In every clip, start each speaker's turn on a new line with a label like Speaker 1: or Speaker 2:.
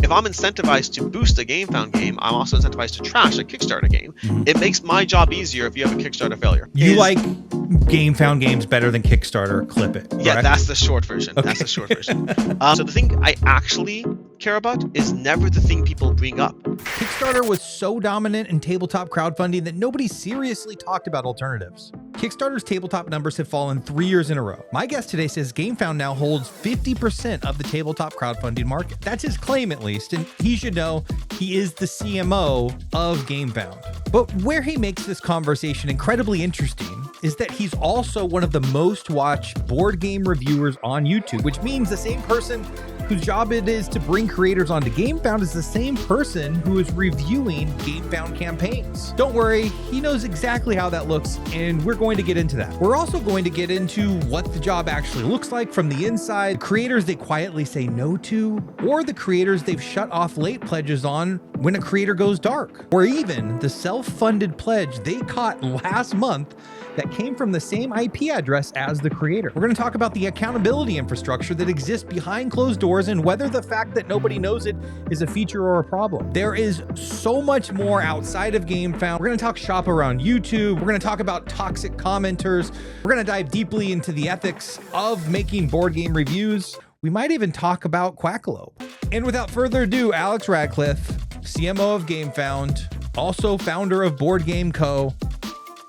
Speaker 1: if I'm incentivized to boost a GameFound game, I'm also incentivized to trash a Kickstarter game. It makes my job easier if you have a Kickstarter failure.
Speaker 2: You like GameFound games better than Kickstarter? Clip it.
Speaker 1: Yeah,
Speaker 2: correct?
Speaker 1: that's the short version.
Speaker 2: Okay.
Speaker 1: That's the short version. So the thing I actually care about is never the thing people bring up.
Speaker 2: Kickstarter was so dominant in tabletop crowdfunding that nobody seriously talked about alternatives. Kickstarter's tabletop numbers have fallen 3 years in a row. My guest today says GameFound now holds 50% of the tabletop crowdfunding market. That's his claim, at least, and he should know he is the CMO of GameFound. But where he makes this conversation incredibly interesting is that he's also one of the most watched board game reviewers on YouTube, which means the same person whose job it is to bring creators onto GameFound is the same person who is reviewing GameFound campaigns. Don't worry, he knows exactly how that looks, and we're going to get into that. We're also going to get into what the job actually looks like from the inside, creators they quietly say no to, or the creators they've shut off late pledges on when a creator goes dark, or even the self-funded pledge they caught last month that came from the same IP address as the creator. We're going to talk about the accountability infrastructure that exists behind closed doors and whether the fact that nobody knows it is a feature or a problem. There is so much more outside of GameFound. We're going to talk shop around YouTube. We're going to talk about toxic commenters. We're going to dive deeply into the ethics of making board game reviews. We might even talk about Quackalope. And without further ado, Alex Radcliffe, CMO of GameFound, also founder of BoardGameCo.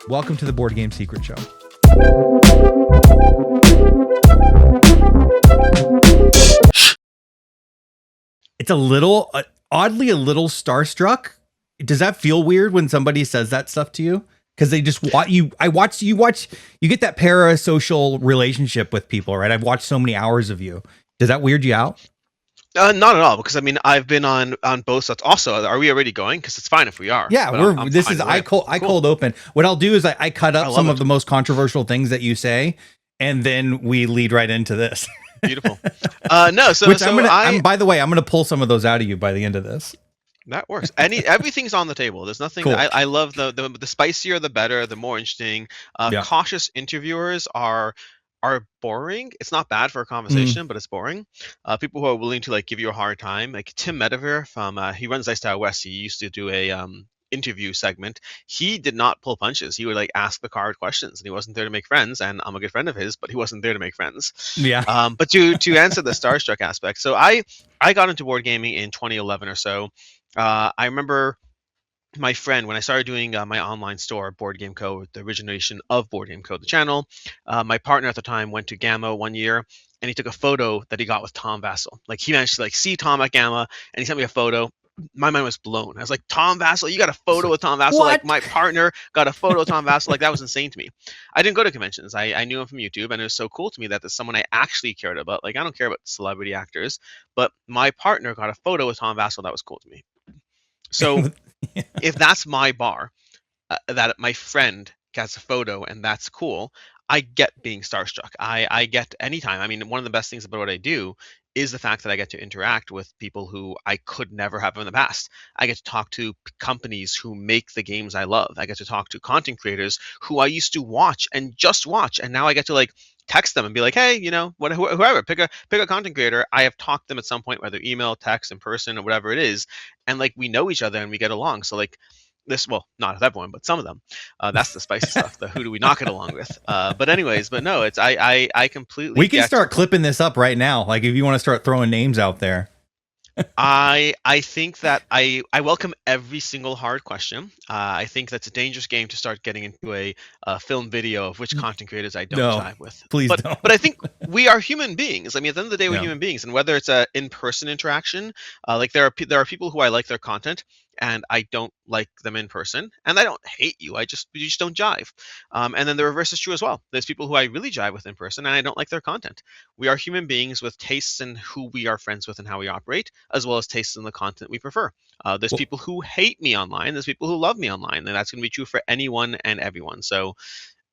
Speaker 2: Welcome to the Board Game Secret Show. It's a little, oddly a little starstruck. Does that feel weird when somebody says that stuff to you? Because they just watch you. You get that parasocial relationship with people, right? I've watched so many hours of you. Does that weird you out?
Speaker 1: Not at all, because I mean I've been on both sides. Also, are we already going? Because it's fine if we are.
Speaker 2: Yeah, I cold open. What I'll do is I cut up some of the most controversial things that you say, and then we lead right into this.
Speaker 1: Beautiful.
Speaker 2: By the way, I'm gonna pull some of those out of you by the end of this.
Speaker 1: That works. Everything's on the table. There's nothing.
Speaker 2: Cool.
Speaker 1: I love the spicier the better, the more interesting. Cautious interviewers are boring. It's not bad for a conversation, but it's boring. People who are willing to like give you a hard time, like Tim Medevere from he runs Dice Tower West. He used to do a interview segment. He did not pull punches. He would like ask the card questions, and he wasn't there to make friends. And I'm a good friend of his, but he wasn't there to make friends.
Speaker 2: Yeah.
Speaker 1: But to answer the starstruck aspect, so I got into board gaming in 2011 or so. I remember my friend, when I started doing my online store, BoardGameCo, the origination of BoardGameCo, the channel, my partner at the time went to Gamma one year, and he took a photo that he got with Tom Vassell. Like he managed to like see Tom at Gamma, and he sent me a photo. My mind was blown. I was like, Tom Vassell, you got a photo with Tom Vassell?
Speaker 2: What?
Speaker 1: Like my partner got a photo of Tom Vassell. Like that was insane to me. I didn't go to conventions. I knew him from YouTube, and it was so cool to me that there's someone I actually cared about. Like I don't care about celebrity actors, but my partner got a photo with Tom Vassell. That was cool to me. So if that's my bar, that my friend gets a photo and that's cool, I get being starstruck. I get anytime. I mean, one of the best things about what I do is the fact that I get to interact with people who I could never have in the past. I get to talk to companies who make the games I love. I get to talk to content creators who I used to watch and just watch, and now I get to like text them and be like, hey, you know, whoever, pick a content creator. I have talked to them at some point, whether email, text, in person, or whatever it is, and like we know each other and we get along. So like this, well, not everyone, but some of them. That's the spicy stuff. The who do we not get along with? But no, it's I completely.
Speaker 2: We can start clipping this up right now. Like if you want to start throwing names out there.
Speaker 1: I think that I welcome every single hard question. I think that's a dangerous game to start getting into a film video of which content creators I don't jive with.
Speaker 2: Please don't.
Speaker 1: But I think we are human beings. I mean, at the end of the day, we're human beings, and whether it's a in-person interaction, like there are people who I like their content, and I don't like them in person, and I don't hate you. We just don't jive. And then the reverse is true as well. There's people who I really jive with in person, and I don't like their content. We are human beings with tastes in who we are friends with and how we operate, as well as tastes in the content we prefer. There's people who hate me online. There's people who love me online, and that's going to be true for anyone and everyone. So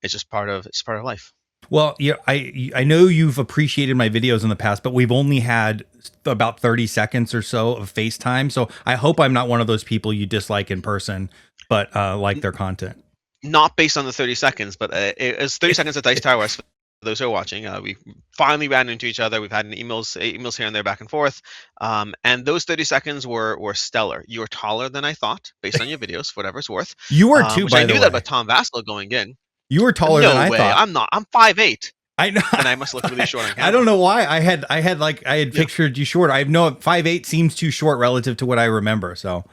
Speaker 1: it's just part of life.
Speaker 2: Well, yeah, I know you've appreciated my videos in the past, but we've only had about 30 seconds or so of FaceTime. So I hope I'm not one of those people you dislike in person, but like their content.
Speaker 1: Not based on the 30 seconds, but it was 30 seconds at Dice Tower West. those who are watching, we finally ran into each other. We've had emails here and there back and forth. And those 30 seconds were stellar. You were taller than I thought, based on your videos, for whatever it's worth.
Speaker 2: You were too,
Speaker 1: Which I
Speaker 2: by the
Speaker 1: knew that
Speaker 2: way.
Speaker 1: about Tom Vasel going in.
Speaker 2: You were taller than
Speaker 1: No
Speaker 2: I
Speaker 1: way.
Speaker 2: thought.
Speaker 1: I'm not. I'm 5'8".
Speaker 2: I know.
Speaker 1: And I must look really short on camera.
Speaker 2: I don't know why. I had
Speaker 1: Yeah.
Speaker 2: pictured you short. I know 5'8" seems too short relative to what I remember. So,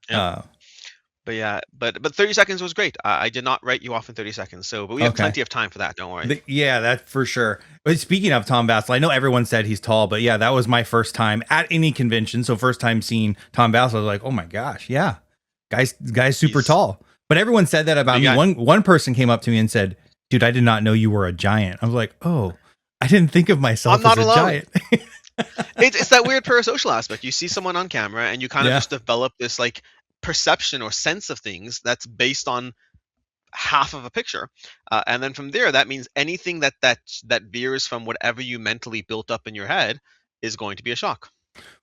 Speaker 1: Yeah. But yeah, but 30 seconds was great. I did not write you off in 30 seconds. So, but we have
Speaker 2: Okay.
Speaker 1: plenty of time for that. Don't worry.
Speaker 2: yeah, that's for sure. But speaking of Tom Vasel, I know everyone said he's tall, but yeah, that was my first time at any convention. So first time seeing Tom Vasel, I was like, oh my gosh, yeah, guy's super tall. But everyone said that about me.
Speaker 1: guy.
Speaker 2: One person came up to me and said, dude, I did not know you were a giant. I was like, oh, I didn't think of myself
Speaker 1: I'm not
Speaker 2: as a
Speaker 1: alone.
Speaker 2: giant.
Speaker 1: It's that weird parasocial aspect. You see someone on camera and you kind of
Speaker 2: Yeah.
Speaker 1: just develop this like perception or sense of things that's based on half of a picture, and then from there, that means anything that veers from whatever you mentally built up in your head is going to be a shock.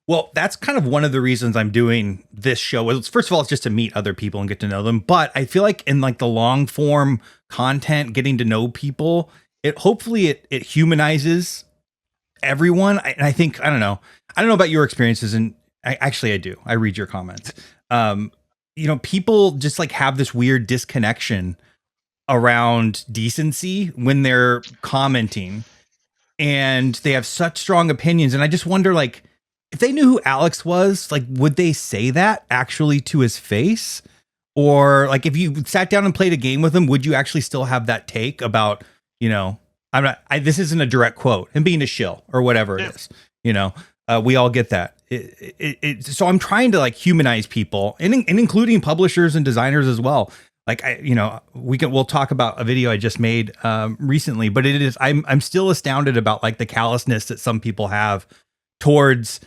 Speaker 2: Well, that's kind of one of the reasons I'm doing this show. First of all, it's just to meet other people and get to know them. But I feel like in like the long form content, getting to know people, hopefully it humanizes everyone. And I think, I don't know about your experiences, and I do. I read your comments. People just like have this weird disconnection around decency when they're commenting, and they have such strong opinions. And I just wonder, like, if they knew who Alex was, like, would they say that actually to his face? Or like, if you sat down and played a game with him, would you actually still have that take about, this isn't a direct quote, him being a shill or whatever it is, we all get that. So I'm trying to like humanize people, and including publishers and designers as well. Like, we'll talk about a video I just made recently, but I'm still astounded about like the callousness that some people have towards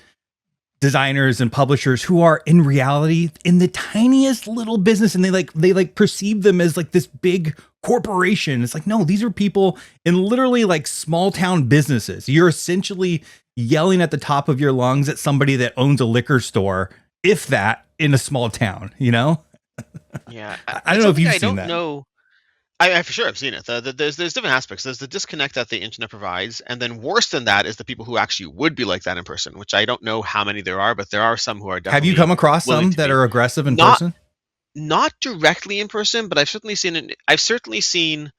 Speaker 2: designers and publishers who are in reality in the tiniest little business, and they perceive them as like this big corporation. It's like, no, these are people in literally like small town businesses. You're essentially yelling at the top of your lungs at somebody that owns a liquor store, if that, in a small town,
Speaker 1: Yeah,
Speaker 2: I don't know if you've seen that.
Speaker 1: I don't know. I for sure have seen it. There's different aspects. There's the disconnect that the internet provides, and then worse than that is the people who actually would be like that in person, which I don't know how many there are, but there are some who are definitely.
Speaker 2: Have you come across some that are aggressive in person?
Speaker 1: Not directly in person, but I've certainly seen it. I've certainly seen.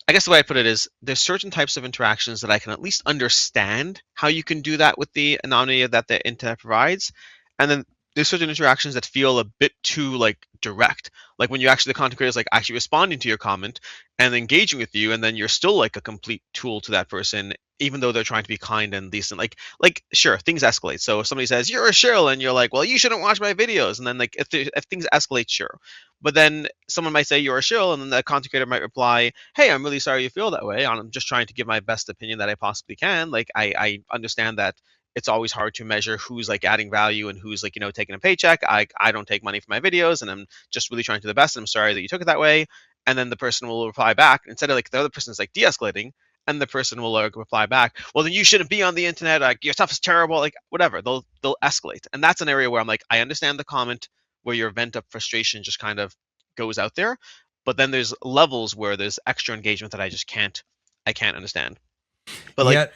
Speaker 1: I guess the way I put it is there's certain types of interactions that I can at least understand how you can do that with the anonymity that the internet provides, and then there's certain interactions that feel a bit too like direct. Like when you actually, the content creator is like actually responding to your comment and engaging with you, and then you're still like a complete tool to that person, even though they're trying to be kind and decent. Like sure, things escalate. So if somebody says you're a shill, and you're like, well, you shouldn't watch my videos, and then like if things escalate, sure. But then someone might say you're a shill, and then the content creator might reply, hey, I'm really sorry you feel that way. I'm just trying to give my best opinion that I possibly can. Like I understand that it's always hard to measure who's like adding value and who's like, taking a paycheck. I don't take money for my videos, and I'm just really trying to do the best. And I'm sorry that you took it that way. And then the person will reply back, instead of like the other person's like de-escalating, and the person will reply back, well, then you shouldn't be on the internet. Like your stuff is terrible. Like whatever, they'll escalate. And that's an area where I'm like, I understand the comment where your vent up frustration just kind of goes out there. But then there's levels where there's extra engagement that I can't understand. But like,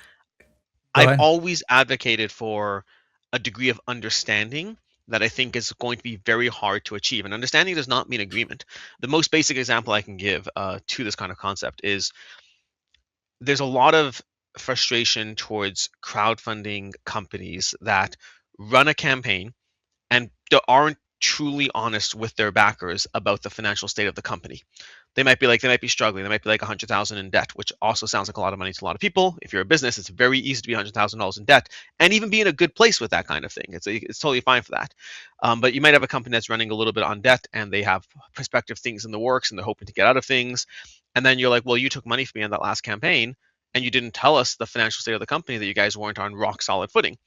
Speaker 1: I've always advocated for a degree of understanding that I think is going to be very hard to achieve. And understanding does not mean agreement. The most basic example I can give to this kind of concept is there's a lot of frustration towards crowdfunding companies that run a campaign and aren't truly honest with their backers about the financial state of the company. They might be struggling. They might be like 100,000 in debt, which also sounds like a lot of money to a lot of people. If you're a business, it's very easy to be $100,000 in debt and even be in a good place with that kind of thing. It's totally fine for that. But you might have a company that's running a little bit on debt, and they have prospective things in the works, and they're hoping to get out of things. And then you're like, well, you took money from me on that last campaign, and you didn't tell us the financial state of the company, that you guys weren't on rock solid footing.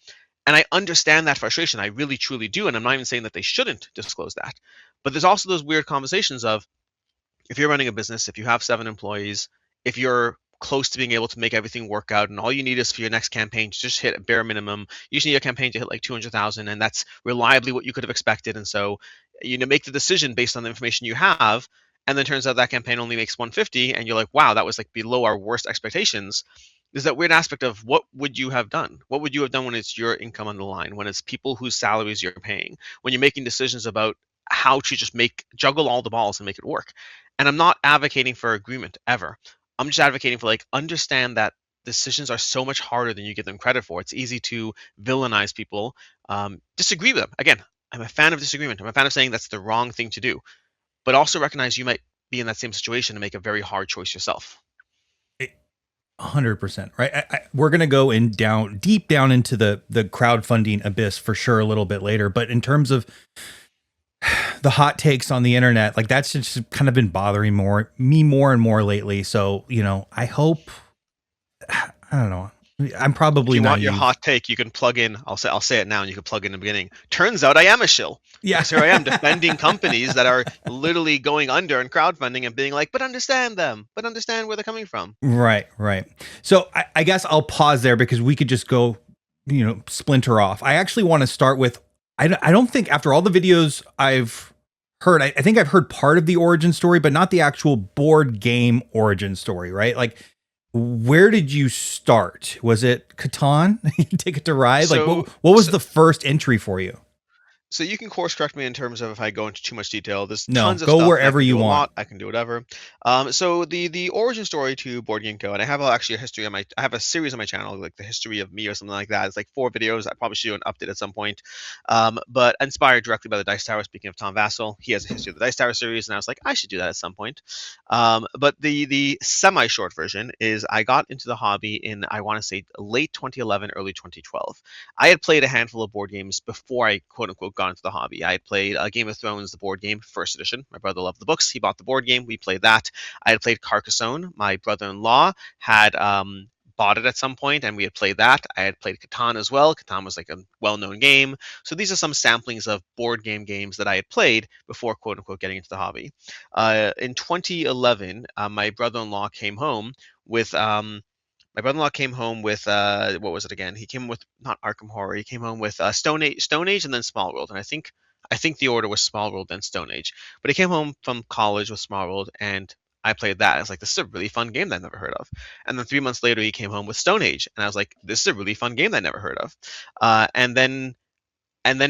Speaker 1: And I understand that frustration. I really, truly do. And I'm not even saying that they shouldn't disclose that. But there's also those weird conversations of, if you're running a business, if you have 7 employees, if you're close to being able to make everything work out, and all you need is for your next campaign to just hit a bare minimum, you just need a campaign to hit like 200,000, and that's reliably what you could have expected. And so, make the decision based on the information you have. and then turns out that campaign only makes 150, and you're like, wow, that was like below our worst expectations. There's that weird aspect of what would you have done? What would you have done when it's your income on the line, when it's people whose salaries you're paying, when you're making decisions about how to just juggle all the balls and make it work? And I'm not advocating for agreement ever. I'm just advocating for like understand that decisions are so much harder than you give them credit for. It's easy to villainize people, disagree with them. Again, I'm a fan of disagreement. I'm a fan of saying that's the wrong thing to do, but also recognize you might be in that same situation and make a very hard choice yourself.
Speaker 2: 100%. Right. We're going to go deep down into the crowdfunding abyss for sure a little bit later. But in terms of the hot takes on the internet, like that's just kind of been bothering me more and more lately. So, I hope, I don't know. I'm probably
Speaker 1: if you
Speaker 2: not
Speaker 1: want your hot take, you can plug in. I'll say it now, and you can plug in the beginning. Turns out I am a shill.
Speaker 2: Yeah.
Speaker 1: Because here I am defending companies that are literally going under in crowdfunding and being like, but understand them, but understand where they're coming from.
Speaker 2: Right. So I guess I'll pause there because we could just go, splinter off. I actually want to start with, I don't think after all the videos I've heard, I think I've heard part of the origin story, but not the actual board game origin story, right? Like, where did you start? Was it Catan? Ticket to Ride? Like, what was the first entry for you?
Speaker 1: So you can course correct me in terms of if I go into too much detail. There's
Speaker 2: No,
Speaker 1: tons of
Speaker 2: go
Speaker 1: stuff.
Speaker 2: wherever you want.
Speaker 1: I can do whatever. So the origin story to BoardGameCo, and I have actually a history on I have a series on my channel, like the history of me or something like that. It's like 4 videos. I probably should do an update at some point. But inspired directly by the Dice Tower. Speaking of Tom Vassell, he has a history of the Dice Tower series, and I was like, I should do that at some point. But the semi-short version is I got into the hobby in, I want to say, late 2011, early 2012. I had played a handful of board games before I quote unquote got into the hobby. I had played Game of Thrones, the board game, first edition. My brother loved the books. He bought the board game. We played that. I had played Carcassonne. My brother-in-law had bought it at some point, and we had played that. I had played Catan as well. Catan was like a well-known game. So these are some samplings of board games that I had played before quote unquote getting into the hobby. In 2011, my brother-in-law came home with what was it again? He came with not Arkham Horror. He came home with Stone Age, and then Small World. And I think the order was Small World then Stone Age. But he came home from college with Small World, and I played that. I was like, this is a really fun game that I've never heard of. And then 3 months later, he came home with Stone Age, and I was like, this is a really fun game that I never heard of. And then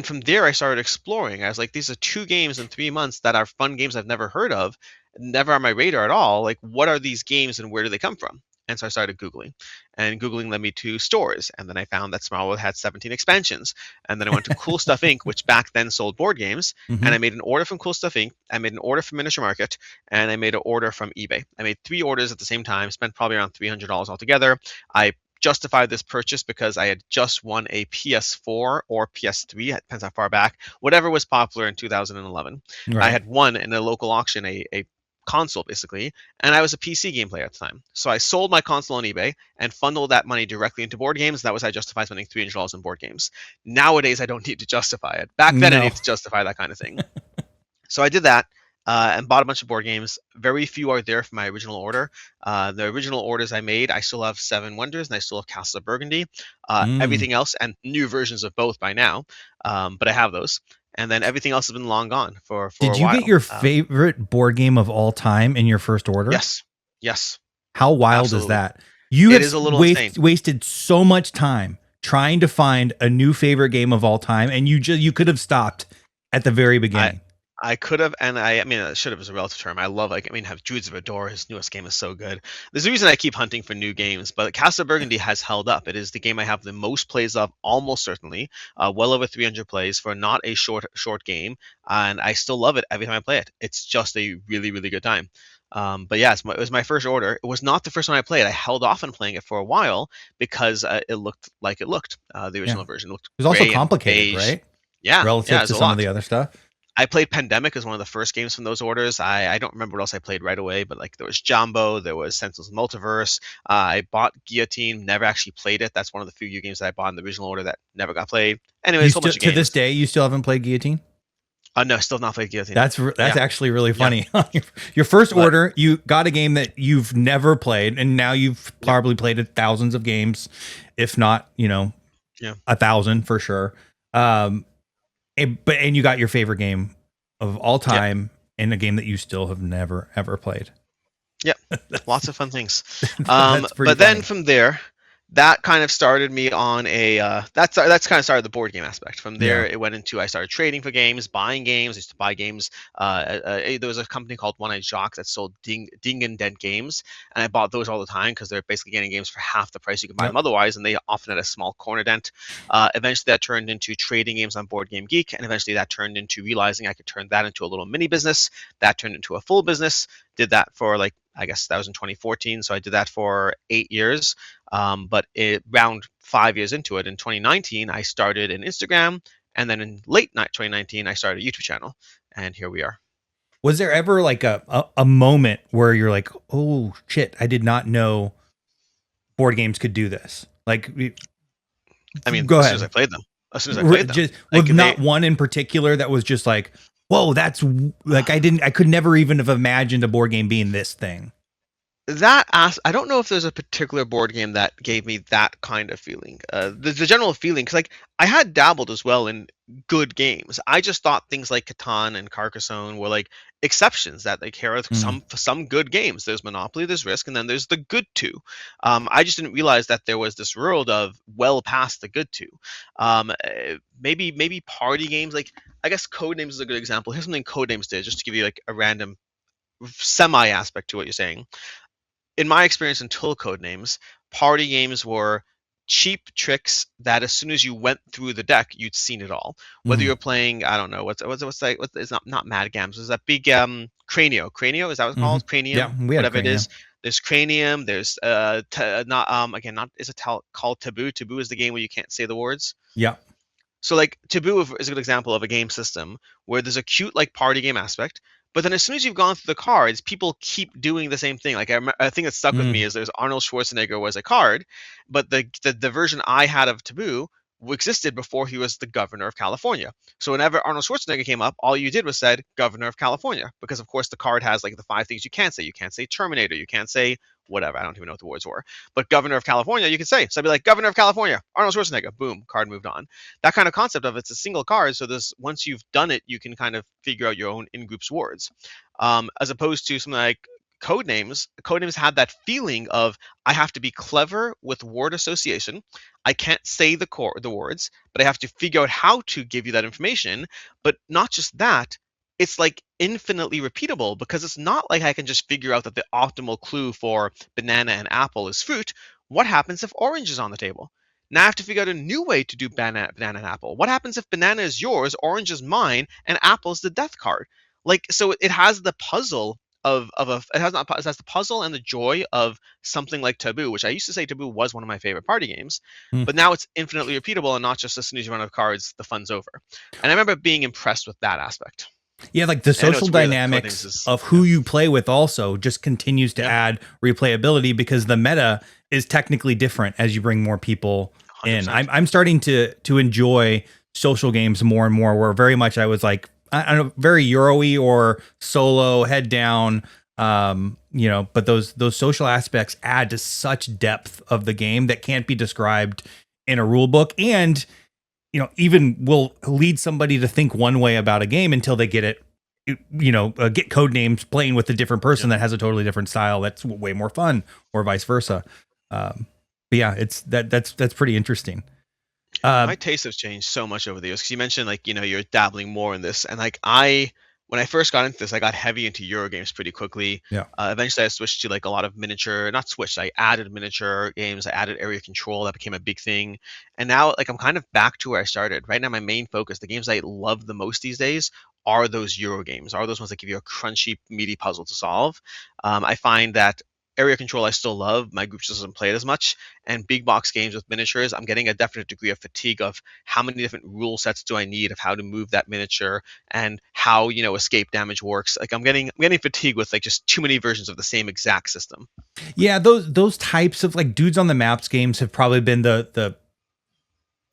Speaker 1: from there, I started exploring. I was like, these are 2 games in 3 months that are fun games I've never heard of, never on my radar at all. Like, what are these games and where do they come from? And so I started Googling, and Googling led me to stores. And then I found that Smallwood had 17 expansions. And then I went to Cool Stuff Inc., which back then sold board games.
Speaker 2: Mm-hmm.
Speaker 1: And I made an order from Cool Stuff Inc., I made an order from Miniature Market, and I made an order from eBay. I made 3 orders at the same time, spent probably around $300 altogether. I justified this purchase because I had just won a PS4 or PS3, it depends how far back, whatever was popular in 2011. Right. I had won in a local auction a console basically, and I was a PC game player at the time. So I sold my console on eBay and funneled that money directly into board games. That was how I justified spending $300 in board games. Nowadays, I don't need to justify it. Back then, I needed to justify that kind of thing. So I did that. And bought a bunch of board games. Very few are there from my original order. The original orders I made, I still have 7 Wonders, and I still have Castle of Burgundy. Everything else, and new versions of both by now, but I have those. And then everything else has been long gone for a while.
Speaker 2: Did you get your favorite board game of all time in your first order?
Speaker 1: Yes.
Speaker 2: How wild is that? You have wasted so much time trying to find a new favorite game of all time, and you could have stopped at the very beginning.
Speaker 1: I could have, and I mean, should have is a relative term. I love, have Druids of Adore. His newest game is so good. There's a reason I keep hunting for new games, but Castle of Burgundy has held up. It is the game I have the most plays of, almost certainly, well over 300 plays for not a short game, and I still love it every time I play it. It's just a really, really good time. But yeah, it was my first order. It was not the first one I played. I held off on playing it for a while because it looked like it looked. The original version looked.
Speaker 2: It was also complicated, right?
Speaker 1: Yeah,
Speaker 2: relative to some of the other stuff.
Speaker 1: I played Pandemic as one of the first games from those orders. I don't remember what else I played right away, but like there was Jumbo, there was Senseless Multiverse. I bought Guillotine, never actually played it. That's one of the few games that I bought in the original order that never got played. Anyways,
Speaker 2: to this day, you still haven't played Guillotine?
Speaker 1: No, still not played Guillotine.
Speaker 2: That's actually really funny. Yeah. Your first order, you got a game that you've never played, and now you've probably played it thousands of games, if not, 1,000 for sure. And you got your favorite game of all time in a game that you still have never ever played.
Speaker 1: Yep, lots of fun things.
Speaker 2: That's pretty
Speaker 1: But then
Speaker 2: funny.
Speaker 1: from there, that kind of started me on a that's kind of started the board game aspect. From
Speaker 2: Yeah.
Speaker 1: there, it went into I started trading for games, buying games. I used to buy games. There was a company called One Eyed Jacques that sold ding and dent games, and I bought those all the time because they're basically getting games for half the price you can buy them
Speaker 2: Yep.
Speaker 1: otherwise, and they often had a small corner dent. Eventually, that turned into trading games on Board Game Geek, and eventually that turned into realizing I could turn that into a little mini business. That turned into a full business. Did that for like I guess that was in 2014, so I did that for 8 years. But around 5 years into it, in 2019, I started an Instagram, and then in late 2019, I started a YouTube channel, and here we are.
Speaker 2: Was there ever like a moment where you're like, oh shit, I did not know board games could do this? Like,
Speaker 1: I mean,
Speaker 2: go
Speaker 1: as soon as I
Speaker 2: ahead.
Speaker 1: played them, as soon as I played them,
Speaker 2: Just
Speaker 1: like
Speaker 2: with not one in particular that was just like, whoa, that's like I could never even have imagined a board game being this thing.
Speaker 1: I don't know if there's a particular board game that gave me that kind of feeling. The general feeling, because like I had dabbled as well in good games. I just thought things like Catan and Carcassonne were like exceptions. That like here are some good games. There's Monopoly, there's Risk, and then there's the good two. I just didn't realize that there was this world of well past the good two. Maybe party games, like I guess Codenames is a good example. Here's something Codenames did, just to give you like a random semi aspect to what you're saying. In my experience until Codenames, party games were cheap tricks that as soon as you went through the deck, you'd seen it all. Whether you're playing, I don't know, what's like, it's not Mad Games, is that big Cranio? Cranio, is that what it's called?
Speaker 2: Yeah,
Speaker 1: Cranium,
Speaker 2: we had
Speaker 1: whatever it
Speaker 2: Cranium.
Speaker 1: is. There's Cranium. There's not again not is it called Taboo? Taboo is the game where you can't say the words.
Speaker 2: Yeah.
Speaker 1: So like Taboo is a good example of a game system where there's a cute like party game aspect, but then as soon as you've gone through the cards, people keep doing the same thing. Like I think that stuck with me is there's Arnold Schwarzenegger was a card, but the version I had of Taboo existed before he was the governor of California. So whenever Arnold Schwarzenegger came up, all you did was said governor of California, because of course the card has like the 5 things you can't say. You can't say Terminator. You can't say whatever. I don't even know what the words were. But governor of California, you could say. So I'd be like, governor of California, Arnold Schwarzenegger. Boom, card moved on. That kind of concept of it's a single card. So this once you've done it, you can kind of figure out your own in-groups words. As opposed to something like Codenames. Codenames had that feeling of I have to be clever with word association. I can't say the words, but I have to figure out how to give you that information. But not just that, it's like infinitely repeatable, because it's not like I can just figure out that the optimal clue for banana and apple is fruit. What happens if orange is on the table? Now I have to figure out a new way to do banana and apple. What happens if banana is yours, orange is mine, and apple is the death card? Like, so it has the puzzle of a it has not it has the puzzle and the joy of something like Taboo, which I used to say Taboo was one of my favorite party games, but now it's infinitely repeatable and not just as soon as you run out of cards, the fun's over. And I remember being impressed with that aspect.
Speaker 2: Yeah, like the
Speaker 1: And I know
Speaker 2: social
Speaker 1: it's weird that
Speaker 2: dynamics
Speaker 1: Codenames is
Speaker 2: of who you play with also just continues to add replayability, because the meta is technically different as you bring more people in.
Speaker 1: 100%.
Speaker 2: I'm starting to enjoy social games more and more, where very much I was like, I don't know, very Euro-y or solo, head down, but those social aspects add to such depth of the game that can't be described in a rule book, and even will lead somebody to think one way about a game until they get it, get Codenames playing with a different person that has a totally different style that's way more fun, or vice versa. But yeah, that's pretty interesting.
Speaker 1: My tastes have changed so much over the years, because you mentioned like you're dabbling more in this, and like when I first got into this, I got heavy into Euro games pretty quickly.
Speaker 2: Yeah.
Speaker 1: Eventually, I switched to like a lot of miniature. Not switched. I added miniature games. I added area control. That became a big thing. And now, like I'm kind of back to where I started. Right now, my main focus, the games I love the most these days, are those Euro games. Are those ones that give you a crunchy, meaty puzzle to solve. I find that area control I still love. My group just doesn't play it as much. And big box games with miniatures, I'm getting a definite degree of fatigue of how many different rule sets do I need of how to move that miniature, and how escape damage works. Like I'm getting fatigued with like just too many versions of the same exact system.
Speaker 2: Yeah, those types of like dudes on the maps games have probably been the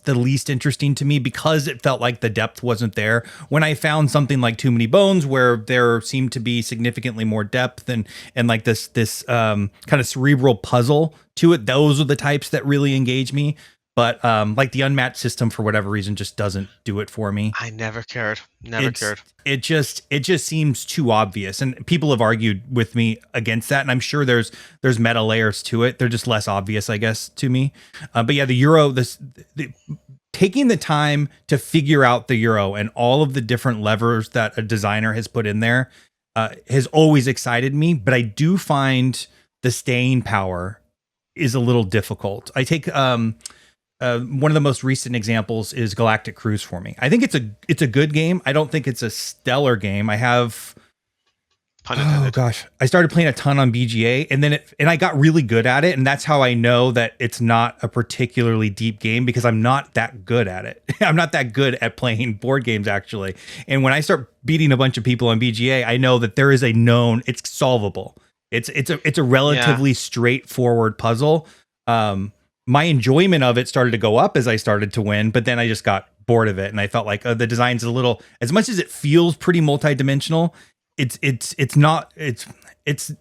Speaker 2: least interesting to me, because it felt like the depth wasn't there. When I found something like Too Many Bones, where there seemed to be significantly more depth and like this kind of cerebral puzzle to it, those are the types that really engage me. but like the unmatched system for whatever reason just doesn't do it for me.
Speaker 1: I never cared. Never cared.
Speaker 2: It just seems too obvious, and people have argued with me against that. And I'm sure there's meta layers to it. They're just less obvious, I guess, to me. But yeah, the Euro, taking the time to figure out the Euro and all of the different levers that a designer has put in there has always excited me. But I do find the staying power is a little difficult. I take one of the most recent examples is Galactic Cruise for me. I think it's a good game. I don't think it's a stellar game. I have, oh gosh, I started playing a ton on BGA, and I got really good at it, and that's how I know that it's not a particularly deep game, because I'm not that good at it. I'm not that good at playing board games, actually. And when I start beating a bunch of people on BGA, I know that there is it's solvable. It's a relatively straightforward puzzle. My enjoyment of it started to go up as I started to win, but then I just got bored of it, and I felt like the design's a little, as much as it feels pretty multidimensional, it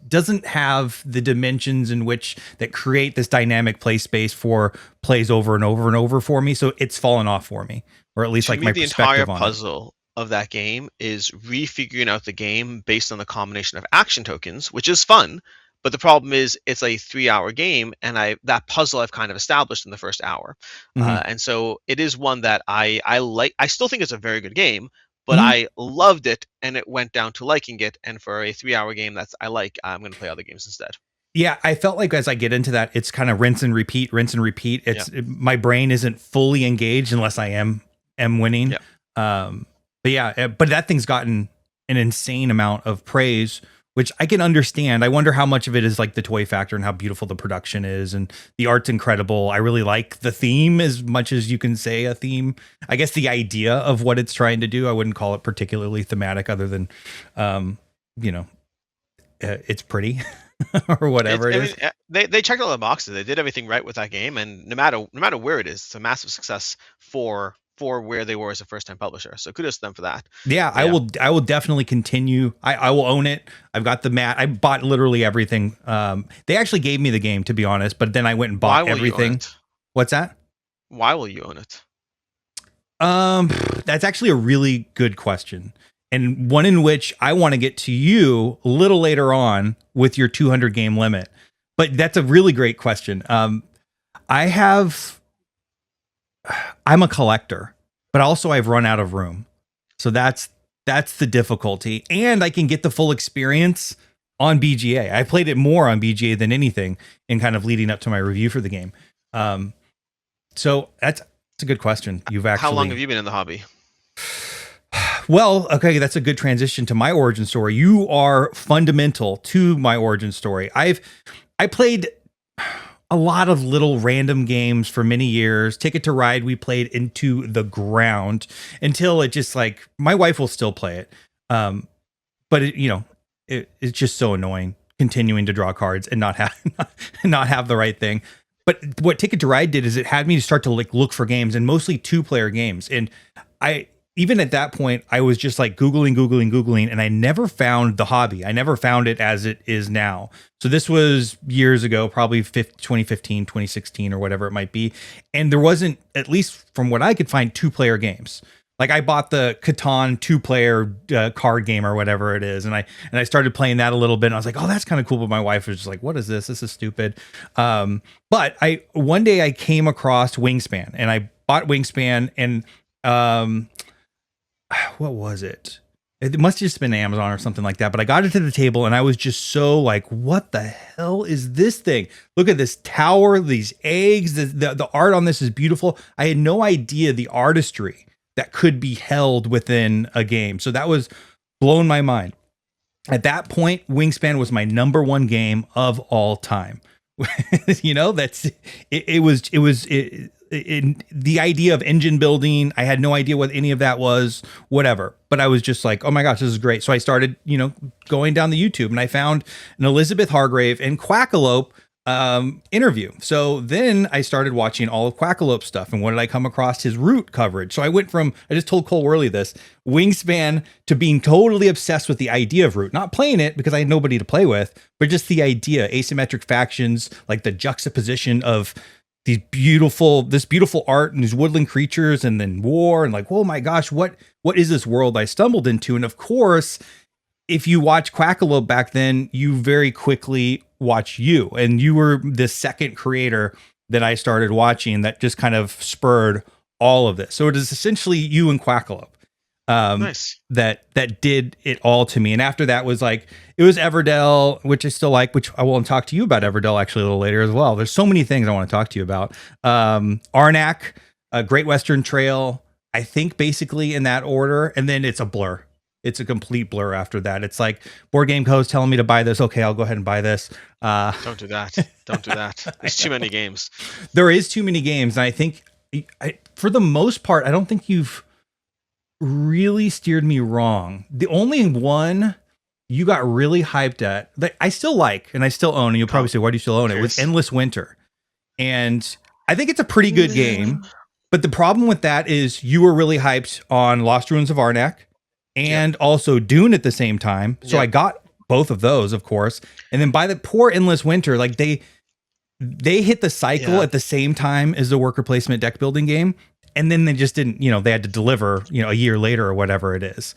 Speaker 2: doesn't have the dimensions in which that create this dynamic play space for plays over and over and over for me. So it's fallen off for me, or at least
Speaker 1: To
Speaker 2: like
Speaker 1: me,
Speaker 2: my
Speaker 1: the
Speaker 2: perspective
Speaker 1: entire
Speaker 2: on it.
Speaker 1: puzzle of that game is refiguring out the game based on the combination of action tokens, which is fun. But the problem is it's a 3-hour game, and that puzzle I've kind of established in the first hour.
Speaker 2: Mhm.
Speaker 1: And so it is one that I like. I still think it's a very good game, but
Speaker 2: Mhm.
Speaker 1: I loved it, and it went down to liking it. And for a 3-hour game I like, I'm going to play other games instead.
Speaker 2: Yeah, I felt like as I get into that, it's kind of rinse and repeat, rinse and repeat.
Speaker 1: Yeah.
Speaker 2: My brain isn't fully engaged unless I am winning.
Speaker 1: Yeah.
Speaker 2: But yeah, but that thing's gotten an insane amount of praise, which I can understand. I wonder how much of it is like the toy factor and how beautiful the production is, and the art's incredible. I really like the theme as much as you can say a theme. I guess the idea of what it's trying to do, I wouldn't call it particularly thematic, other than, it's pretty or whatever it is.
Speaker 1: They checked all the boxes. They did everything right with that game, and no matter where it is, it's a massive success for where they were as a first-time publisher. So kudos to them for that.
Speaker 2: Yeah, I will definitely continue. I will own it. I've got the mat. I bought literally everything. They actually gave me the game, to be honest, but then I went and bought everything. What's that?
Speaker 1: Why will you own it?
Speaker 2: That's actually a really good question, and one in which I want to get to you a little later on with your 200 game limit. But that's a really great question. I'm a collector, but also I've run out of room. So that's the difficulty. And I can get the full experience on BGA. I played it more on BGA than anything in kind of leading up to my review for the game. So that's a good question.
Speaker 1: How long have you been in the hobby?
Speaker 2: Well, okay, that's a good transition to my origin story. You are fundamental to my origin story. I played a lot of little random games for many years. Ticket to Ride, we played into the ground until it just like, my wife will still play it. But it's just so annoying continuing to draw cards and not have the right thing. But what Ticket to Ride did is it had me to start to like look for games, and mostly 2-player games. And even at that point, I was just like Googling, and I never found the hobby. I never found it as it is now. So this was years ago, probably 2015, 2016, or whatever it might be. And there wasn't, at least from what I could find, 2-player games. Like I bought the Catan 2-player card game or whatever it is. And I started playing that a little bit, and I was like, oh, that's kind of cool. But my wife was just like, what is this? This is stupid. But one day I came across Wingspan, and I bought Wingspan, and what was it? It must have just been Amazon or something like that. But I got it to the table, and I was just so like, what the hell is this thing? Look at this tower, these eggs. The art on this is beautiful. I had no idea the artistry that could be held within a game. So that was blown my mind. At that point, Wingspan was my number one game of all time. The idea of engine building, I had no idea what any of that was, whatever. But I was just like, oh my gosh, this is great. So I started, going down the YouTube, and I found an Elizabeth Hargrave and Quackalope interview. So then I started watching all of Quackalope stuff. And what did I come across? His Root coverage. So I went from, I just told Cole Worley this, Wingspan, to being totally obsessed with the idea of Root. Not playing it because I had nobody to play with, but just the idea, asymmetric factions, like the juxtaposition of this beautiful art and these woodland creatures and then war and like, oh my gosh, what is this world I stumbled into? And of course, if you watch Quackalope back then, you very quickly watch you, and you were the second creator that I started watching that just kind of spurred all of this. So it is essentially you and Quackalope
Speaker 1: Nice.
Speaker 2: that did it all to me. And after that was like, it was Everdell, which I still like, which I will talk to you about Everdell actually a little later as well. There's so many things I want to talk to you about. Arnak, Great Western Trail, I think basically in that order. And then it's a blur. It's a complete blur after that. It's like BoardGameCo is telling me to buy this. Okay, I'll go ahead and buy this.
Speaker 1: Don't do that. Don't do that. There's too many games.
Speaker 2: There is too many games. And I think for the most part, I don't think you've really steered me wrong. The only one you got really hyped at that I still like and I still own, and you'll probably say, why do you still own it? Was Endless Winter. And I think it's a pretty good game. But the problem with that is you were really hyped on Lost Ruins of Arnak and also Dune at the same time. So I got both of those, of course. And then by the poor Endless Winter, like they hit the cycle at the same time as the worker placement deck building game. And then they just didn't, they had to deliver, a year later or whatever it is.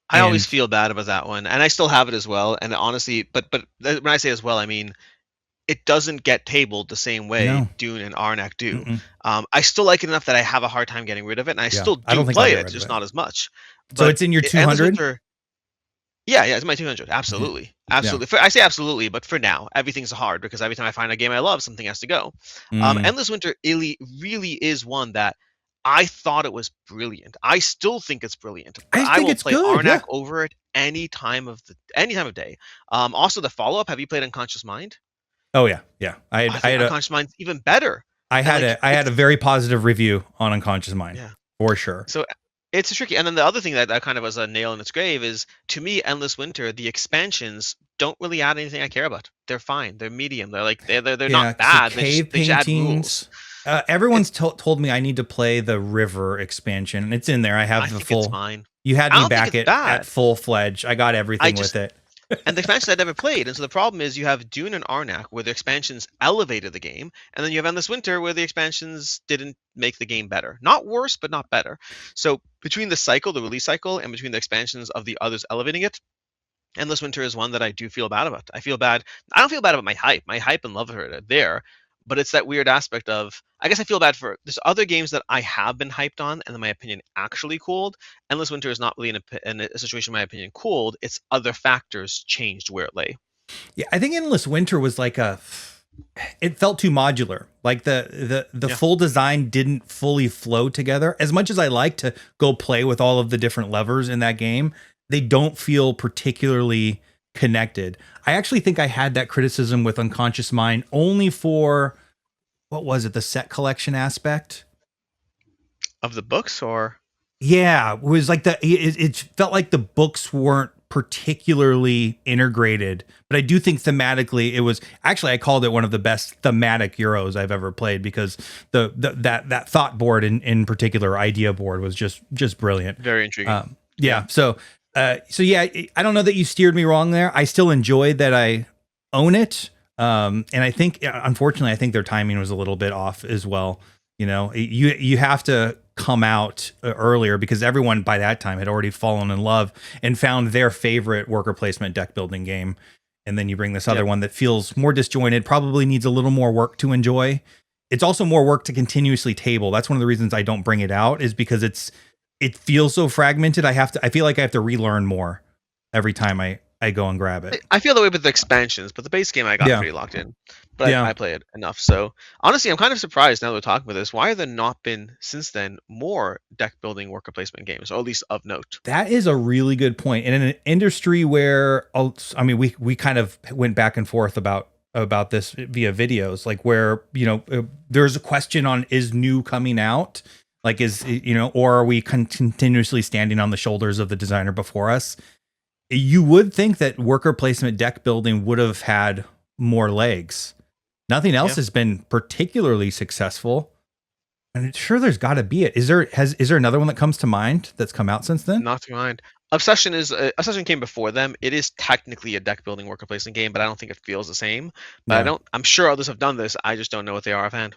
Speaker 1: I always feel bad about that one. And I still have it as well. And honestly, but when I say as well, I mean, it doesn't get tabled the same way Dune and Arnak do. I still like it enough that I have a hard time getting rid of it. And I still do play it, just not as much.
Speaker 2: So it's in your 200?
Speaker 1: Yeah, it's my 200. Absolutely. Absolutely. I say absolutely, but for now, everything's hard because every time I find a game I love, something has to go. Endless Winter really is one that I thought it was brilliant. I still think it's brilliant. I will play Arnak over it any time of day. Also, the follow-up, have you played Unconscious Mind?
Speaker 2: Oh, yeah. I had
Speaker 1: Unconscious Mind's even better.
Speaker 2: I had a very positive review on Unconscious Mind, for sure.
Speaker 1: So it's tricky. And then the other thing that kind of was a nail in its grave is, to me, Endless Winter, the expansions don't really add anything I care about. They're fine. They're medium. They're like they're not bad. They just add rules.
Speaker 2: Everyone's told me I need to play the River expansion, and it's in there. I have the full.
Speaker 1: It's fine.
Speaker 2: You had me back at full fledged. I got everything with it.
Speaker 1: And the expansions I'd never played. And so the problem is you have Dune and Arnak where the expansions elevated the game, and then you have Endless Winter where the expansions didn't make the game better. Not worse, but not better. So between the release cycle, and between the expansions of the others elevating it, Endless Winter is one that I do feel bad about. I feel bad. I don't feel bad about my hype. My hype and love for it are there. But it's that weird aspect of, I guess I feel bad for, there's other games that I have been hyped on and in my opinion actually cooled. Endless Winter is not really in a situation, in my opinion, cooled. It's other factors changed where it lay.
Speaker 2: Yeah, I think Endless Winter was like it felt too modular. Like the full design didn't fully flow together. As much as I like to go play with all of the different levers in that game, they don't feel particularly connected. I actually think I had that criticism with Unconscious Mind only for, what was it, the set collection aspect
Speaker 1: of the books, or
Speaker 2: it was like it felt like the books weren't particularly integrated, but I do think thematically it was actually, I called it one of the best thematic Euros I've ever played, because that thought board in particular, idea board, was just brilliant.
Speaker 1: Very intriguing.
Speaker 2: So I don't know that you steered me wrong there. I still enjoyed that I own it. And I think, unfortunately, I think their timing was a little bit off as well. You have to come out earlier because everyone by that time had already fallen in love and found their favorite worker placement deck building game. And then you bring this other one that feels more disjointed, probably needs a little more work to enjoy. It's also more work to continuously table. That's one of the reasons I don't bring it out, is because it feels so fragmented. I feel like I have to relearn more every time I go and grab it.
Speaker 1: I feel the way with the expansions, but the base game I got pretty locked in. But I play it enough. So honestly, I'm kind of surprised now that we're talking about this. Why have there not been since then more deck building worker placement games, or at least of note?
Speaker 2: That is a really good point. And in an industry where, we kind of went back and forth about this via videos, like where, there's a question on, is new coming out? Like, or are we continuously standing on the shoulders of the designer before us? You would think that worker placement deck building would have had more legs. Nothing else has been particularly successful. And sure, there's got to be it. Is there another one that comes to mind that's come out since then?
Speaker 1: Not to mind. Obsession came before them. It is technically a deck building worker placement game, but I don't think it feels the same. But I'm sure others have done this. I just don't know what they are offhand.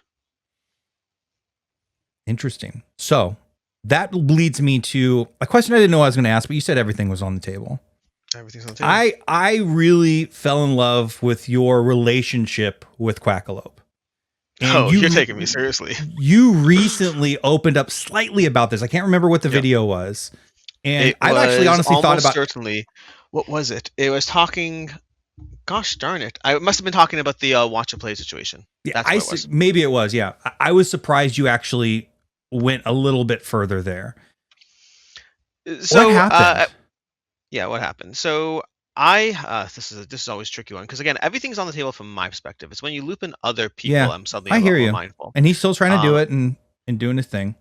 Speaker 2: Interesting. So that leads me to a question I didn't know I was going to ask, but you said everything was on the table.
Speaker 1: Everything's on the table.
Speaker 2: I really fell in love with your relationship with Quackalope. And
Speaker 1: You're taking me seriously.
Speaker 2: You recently opened up slightly about this. I can't remember what the video was. And I've actually honestly thought about
Speaker 1: certainly. What was it? It was talking. Gosh darn it! I must have been talking about the watch and play situation.
Speaker 2: Yeah,
Speaker 1: That's what it was.
Speaker 2: Maybe it was. Yeah, I was surprised you actually went a little bit further there.
Speaker 1: So
Speaker 2: what happened?
Speaker 1: Yeah, what happened? So this is always a tricky one because again, everything's on the table from my perspective. It's when you loop in other people,
Speaker 2: Yeah,
Speaker 1: I'm suddenly
Speaker 2: I
Speaker 1: a
Speaker 2: hear
Speaker 1: lot more
Speaker 2: you.
Speaker 1: mindful.
Speaker 2: And he's still trying to do it and doing his thing.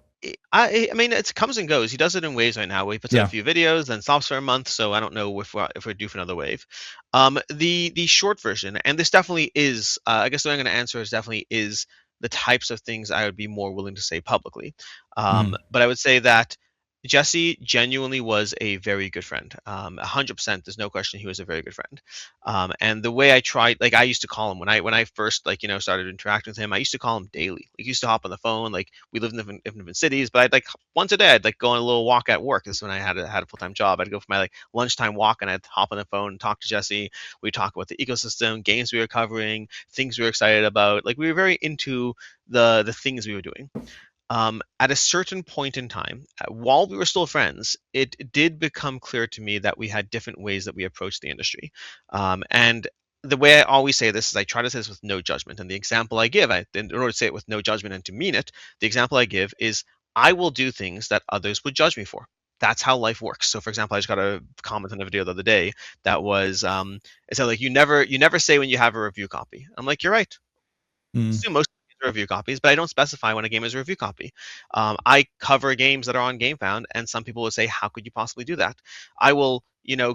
Speaker 1: I mean, it comes and goes. He does it in waves right now. He puts out a few videos, then stops for a month. So I don't know if we're due for another wave. The short version, and this definitely is. I guess the way I'm going to answer is definitely is the types of things I would be more willing to say publicly. But I would say that Jesse genuinely was a very good friend. 100%. There's no question he was a very good friend. And the way I tried, like I used to call him when I first started interacting with him. I used to call him daily. Like, he used to hop on the phone. Like, we lived in different cities, but I'd once a day I'd go on a little walk at work. This is when I had a full time job. I'd go for my lunchtime walk and I'd hop on the phone and talk to Jesse. We'd talk about the ecosystem, games we were covering, things we were excited about. Like, we were very into the things we were doing. At a certain point in time, while we were still friends, it did become clear to me that we had different ways that we approached the industry. And the way I always say this is I try to say this with no judgment. And the example I give, in order to say it with no judgment and to mean it, the example I give is I will do things that others would judge me for. That's how life works. So, for example, I just got a comment on a video the other day that was, it said you never say when you have a review copy. I'm like, you're right. Most review copies, but I don't specify when a game is a review copy. I cover games that are on GameFound, and some people would say, "How could you possibly do that?" I will,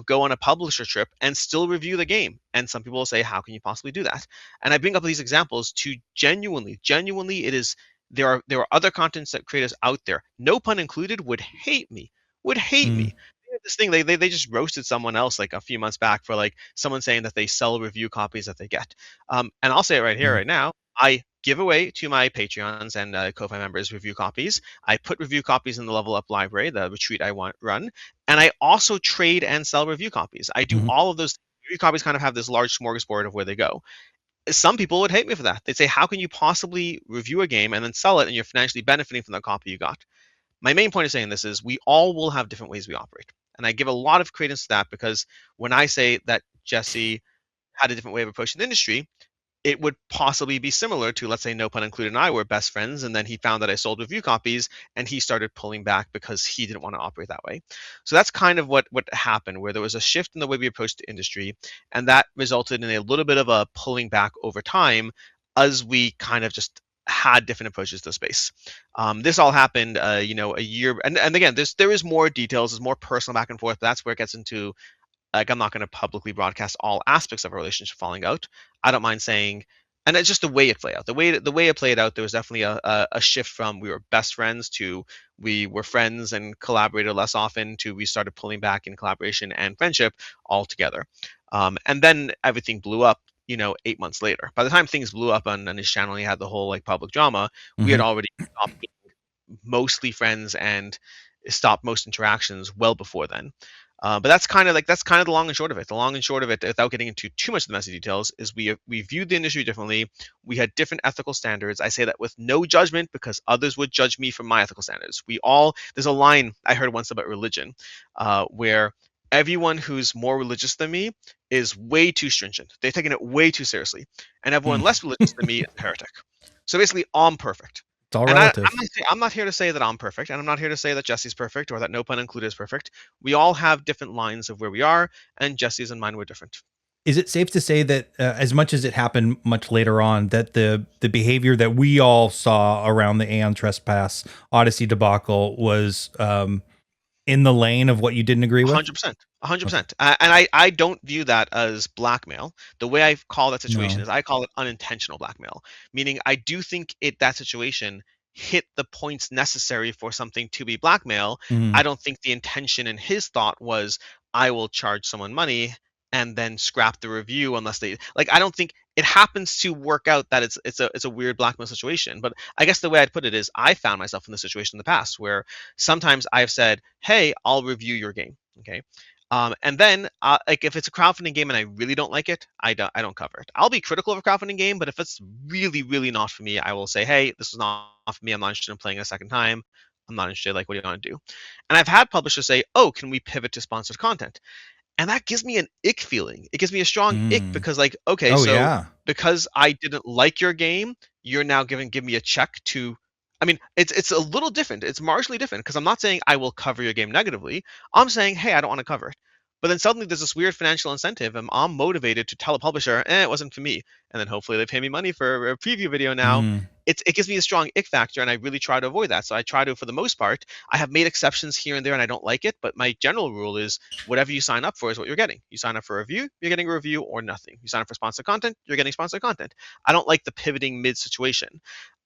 Speaker 1: go on a publisher trip and still review the game, and some people will say, "How can you possibly do that?" And I bring up these examples to genuinely, it is there are other contents that creators out there, no pun included, would hate me. This thing they just roasted someone else a few months back for someone saying that they sell review copies that they get. And I'll say it right here, right now. I give away to my Patreons and Ko-Fi members review copies. I put review copies in the Level Up library, the retreat I run, and I also trade and sell review copies. I do all of those. Review copies kind of have this large smorgasbord of where they go. Some people would hate me for that. They'd say, "How can you possibly review a game and then sell it, and you're financially benefiting from the copy you got?" My main point of saying this is we all will have different ways we operate, and I give a lot of credence to that because when I say that Jesse had a different way of approaching the industry, it would possibly be similar to, let's say, no pun included, and I were best friends, and then he found that I sold review copies, and he started pulling back because he didn't want to operate that way. So that's kind of what happened, where there was a shift in the way we approached the industry, and that resulted in a little bit of a pulling back over time as we kind of just had different approaches to the space. This all happened, a year, and again, there is more details, there's more personal back and forth. But that's where it gets into I'm not going to publicly broadcast all aspects of a relationship falling out. I don't mind saying, and it's just the way it played out. The way it played out, there was definitely a shift from we were best friends to we were friends and collaborated less often to we started pulling back in collaboration and friendship altogether. And then everything blew up. 8 months later. By the time things blew up on his channel, he had the whole public drama. We had already stopped being mostly friends and stopped most interactions well before then. But that's kind of the long and short of it. The long and short of it, without getting into too much of the messy details, is we viewed the industry differently. We had different ethical standards. I say that with no judgment because others would judge me from my ethical standards. There's a line I heard once about religion, where everyone who's more religious than me is way too stringent. They've taken it way too seriously, and everyone less religious than me is a heretic. So basically, I'm perfect.
Speaker 2: It's all relative.
Speaker 1: I'm not here to say that I'm perfect, and I'm not here to say that Jesse's perfect or that no pun included is perfect. We all have different lines of where we are, and Jesse's and mine were different.
Speaker 2: Is it safe to say that as much as it happened much later on, that the behavior that we all saw around the Aeon Trespass Odyssey debacle was in the lane of what you didn't agree with?
Speaker 1: 100%. 100%. And I don't view that as blackmail. The way I call that situation is I call it unintentional blackmail, meaning I do think that situation hit the points necessary for something to be blackmail. I don't think the intention in his thought was I will charge someone money and then scrap the review unless they I don't think it happens to work out that it's a weird blackmail situation. But I guess the way I'd put it is I found myself in this situation in the past where sometimes I've said, "Hey, I'll review your game." Okay. And then, like if it's a crowdfunding game and I really don't like it, I don't cover it. I'll be critical of a crowdfunding game, but if it's really, really not for me, I will say, hey, this is not for me. I'm not interested in playing a second time. I'm not interested. Like, what do you want to do? And I've had publishers say, oh, can we pivot to sponsored content? And that gives me an ick feeling. It gives me a strong ick
Speaker 2: Mm.
Speaker 1: because, like, okay,
Speaker 2: Oh
Speaker 1: so
Speaker 2: yeah.
Speaker 1: because I didn't like your game, you're now give me a check to. I mean, it's a little different. It's marginally different because I'm not saying I will cover your game negatively. I'm saying, hey, I don't want to cover it. But then suddenly there's this weird financial incentive, and I'm motivated to tell a publisher, it wasn't for me. And then hopefully they pay me money for a preview video now.
Speaker 2: Mm.
Speaker 1: It gives me a strong ick factor, and I really try to avoid that. So I try to, for the most part, I have made exceptions here and there, and I don't like it. But my general rule is whatever you sign up for is what you're getting. You sign up for a review, you're getting a review or nothing. You sign up for sponsored content, you're getting sponsored content. I don't like the pivoting mid situation.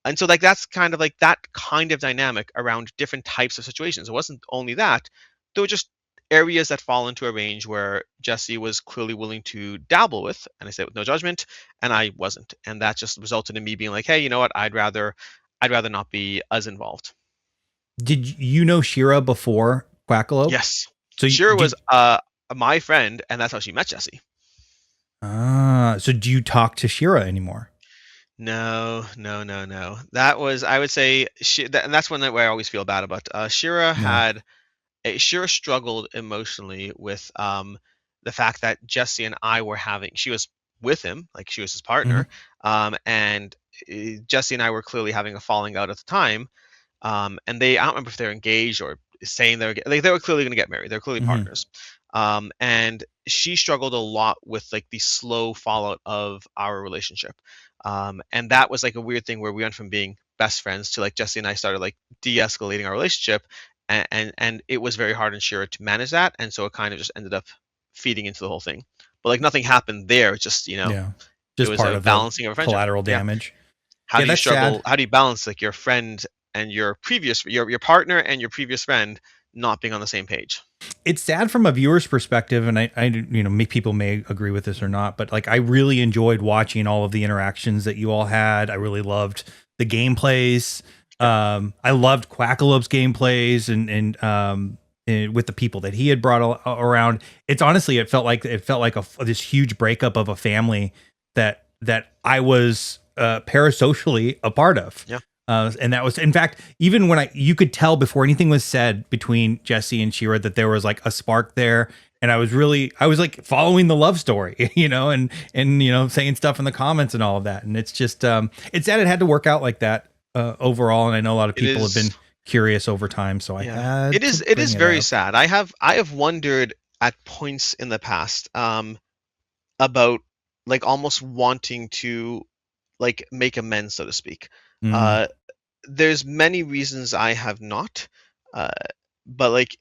Speaker 1: And so like that's kind of like that kind of dynamic around different types of situations. It wasn't only that, there were just areas that fall into a range where Jesse was clearly willing to dabble with, and I say with no judgment, and I wasn't. And that just resulted in me being like, hey, you know what? I'd rather not be as involved.
Speaker 2: Did you know Shira before Quackalope?
Speaker 1: Yes.
Speaker 2: So
Speaker 1: Shira was my friend, and that's how she met Jesse.
Speaker 2: So do you talk to Shira anymore?
Speaker 1: No, no, no, no. That was, I would say, and that's one that where I always feel bad about. Shira
Speaker 2: Yeah.
Speaker 1: had Shira struggled emotionally with the fact that Jesse and I were having. She was with him, like she was his
Speaker 2: Mhm.
Speaker 1: partner, and Jesse and I were clearly having a falling out at the time. And I don't remember if they're engaged or saying they were clearly going to get married. They're clearly
Speaker 2: Mhm.
Speaker 1: partners. And she struggled a lot with like the slow fallout of our relationship. And that was like a weird thing where we went from being best friends to like Jesse and I started like de-escalating our relationship, and it was very hard and sure to manage that, and so it kind of just ended up feeding into the whole thing. But like nothing happened there. It's just
Speaker 2: Yeah.
Speaker 1: it
Speaker 2: Just
Speaker 1: was
Speaker 2: part
Speaker 1: a
Speaker 2: of the
Speaker 1: balancing of a friendship.
Speaker 2: collateral
Speaker 1: Yeah.
Speaker 2: damage.
Speaker 1: How
Speaker 2: Yeah,
Speaker 1: do you
Speaker 2: that's
Speaker 1: struggle?
Speaker 2: sad.
Speaker 1: How do you balance like your friend and your partner and your previous friend not being on the same page?
Speaker 2: It's sad from a viewer's perspective, and people may agree with this or not, but like I really enjoyed watching all of the interactions that you all had. I really loved the gameplays. I loved Quackalope's gameplays and with the people that he had brought around. It's honestly, it felt like this huge breakup of a family that I was parasocially a part of.
Speaker 1: Yeah.
Speaker 2: And that was, in fact, even when you could tell before anything was said between Jesse and Shira that there was like a spark there. And I was like following the love story, and saying stuff in the comments and all of that. And it's just, it's sad it had to work out like that overall. And I know a lot of
Speaker 1: It
Speaker 2: people have been
Speaker 1: is.
Speaker 2: curious over time. So I
Speaker 1: Yeah.
Speaker 2: had
Speaker 1: It
Speaker 2: to
Speaker 1: is. It
Speaker 2: bring
Speaker 1: is
Speaker 2: it
Speaker 1: very
Speaker 2: up.
Speaker 1: sad. I have wondered at points in the past about like almost wanting to like make amends, so to speak.
Speaker 2: Mm,
Speaker 1: Uh, there's many reasons I have not, uh, but like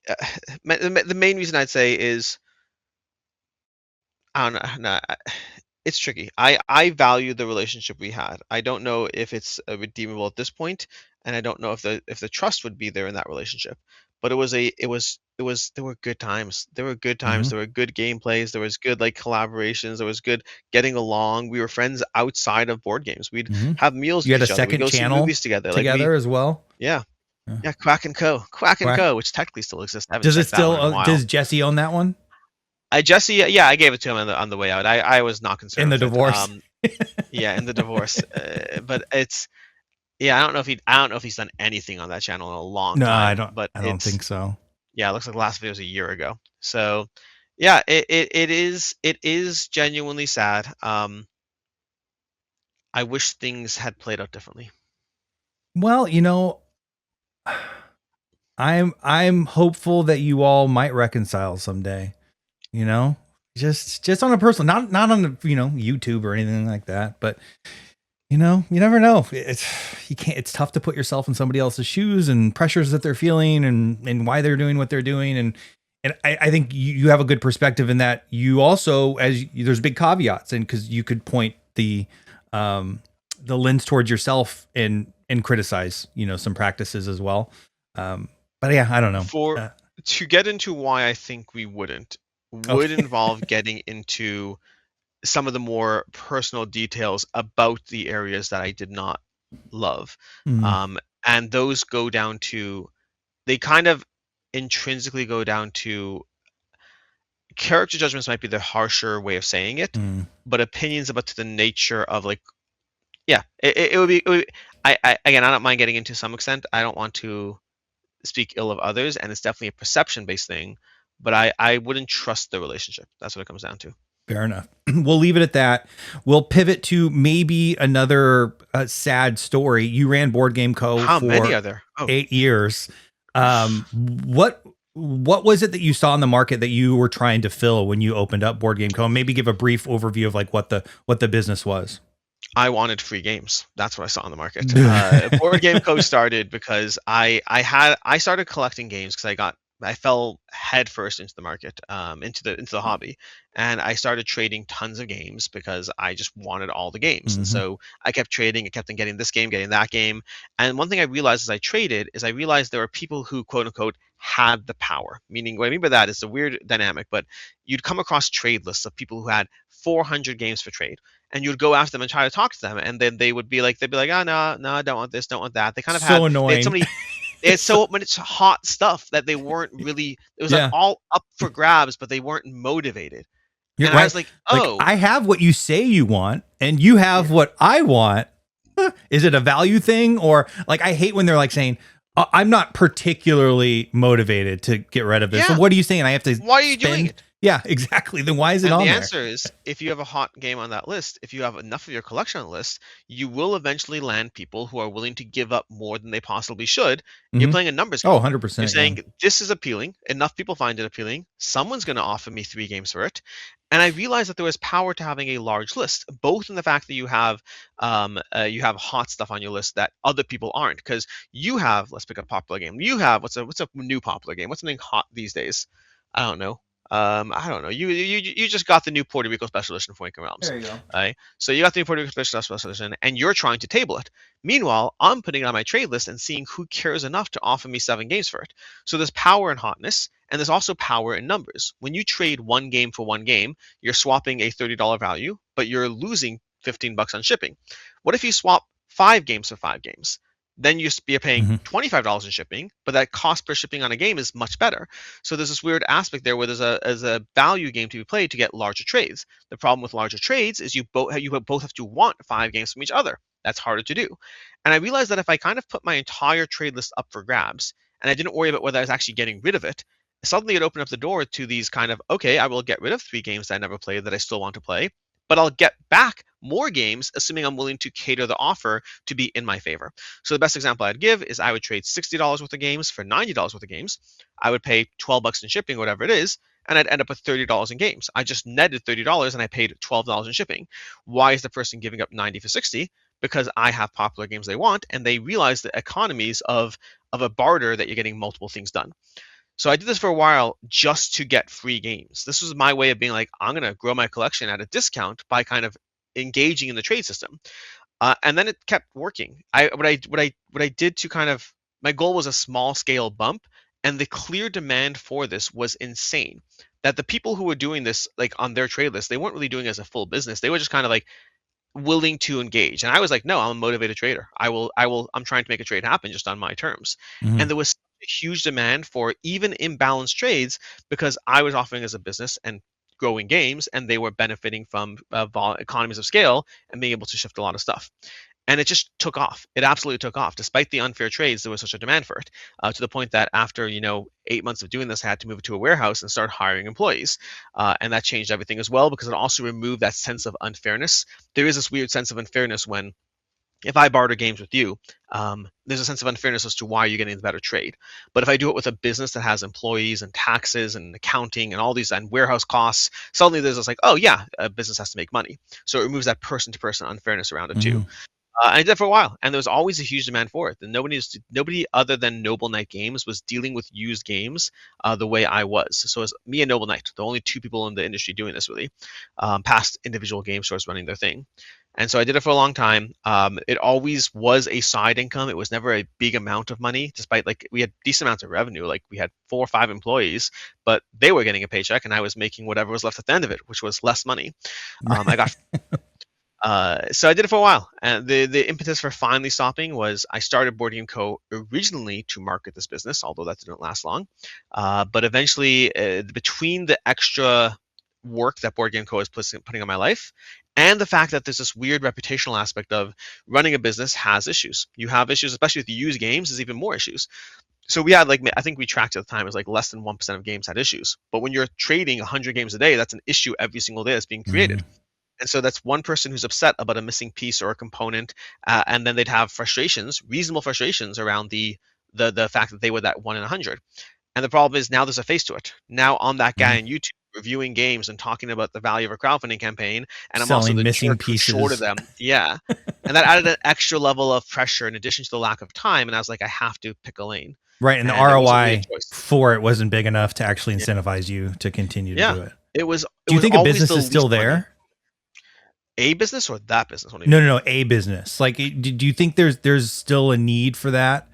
Speaker 1: the main reason I'd say is I don't know. No, it's tricky. I value the relationship we had. I don't know if it's redeemable at this point, and I don't know if the trust would be there in that relationship. But it was there were good times. There were good times.
Speaker 2: mhm,
Speaker 1: There were good gameplays. There was good like collaborations. There was good getting along. We were friends outside of board games. We'd
Speaker 2: mhm.
Speaker 1: have meals
Speaker 2: You
Speaker 1: with
Speaker 2: had a
Speaker 1: each other. We'd
Speaker 2: second
Speaker 1: go see
Speaker 2: channel
Speaker 1: movies together. Like we
Speaker 2: together as well.
Speaker 1: yeah.
Speaker 2: Yeah.
Speaker 1: Yeah, Quack and Co. Quack and
Speaker 2: Quack.
Speaker 1: Co, which technically still exists. I haven't
Speaker 2: Does it
Speaker 1: checked that
Speaker 2: still?
Speaker 1: one in a while.
Speaker 2: Does Jesse own that one
Speaker 1: Jesse, yeah, I gave it to him on the way out. I was not
Speaker 2: in
Speaker 1: concerned
Speaker 2: the
Speaker 1: with it.
Speaker 2: divorce?
Speaker 1: Yeah, in the divorce. But it's yeah, I don't know if he's done anything on that channel in a long
Speaker 2: No, I
Speaker 1: time.
Speaker 2: don't.
Speaker 1: But
Speaker 2: I don't
Speaker 1: it's
Speaker 2: think so.
Speaker 1: yeah, it looks like the last video was a year ago. So yeah, it is genuinely sad. I wish things had played out differently.
Speaker 2: Well, I'm hopeful that you all might reconcile someday. You know, just on a personal, not on YouTube or anything like that. But you never know. You can't. It's tough to put yourself in somebody else's shoes and pressures that they're feeling and why they're doing what they're doing. And I think you have a good perspective in that. You also, there's big caveats, and because you could point the lens towards yourself and criticize some practices as well. But yeah, I don't know.
Speaker 1: For to get into why I think we would
Speaker 2: Okay.
Speaker 1: involve getting into some of the more personal details about the areas that I did not love.
Speaker 2: Mm,
Speaker 1: Um, and those go down to, they kind of intrinsically go down to, character judgments might be the harsher way of saying it,
Speaker 2: mm.
Speaker 1: but opinions about the nature of, like, yeah, it would be, again, I don't mind getting into some extent. I don't want to speak ill of others, and it's definitely a perception based thing, but I wouldn't trust the relationship. That's what it comes down to.
Speaker 2: Fair enough. We'll leave it at that. We'll pivot to maybe another sad story. You ran Board Game Co.
Speaker 1: How many
Speaker 2: for
Speaker 1: are there? Oh,
Speaker 2: 8 years. What was it that you saw in the market that you were trying to fill when you opened up Board Game Co? And maybe give a brief overview of like what the business was.
Speaker 1: I wanted free games. That's what I saw on the market. Board Game Co. started because I started collecting games because I fell headfirst into the market, into the hobby, and I started trading tons of games because I just wanted all the games. And
Speaker 2: Mhm.
Speaker 1: so I kept trading. I kept on getting this game, getting that game. And one thing I realized as I traded is I realized there were people who, quote unquote, had the power. Meaning, what I mean by that is a weird dynamic, but you'd come across trade lists of people who had 400 games for trade, and you'd go after them and try to talk to them, and then they'd be like, oh, no, no, I don't want this, don't want that. They kind of
Speaker 2: So
Speaker 1: they had so
Speaker 2: annoying.
Speaker 1: many, they had so much hot stuff that they weren't really, it was like
Speaker 2: Yeah,
Speaker 1: all up for grabs, but they weren't motivated.
Speaker 2: you're
Speaker 1: And I
Speaker 2: right.
Speaker 1: was like,
Speaker 2: Like
Speaker 1: oh,
Speaker 2: I have what you say you want, and you
Speaker 1: yeah,
Speaker 2: have what I want. Is it a value thing, or like I hate when they're like saying, I'm not particularly motivated to get rid of this. So
Speaker 1: yeah,
Speaker 2: what are you saying? I have to
Speaker 1: why are you doing
Speaker 2: spend?
Speaker 1: it?
Speaker 2: Yeah, exactly. Then why is it
Speaker 1: And the
Speaker 2: on there?
Speaker 1: answer is, if you have a hot game on that list, if you have enough of your collection on the list, you will eventually land people who are willing to give up more than they possibly should. You're
Speaker 2: Hmm.
Speaker 1: playing a numbers
Speaker 2: Oh,
Speaker 1: game. You're
Speaker 2: 100%. Yeah.
Speaker 1: saying, this is appealing. Enough people find it appealing. Someone's going to offer me 3 games for it. And I realized that there was power to having a large list, both in the fact that you have hot stuff on your list that other people aren't. Because you have, let's pick a popular game. You have, what's a new popular game? What's something hot these days? I don't know. I don't know. You just got the new Puerto Rico Special Edition for Waking Realms,
Speaker 2: There you go.
Speaker 1: right? So you got the new Puerto Rico Special Edition, and you're trying to table it. Meanwhile, I'm putting it on my trade list and seeing who cares enough to offer me 7 games for it. So there's power in hotness, and there's also power in numbers. When you trade 1 game for 1 game, you're swapping a $30 value, but you're losing $15 on shipping. What if you swap 5 games for 5 games? Then you're paying
Speaker 2: Hmm.
Speaker 1: $25 in shipping, but that cost per shipping on a game is much better. So there's this weird aspect there where there's a value game to be played to get larger trades. The problem with larger trades is you both have to want 5 games from each other. That's harder to do. And I realized that if I kind of put my entire trade list up for grabs and I didn't worry about whether I was actually getting rid of it, suddenly it opened up the door to these kind of, okay, I will get rid of 3 games that I never played that I still want to play, but I'll get back more games, assuming I'm willing to cater the offer to be in my favor. So the best example I'd give is I would trade $60 worth of games for $90 worth of games. I would pay $12 in shipping, whatever it is, and I'd end up with $30 in games. I just netted $30 and I paid $12 in shipping. Why is the person giving up 90 for 60? Because I have popular games they want, and they realize the economies of a barter that you're getting multiple things done. So I did this for a while just to get free games. This was my way of being like, I'm gonna grow my collection at a discount by kind of engaging in the trade system. And then it kept working. What I did to kind of, my goal was a small scale bump, and the clear demand for this was insane. That the people who were doing this like on their trade list, they weren't really doing it as a full business. They were just kind of like willing to engage. And I was like, no, I'm a motivated trader. I'm trying to make a trade happen just on my terms.
Speaker 2: Hmm.
Speaker 1: And there was a huge demand for even imbalanced trades because I was offering as a business and growing games, and they were benefiting from economies of scale and being able to shift a lot of stuff. And it just took off. It absolutely took off. Despite the unfair trades, there was such a demand for it, to the point that after 8 months of doing this, I had to move it to a warehouse and start hiring employees, and that changed everything as well because it also removed that sense of unfairness. There is this weird sense of unfairness when, if I barter games with you, there's a sense of unfairness as to why you're getting the better trade. But if I do it with a business that has employees and taxes and accounting and all these and warehouse costs, suddenly there's this like, oh yeah, a business has to make money. So it removes that person-to-person unfairness around it too.
Speaker 2: Hmm.
Speaker 1: I did that for a while, and there was always a huge demand for it. And nobody other than Noble Knight Games was dealing with used games the way I was. So it was me and Noble Knight, the only 2 people in the industry doing this really, past individual game stores running their thing. And so I did it for a long time. It always was a side income. It was never a big amount of money, despite like we had decent amounts of revenue. Like we had 4 or 5 employees, but they were getting a paycheck, and I was making whatever was left at the end of it, which was less money. I got so I did it for a while, and the impetus for finally stopping was I started BoardGameCo originally to market this business, although that didn't last long. But eventually, between the extra work that BoardGameCo is putting on my life, and the fact that there's this weird reputational aspect of running a business has issues. You have issues, especially with used games. There's even more issues. So we had like I think we tracked at the time it was like less than 1% of games had issues. But when you're trading 100 games a day, that's an issue every single day that's being created. And so that's one person who's upset about a missing piece or a component, and then they'd have frustrations, reasonable frustrations around the fact that they were that 1 in 100. And the problem is now there's a face to it. Now I'm that guy on YouTube reviewing games and talking about the value of a crowdfunding campaign, and I'm also
Speaker 2: Selling
Speaker 1: the
Speaker 2: missing
Speaker 1: jerk who shorted
Speaker 2: pieces.
Speaker 1: them. Yeah, and that added an extra level of pressure in addition to the lack of time. And I was like, I have to pick a lane,
Speaker 2: Right. And the
Speaker 1: and it wasn't really
Speaker 2: ROI
Speaker 1: a choice.
Speaker 2: for it wasn't big enough to actually
Speaker 1: Yeah,
Speaker 2: incentivize you to continue to
Speaker 1: yeah.
Speaker 2: do it.
Speaker 1: It was it
Speaker 2: Do you
Speaker 1: was
Speaker 2: think a
Speaker 1: always
Speaker 2: business
Speaker 1: the
Speaker 2: is still
Speaker 1: least money.
Speaker 2: there?
Speaker 1: A business or that business? What do you
Speaker 2: No,
Speaker 1: mean?
Speaker 2: no, no. A business. Like, do you think there's still a need for that?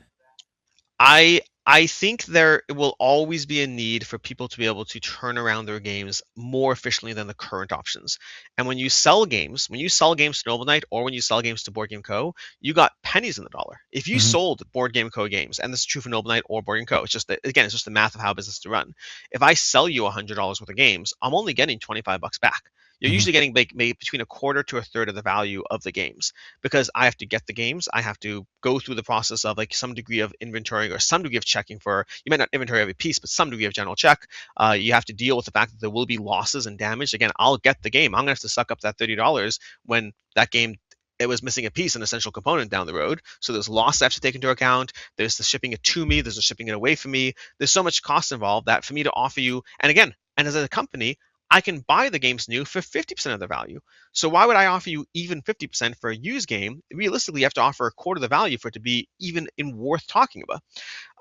Speaker 1: I think there will always be a need for people to be able to turn around their games more efficiently than the current options. And when you sell games to Noble Knight or when you sell games to Board Game Co, you got pennies in the dollar. If you
Speaker 2: Mm-hmm.
Speaker 1: sold Board Game Co games, and this is true for Noble Knight or Board Game Co, it's just that, again, it's just the math of how business to run. If I sell you $100 worth of games, I'm only getting 25 bucks back. You're
Speaker 2: Mm-hmm.
Speaker 1: usually getting maybe between a quarter to a third of the value of the games because I have to get the games. I have to go through the process of like some degree of inventory or some degree of checking for, you might not inventory every piece, but some degree of general check. You have to deal with the fact that there will be losses and damage. Again, I'll get the game. I'm going to have to suck up that $30 when that game it was missing a piece, an essential component down the road. So there's loss I have to take into account. There's the shipping it to me. There's the shipping it away from me. There's so much cost involved that for me to offer you, and again, and as a company, I can buy the games new for 50% of the value. So why would I offer you even 50% for a used game? Realistically, you have to offer a quarter of the value for it to be even in worth talking about.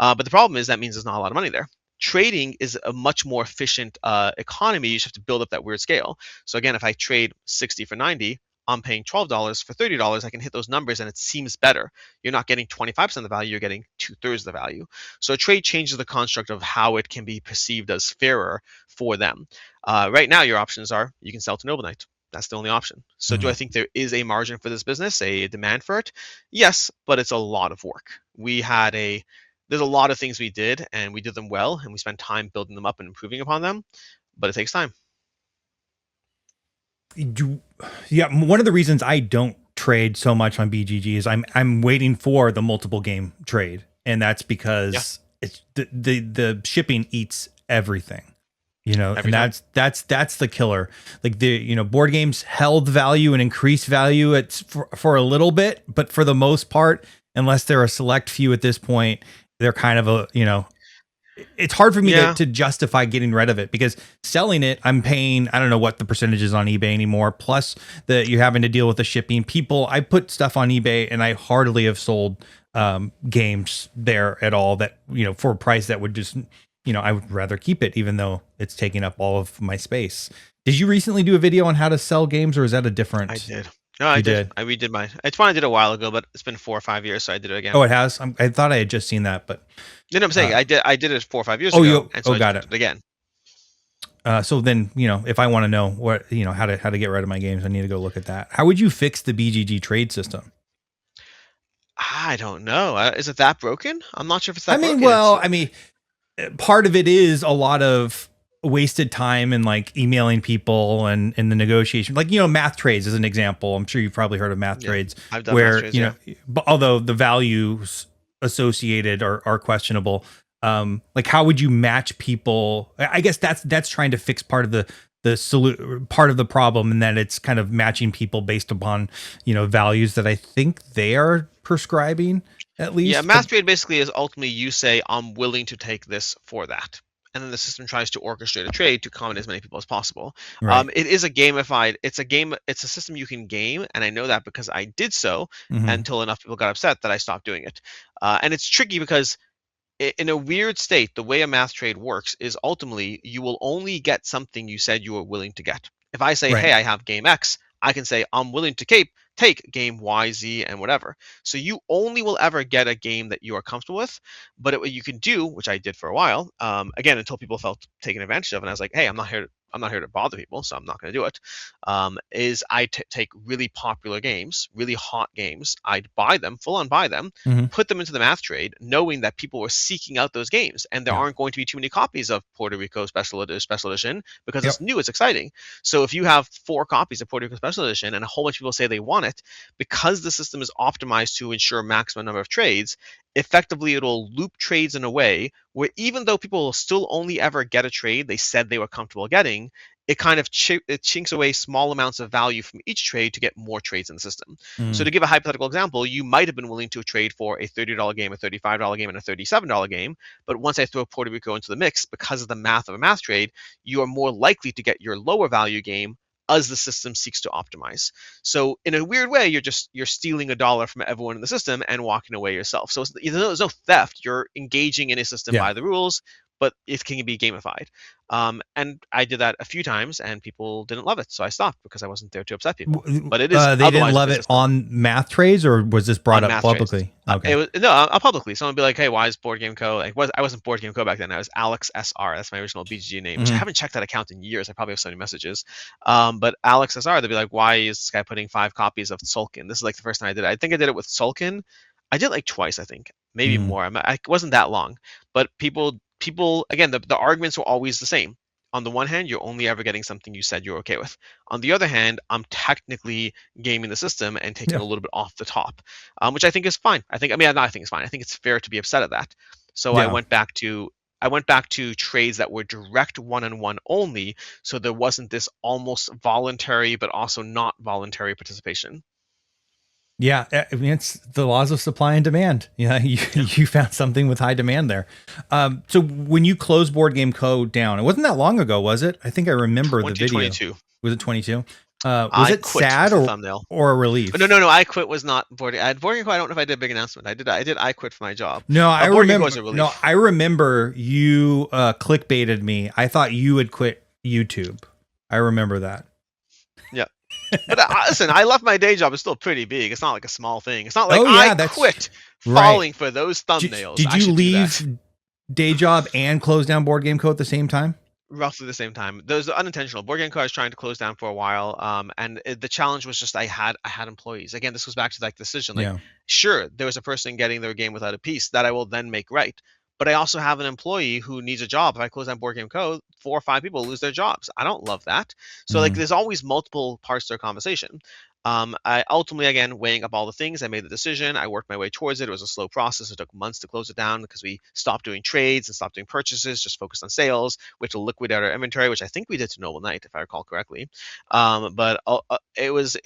Speaker 1: But the problem is that means there's not a lot of money there. Trading is a much more efficient economy. You just have to build up that weird scale. So again, if I trade 60 for 90, I'm paying $12 for $30. I can hit those numbers and it seems better. You're not getting 25% of the value, you're getting 2/3 of the value. So a trade changes the construct of how it can be perceived as fairer for them. Right now, your options are you can sell to Noble Knight. That's the only option. So do
Speaker 2: Mm-hmm.
Speaker 1: I think there is a margin for this business, a demand for it? Yes, but it's a lot of work. There's a lot of things we did and we did them well and we spent time building them up and improving upon them, but it takes time.
Speaker 2: Yeah, one of the reasons I don't trade so much on BGG is I'm waiting for the multiple game trade, and that's
Speaker 1: Yeah,
Speaker 2: because it's the shipping eats everything,
Speaker 1: every
Speaker 2: and
Speaker 1: time.
Speaker 2: that's the killer. Like board games held value and increased value for a little bit, but for the most part, unless they're a select few at this point, they're kind of it's hard for me to,
Speaker 1: Yeah,
Speaker 2: to justify getting rid of it because selling it, I'm paying, I don't know what the percentage is on eBay anymore. Plus that you're having to deal with the shipping. I put stuff on eBay and I hardly have sold games there at all that, for a price that would just, I would rather keep it even though it's taking up all of my space. Did you recently do a video on how to sell games or is that a
Speaker 1: I
Speaker 2: different,
Speaker 1: did. No, I
Speaker 2: you
Speaker 1: did.
Speaker 2: did?
Speaker 1: I redid mine. It's one I did a while ago, but it's been 4 or 5 years, so I did it
Speaker 2: Oh,
Speaker 1: again.
Speaker 2: it has? I thought I had just seen that, but,
Speaker 1: No, I'm saying
Speaker 2: uh,
Speaker 1: I did it 4 or 5 years ago, and so I just
Speaker 2: got
Speaker 1: did
Speaker 2: it.
Speaker 1: it again.
Speaker 2: So then, if I want to know what, how to get rid of my games, I need to go look at that. How would you fix the BGG trade system?
Speaker 1: I don't know. Is it that broken? I'm not sure if it's
Speaker 2: I
Speaker 1: that
Speaker 2: mean,
Speaker 1: broken.
Speaker 2: well, I mean, part of it is a lot of wasted time and like emailing people and in the negotiation, like, math trades as an example. I'm sure you've probably heard of math
Speaker 1: Yeah,
Speaker 2: trades
Speaker 1: I've done math
Speaker 2: where,
Speaker 1: trades. Yeah.
Speaker 2: but although the values associated are questionable, like how would you match people? I guess that's trying to fix part of part of the problem, and that it's kind of matching people based upon, values that I think they are prescribing at
Speaker 1: Yeah,
Speaker 2: least. But
Speaker 1: math trade basically is ultimately you say, I'm willing to take this for that. And then the system tries to orchestrate a trade to accommodate as many people as possible.
Speaker 2: right.
Speaker 1: It is a gamified, it's a game, it's a system you can game. And I know that because I did so
Speaker 2: Hmm.
Speaker 1: until enough people got upset that I stopped doing it. And it's tricky because in a weird state, the way a math trade works is ultimately you will only get something you said you were willing to get. If I say,
Speaker 2: Right.
Speaker 1: hey, I have game X, I can say I'm willing to take game Y, Z, and whatever. So you only will ever get a game that you are comfortable with. But what you can do, which I did for a while, again until people felt taken advantage of, and I was like, hey, I'm not here to bother people, so I'm not going to do it. Is I take really popular games, really hot games, I'd buy them, full on buy them,
Speaker 2: Mhm.
Speaker 1: put them into the math trade, knowing that people were seeking out those games, and there
Speaker 2: Yeah.
Speaker 1: aren't going to be too many copies of Puerto Rico Special Edition because it's
Speaker 2: Yep.
Speaker 1: new, it's exciting. So if you have 4 copies of Puerto Rico Special Edition and a whole bunch of people say they want it, because the system is optimized to ensure maximum number of trades, effectively it'll loop trades in a way where even though people will still only ever get a trade they said they were comfortable getting, it kind of it chinks away small amounts of value from each trade to get more trades in the system. So
Speaker 2: Mm.
Speaker 1: to give a hypothetical example, you might have been willing to trade for a $30 game, a $35 game, and a $37 game, but once I throw Puerto Rico into the mix, because of the math of a math trade, you are more likely to get your lower value game as the system seeks to optimize. So in a weird way, you're stealing $1 from everyone in the system and walking away yourself. So there's no theft. You're engaging in a system
Speaker 2: Yeah.
Speaker 1: by the rules, but it can be gamified. And I did that a few times, and people didn't love it, so I stopped because I wasn't there to upset people. But it is
Speaker 2: They didn't
Speaker 1: otherwise a
Speaker 2: love
Speaker 1: good
Speaker 2: it
Speaker 1: system
Speaker 2: on math trades, or was this brought
Speaker 1: on
Speaker 2: up
Speaker 1: math trades.
Speaker 2: publicly? Okay.
Speaker 1: It was no, publicly. Someone would be like, "Hey, why is BoardGameCo?" I wasn't BoardGameCo back then. I was Alex SR. That's my original BGG name, which I
Speaker 2: Mhm.
Speaker 1: haven't checked that account in years. I probably have so many messages. But Alex SR, they'd be like, "Why is this guy putting 5 copies of Sulkin?" This is like the first time I did it. I think I did it with Sulkin. I did it like twice, I think, maybe
Speaker 2: Mm.
Speaker 1: more. I wasn't that long, but people again, the arguments were always the same. On the one hand, you're only ever getting something you said you're okay with. On the other hand, I'm technically gaming the system and taking
Speaker 2: Yeah.
Speaker 1: a little bit off the top, which I think is fine. I think it's fine. I think it's fair to be upset at that. So
Speaker 2: Yeah.
Speaker 1: I went back to trades that were direct one-on-one only, so there wasn't this almost voluntary but also not voluntary participation.
Speaker 2: Yeah, I mean, it's the laws of supply and demand. Yeah, you found something with high demand there. So when you closed Board Game Co. down, it wasn't that long ago, was it? I think I remember the video.
Speaker 1: 2022.
Speaker 2: Was it 22? Was
Speaker 1: I
Speaker 2: it
Speaker 1: quit
Speaker 2: sad
Speaker 1: was the thumbnail.
Speaker 2: or a
Speaker 1: No,
Speaker 2: relief?
Speaker 1: no, no. I quit was not boarding. I had boarding co. I don't know if I did a big announcement. I did. I quit for my job.
Speaker 2: No, I
Speaker 1: Boarding co
Speaker 2: remember.
Speaker 1: is a
Speaker 2: No,
Speaker 1: relief.
Speaker 2: I remember you clickbaited me. I thought you had quit YouTube. I remember that.
Speaker 1: Yeah. But listen, I left my day job. It's still pretty big. It's not like a small thing. It's not like
Speaker 2: Oh
Speaker 1: I
Speaker 2: yeah, that's
Speaker 1: quit
Speaker 2: right.
Speaker 1: falling for those thumbnails.
Speaker 2: Did
Speaker 1: I
Speaker 2: you
Speaker 1: should do that.
Speaker 2: leave day job and close down Board Game Co. at the same time?
Speaker 1: Roughly the same time. Those are unintentional. BoardGameCo was trying to close down for a while, and the challenge was just I had employees. Again, this was back to like the decision. Like,
Speaker 2: Yeah.
Speaker 1: sure, there was a person getting their game without a piece that I will then make right, but I also have an employee who needs a job. If I close down BoardGameCo, 4 or 5 people lose their jobs. I don't love that. So like,
Speaker 2: Mm.
Speaker 1: there's always multiple parts to a conversation. I ultimately, again, weighing up all the things, I made the decision. I worked my way towards it. It was a slow process. It took months to close it down because we stopped doing trades and stopped doing purchases, just focused on sales. We had to liquidate our inventory, which I think we did to Noble Knight, if I recall correctly. But it was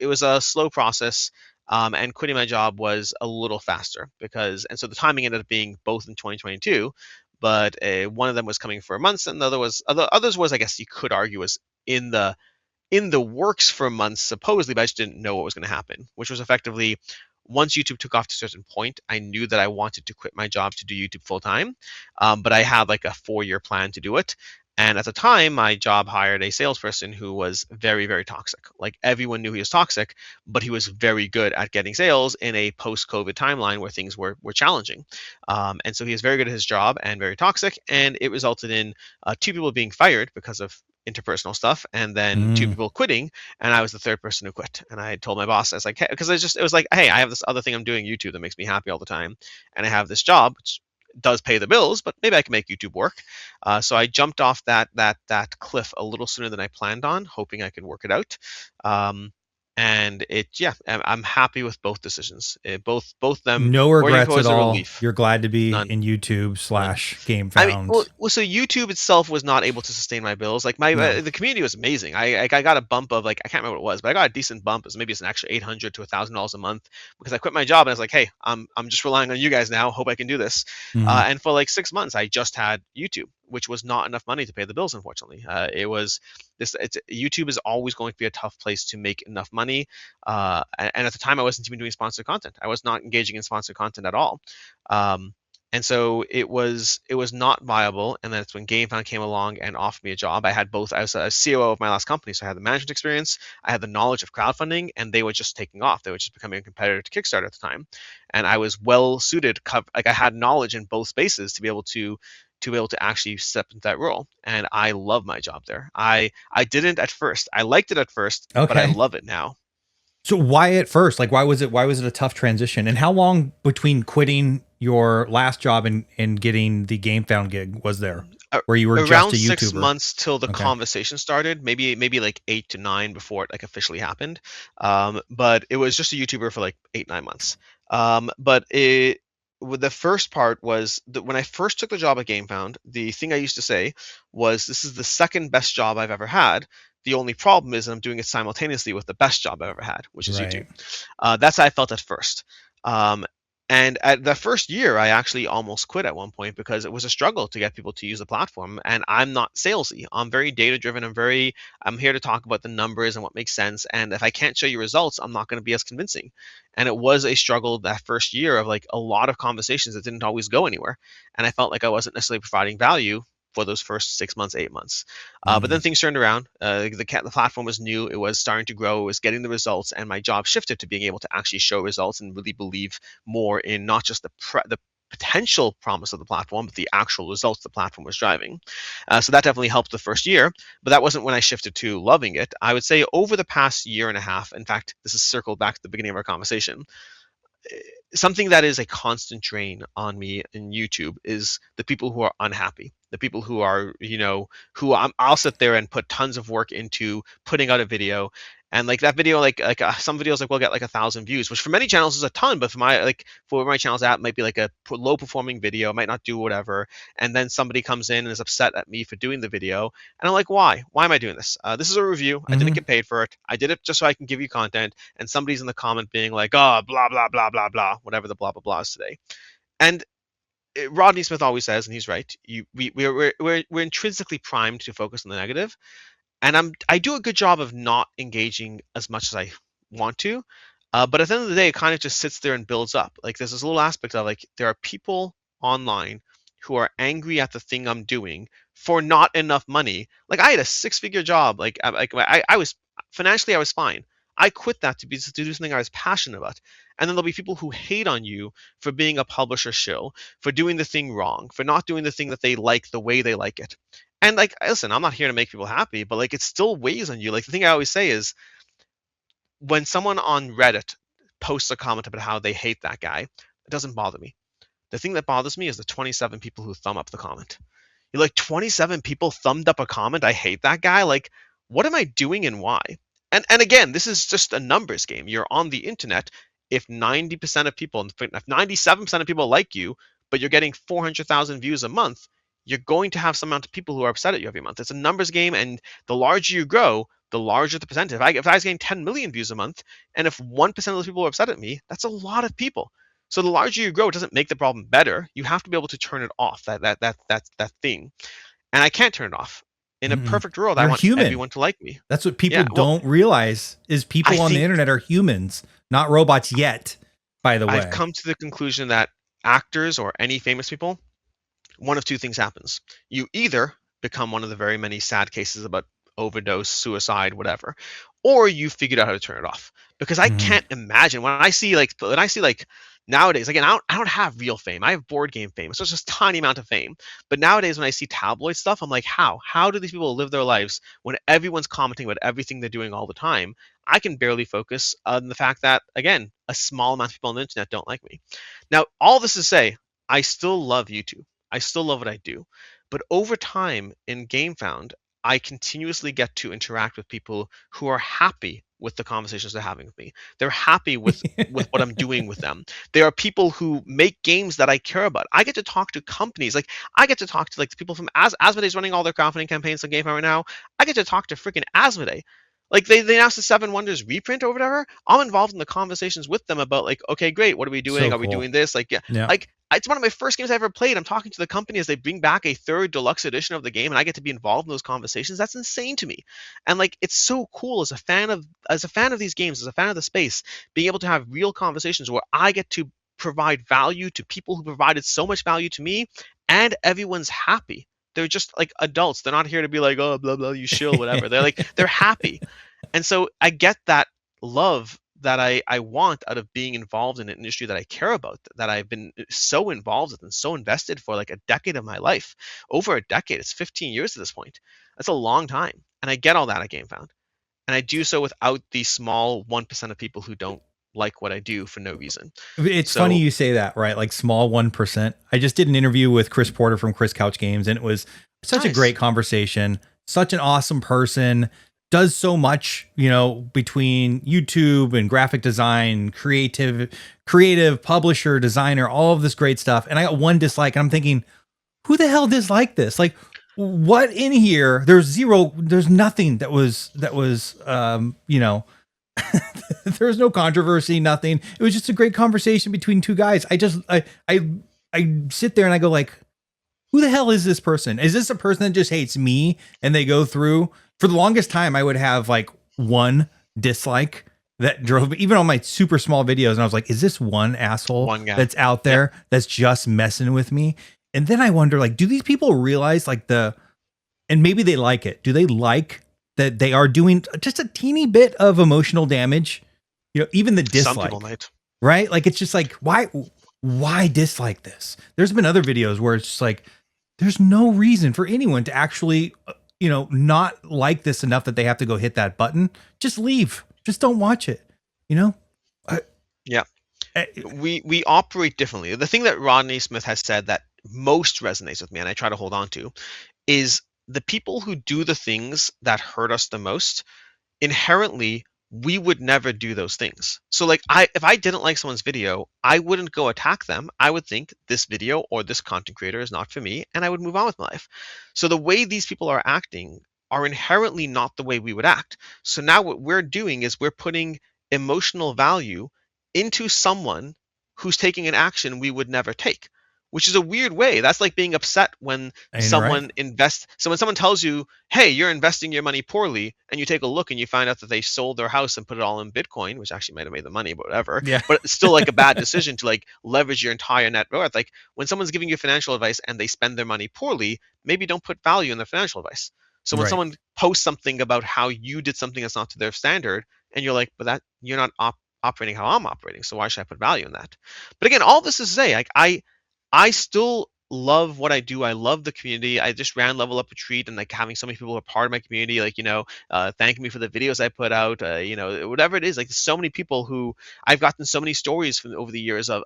Speaker 1: a slow process. And quitting my job was a little faster and so the timing ended up being both in 2022, but one of them was coming for months, and the others was, I guess you could argue, was in the works for months, supposedly, but I just didn't know what was going to happen, which was effectively once YouTube took off to a certain point, I knew that I wanted to quit my job to do YouTube full time. But I had like a 4-year plan to do it. And at the time, my job hired a salesperson who was very, very toxic. Like everyone knew he was toxic, but he was very good at getting sales in a post-COVID timeline where things were challenging. And so he was very good at his job and very toxic. And it resulted in 2 people being fired because of interpersonal stuff, and then 2
Speaker 2: Mm.
Speaker 1: people quitting, and I was the third person who quit. And I told my boss, I was like, hey, because it was like, hey, I have this other thing I'm doing YouTube that makes me happy all the time, and I have this job which does pay the bills, but maybe I can make YouTube work. So I jumped off that cliff a little sooner than I planned on, hoping I could work it out. And I'm happy with both decisions. Both them.
Speaker 2: No
Speaker 1: Boarding
Speaker 2: regrets
Speaker 1: Co
Speaker 2: at
Speaker 1: is a
Speaker 2: all.
Speaker 1: relief.
Speaker 2: You're glad to be
Speaker 1: None.
Speaker 2: in YouTube
Speaker 1: None.
Speaker 2: /
Speaker 1: I mean,
Speaker 2: GameFound.
Speaker 1: so YouTube itself was not able to sustain my bills. Like
Speaker 2: No.
Speaker 1: the community was amazing. I got a bump of, like, I can't remember what it was, but I got a decent bump. It was maybe it's an extra $800 to $1,000 a month because I quit my job and I was like, hey, I'm just relying on you guys now. Hope I can do this.
Speaker 2: Mhm.
Speaker 1: And for like 6 months, I just had YouTube, which was not enough money to pay the bills. Unfortunately, YouTube is always going to be a tough place to make enough money. And at the time, I wasn't even doing sponsored content. I was not engaging in sponsored content at all. And so it was not viable. And that's when GameFound came along and offered me a job. I had both. I was a COO of my last company, so I had the management experience, I had the knowledge of crowdfunding, and they were just taking off. They were just becoming a competitor to Kickstarter at the time, and I was well suited. Like I had knowledge in both spaces to be able to actually step into that role. And I love my job there. I didn't at first. I liked it at first, but I
Speaker 2: Okay.
Speaker 1: love it now.
Speaker 2: So why at first? Like, why was it a tough transition? And how long between quitting your last job and getting the GameFound gig was there,
Speaker 1: A-
Speaker 2: where you were just
Speaker 1: Around
Speaker 2: a
Speaker 1: six
Speaker 2: YouTuber?
Speaker 1: months till the
Speaker 2: Okay.
Speaker 1: conversation started, maybe like 8 to 9 before it like officially happened. But it was just a YouTuber for like 8 9 months. But it with the first part was that when I first took the job at GameFound, the thing I used to say was, "This is the second best job I've ever had. The only problem is that I'm doing it simultaneously with the best job I've ever had, which is YouTube."
Speaker 2: Right.
Speaker 1: That's how I felt at first. Um, and at the first year, I actually almost quit at one point because it was a struggle to get people to use the platform. And I'm not salesy. I'm very data driven. I'm here to talk about the numbers and what makes sense. And if I can't show you results, I'm not going to be as convincing. And it was a struggle that first year of like a lot of conversations that didn't always go anywhere. And I felt like I wasn't necessarily providing value for those first 6 months, 8 months. But then
Speaker 2: Mm.
Speaker 1: things turned around. The platform was new. It was starting to grow. It was getting the results, and my job shifted to being able to actually show results and really believe more in not just the potential promise of the platform, but the actual results the platform was driving. So that definitely helped the first year, but that wasn't when I shifted to loving it. I would say over the past year and a half, in fact, this is circled back to the beginning of our conversation, something that is a constant drain on me in YouTube is the people who are unhappy. The people who are, I'll sit there and put tons of work into putting out a video, and like that video, some videos like will get like 1,000 views, which for many channels is a ton, but for where my channel's at, might be like a low performing video, might not do whatever, and then somebody comes in and is upset at me for doing the video, and I'm like, why? Why am I doing this? This is a review. I didn't
Speaker 2: Hmm.
Speaker 1: get paid for it. I did it just so I can give you content, and somebody's in the comment being like, "Oh, blah blah blah blah blah," whatever the blah blah blah is today. And Rodney Smith always says, and he's right. We're intrinsically primed to focus on the negative, and I do a good job of not engaging as much as I want to. But at the end of the day, it kind of just sits there and builds up. Like there's this little aspect of like there are people online who are angry at the thing I'm doing for not enough money. Like I had a six-figure job. I was financially I was fine. I quit that to do something I was passionate about. And then there'll be people who hate on you for being a publisher shill, for doing the thing wrong, for not doing the thing that they like the way they like it. And like, listen, I'm not here to make people happy, but like, it still weighs on you. Like the thing I always say is, when someone on Reddit posts a comment about how they hate that guy, it doesn't bother me. The thing that bothers me is the 27 people who thumb up the comment. You're like, 27 people thumbed up a comment. I hate that guy. Like, what am I doing and why? And again, this is just a numbers game. You're on the internet. If 90% of people, if 97% of people like you, but you're getting 400,000 views a month, you're going to have some amount of people who are upset at you every month. It's a numbers game, and the larger you grow, the larger the percentage. If I was getting 10 million views a month, and if 1% of those people are upset at me, that's a lot of people. So the larger you grow, it doesn't make the problem better. You have to be able to turn it off. That thing, and I can't turn it off. In a
Speaker 2: Mm-mm.
Speaker 1: perfect world, I
Speaker 2: You're
Speaker 1: want
Speaker 2: human.
Speaker 1: everyone to like me.
Speaker 2: That's what people
Speaker 1: Yeah. Well,
Speaker 2: don't realize is
Speaker 1: I
Speaker 2: people on the
Speaker 1: think
Speaker 2: internet are humans, not robots yet, by the
Speaker 1: I've
Speaker 2: way.
Speaker 1: come to the conclusion that actors or any famous people, one of two things happens. You either become one of the very many sad cases about overdose, suicide, whatever, or you figured out how to turn it off. Because I
Speaker 2: Hmm.
Speaker 1: can't imagine when I see like nowadays, again, I don't have real fame. I have board game fame. So it's just a tiny amount of fame. But nowadays when I see tabloid stuff, I'm like, how? How do these people live their lives when everyone's commenting about everything they're doing all the time? I can barely focus on the fact that, again, a small amount of people on the internet don't like me. Now, all this to say, I still love YouTube. I still love what I do. But over time in GameFound, I continuously get to interact with people who are happy with the conversations they're having with me. They're happy with what I'm doing with them. There are people who make games that I care about. I get to talk to companies. Like I get to talk to like the people from Asmodee's running all their crowdfunding campaigns on GameFound right now. I get to talk to freaking Asmodee. Like they announced the Seven Wonders reprint or whatever. I'm involved in the conversations with them about like, okay, great, what are we doing?
Speaker 2: So
Speaker 1: Are we
Speaker 2: cool.
Speaker 1: doing this? Like, yeah,
Speaker 2: Yeah.
Speaker 1: like it's one of my first games I ever played. I'm talking to the company as they bring back a third deluxe edition of the game, and I get to be involved in those conversations. That's insane to me. And like, it's so cool as a fan of these games, as a fan of the space, being able to have real conversations where I get to provide value to people who provided so much value to me, and everyone's happy. They're just like adults. They're not here to be like, oh, blah, blah, you shill, whatever. They're like, they're happy. And so I get that love that I want out of being involved in an industry that I care about, that I've been so involved with and so invested for like a decade of my life. Over a decade. It's 15 years at this point. That's a long time. And I get all that at GameFound. And I do so without the small 1% of people who don't like what I do for no reason.
Speaker 2: It's funny you say that, right? Like small 1%. I just did an interview with Chris Porter from Chris Couch Games, and it was such a great conversation. Such an awesome person. Does so much, you know, between YouTube and graphic design, creative publisher, designer, all of this great stuff. And I got one dislike, and I'm thinking, who the hell disliked this? Like, what in here? There's nothing that was, you know, there was no controversy, nothing. It was just a great conversation between two guys. I sit there and I go like, who the hell is this person? Is this a person that just hates me? And they go through, for the longest time, I would have like one dislike that drove me, even on my super small videos. And I was like, is this one asshole that's out there that's just messing with me? And then I wonder, like, do these people realize like and maybe they like it. Do they like that they are doing just a teeny bit of emotional damage? You know, even the dislike, some people might. Right? Like, it's just like, why dislike this? There's been other videos where it's just like, there's no reason for anyone to actually, you know, not like this enough that they have to go hit that button. Just leave. Just don't watch it. You know?
Speaker 1: Yeah. We operate differently. The thing that Rodney Smith has said that most resonates with me, and I try to hold on to, is the people who do the things that hurt us the most, inherently, we would never do those things. So like, if I didn't like someone's video, I wouldn't go attack them. I would think this video or this content creator is not for me, and I would move on with my life. So the way these people are acting are inherently not the way we would act. So now what we're doing is we're putting emotional value into someone who's taking an action we would never take, which is a weird way. That's like being upset when someone invests. So when someone tells you, hey, you're investing your money poorly, and you take a look and you find out that they sold their house and put it all in Bitcoin, which actually might have made the money, but whatever.
Speaker 2: Yeah.
Speaker 1: But it's still like a bad decision to like leverage your entire net worth. Like when someone's giving you financial advice and they spend their money poorly, maybe don't put value in their financial advice. So when someone posts something about how you did something that's not to their standard, and you're like, but that you're not operating how I'm operating, so why should I put value in that? But again, all this is to say, like, I still love what I do. I love the community. I just ran Level Up Retreat, and like having so many people who are part of my community, like, you know, thanking me for the videos I put out, you know, whatever it is. Like, there's so many people who I've gotten so many stories from over the years of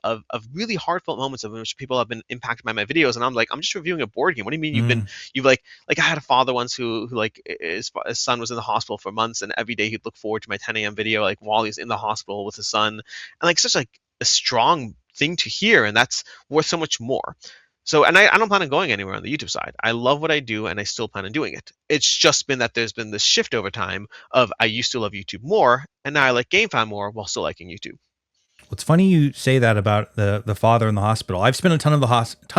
Speaker 1: really heartfelt moments of which people have been impacted by my videos, and I'm like, I'm just reviewing a board game. What do you mean you've like I had a father once who like his son was in the hospital for months, and every day he'd look forward to my 10 a.m. video like while he's in the hospital with his son, and like such like a strong thing to hear, and that's worth so much more. So, and I don't plan on going anywhere on the YouTube side. I love what I do, and I still plan on doing it. It's just been that there's been this shift over time of I used to love YouTube more, and now I like GameFound more while still liking YouTube.
Speaker 2: It's funny you say that about the father in the hospital. I've spent a ton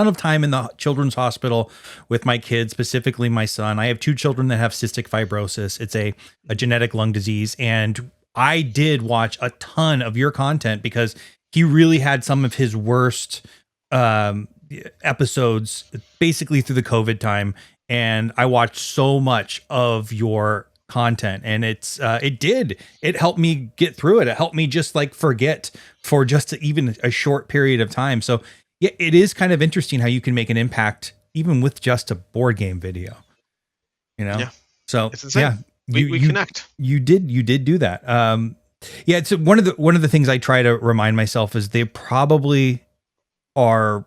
Speaker 2: of time in the children's hospital with my kids, specifically my son. I have two children that have cystic fibrosis. It's a genetic lung disease, and I did watch a ton of your content because he really had some of his worst episodes basically through the COVID time. And I watched so much of your content, and it helped me get through it. It helped me just like forget for just even a short period of time. So yeah, it is kind of interesting how you can make an impact even with just a board game video, you know? Yeah. So
Speaker 1: it's insane. Yeah, we connect.
Speaker 2: You did do that. Yeah, it's one of the things I try to remind myself is they probably are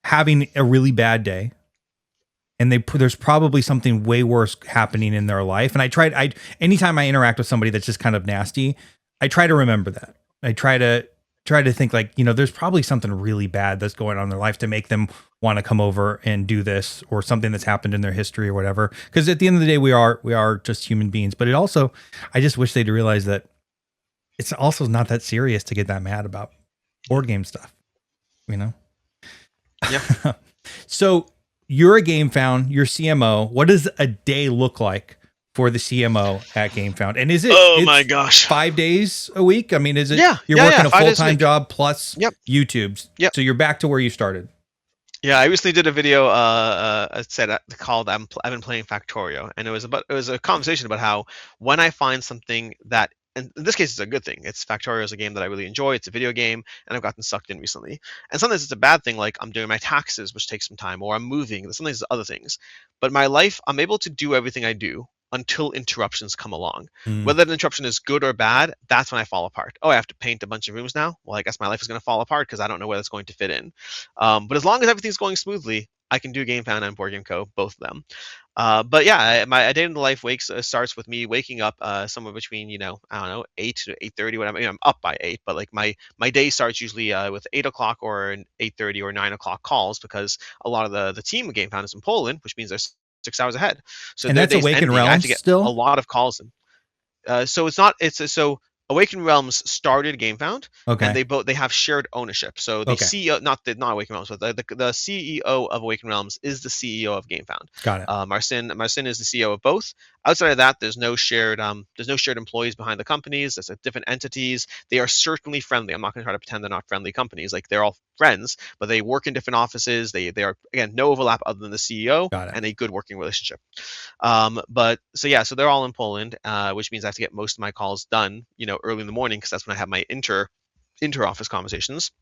Speaker 2: having a really bad day, and there's probably something way worse happening in their life. And anytime I interact with somebody that's just kind of nasty, I try to remember that. I try to think like, you know, there's probably something really bad that's going on in their life to make them want to come over and do this, or something that's happened in their history or whatever. Because at the end of the day, we are just human beings. But I just wish they'd realize that it's also not that serious to get that mad about board game stuff, you know?
Speaker 1: Yeah.
Speaker 2: So you're a GameFound, you're CMO. What does a day look like for the CMO at GameFound. And is
Speaker 1: Oh my
Speaker 2: it's
Speaker 1: gosh.
Speaker 2: 5 days a week? I mean, is it
Speaker 1: Yeah,
Speaker 2: you're
Speaker 1: yeah,
Speaker 2: working
Speaker 1: yeah.
Speaker 2: a
Speaker 1: 5 days a
Speaker 2: full-time
Speaker 1: week.
Speaker 2: job plus
Speaker 1: Yep,
Speaker 2: YouTube's?
Speaker 1: yep.
Speaker 2: So you're back to where you started.
Speaker 1: Yeah, I recently did a video called I've been playing Factorio, and it was a conversation about how when I find something that, and in this case it's a good thing. It's Factorio is a game that I really enjoy. It's a video game, and I've gotten sucked in recently. And sometimes it's a bad thing, like I'm doing my taxes, which takes some time, or I'm moving. Sometimes it's other things. But my life, I'm able to do everything I do until interruptions come along.
Speaker 2: Mm,
Speaker 1: Whether the interruption is good or bad, that's when I fall apart. Oh, I have to paint a bunch of rooms now. Well, I guess my life is going to fall apart because I don't know where that's going to fit in. But as long as everything's going smoothly, I can do GameFound and BoardGameCo, both of them. But yeah, my day in the life starts with me waking up somewhere between I don't know 8 to 8:30. Whatever. I'm up by 8, but like my day starts usually with 8 o'clock or an 8:30 or 9 o'clock calls, because a lot of the team of GameFound is in Poland, which means they're 6 hours ahead. So
Speaker 2: and
Speaker 1: their
Speaker 2: that's
Speaker 1: day's
Speaker 2: Awakened
Speaker 1: ending. I have to
Speaker 2: Realms
Speaker 1: get a
Speaker 2: still?
Speaker 1: lot of calls in. So it's not. So Awakened Realms started GameFound, and
Speaker 2: Okay.
Speaker 1: they have shared ownership. So the
Speaker 2: Okay.
Speaker 1: CEO, not Awakened Realms, but the CEO of Awakened Realms is the CEO of GameFound.
Speaker 2: Got it.
Speaker 1: Marcin is the CEO of both. Outside of that, there's no shared employees behind the companies. There's different entities. They are certainly friendly. I'm not going to try to pretend they're not friendly companies. Like, they're all friends, but they work in different offices. They are, again, no overlap other than the CEO
Speaker 2: Got it.
Speaker 1: and a good working relationship. But so yeah, so they're all in Poland, which means I have to get most of my calls done, early in the morning, because that's when I have my inter office conversations.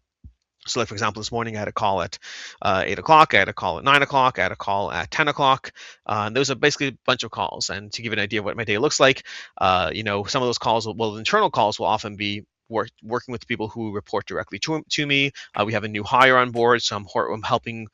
Speaker 1: So, like, for example, this morning I had a call at 8 o'clock, I had a call at 9 o'clock, I had a call at 10 o'clock. And those are basically a bunch of calls. And to give you an idea of what my day looks like, some of those calls, internal calls will often be working with people who report directly to me. We have a new hire on board, so I'm helping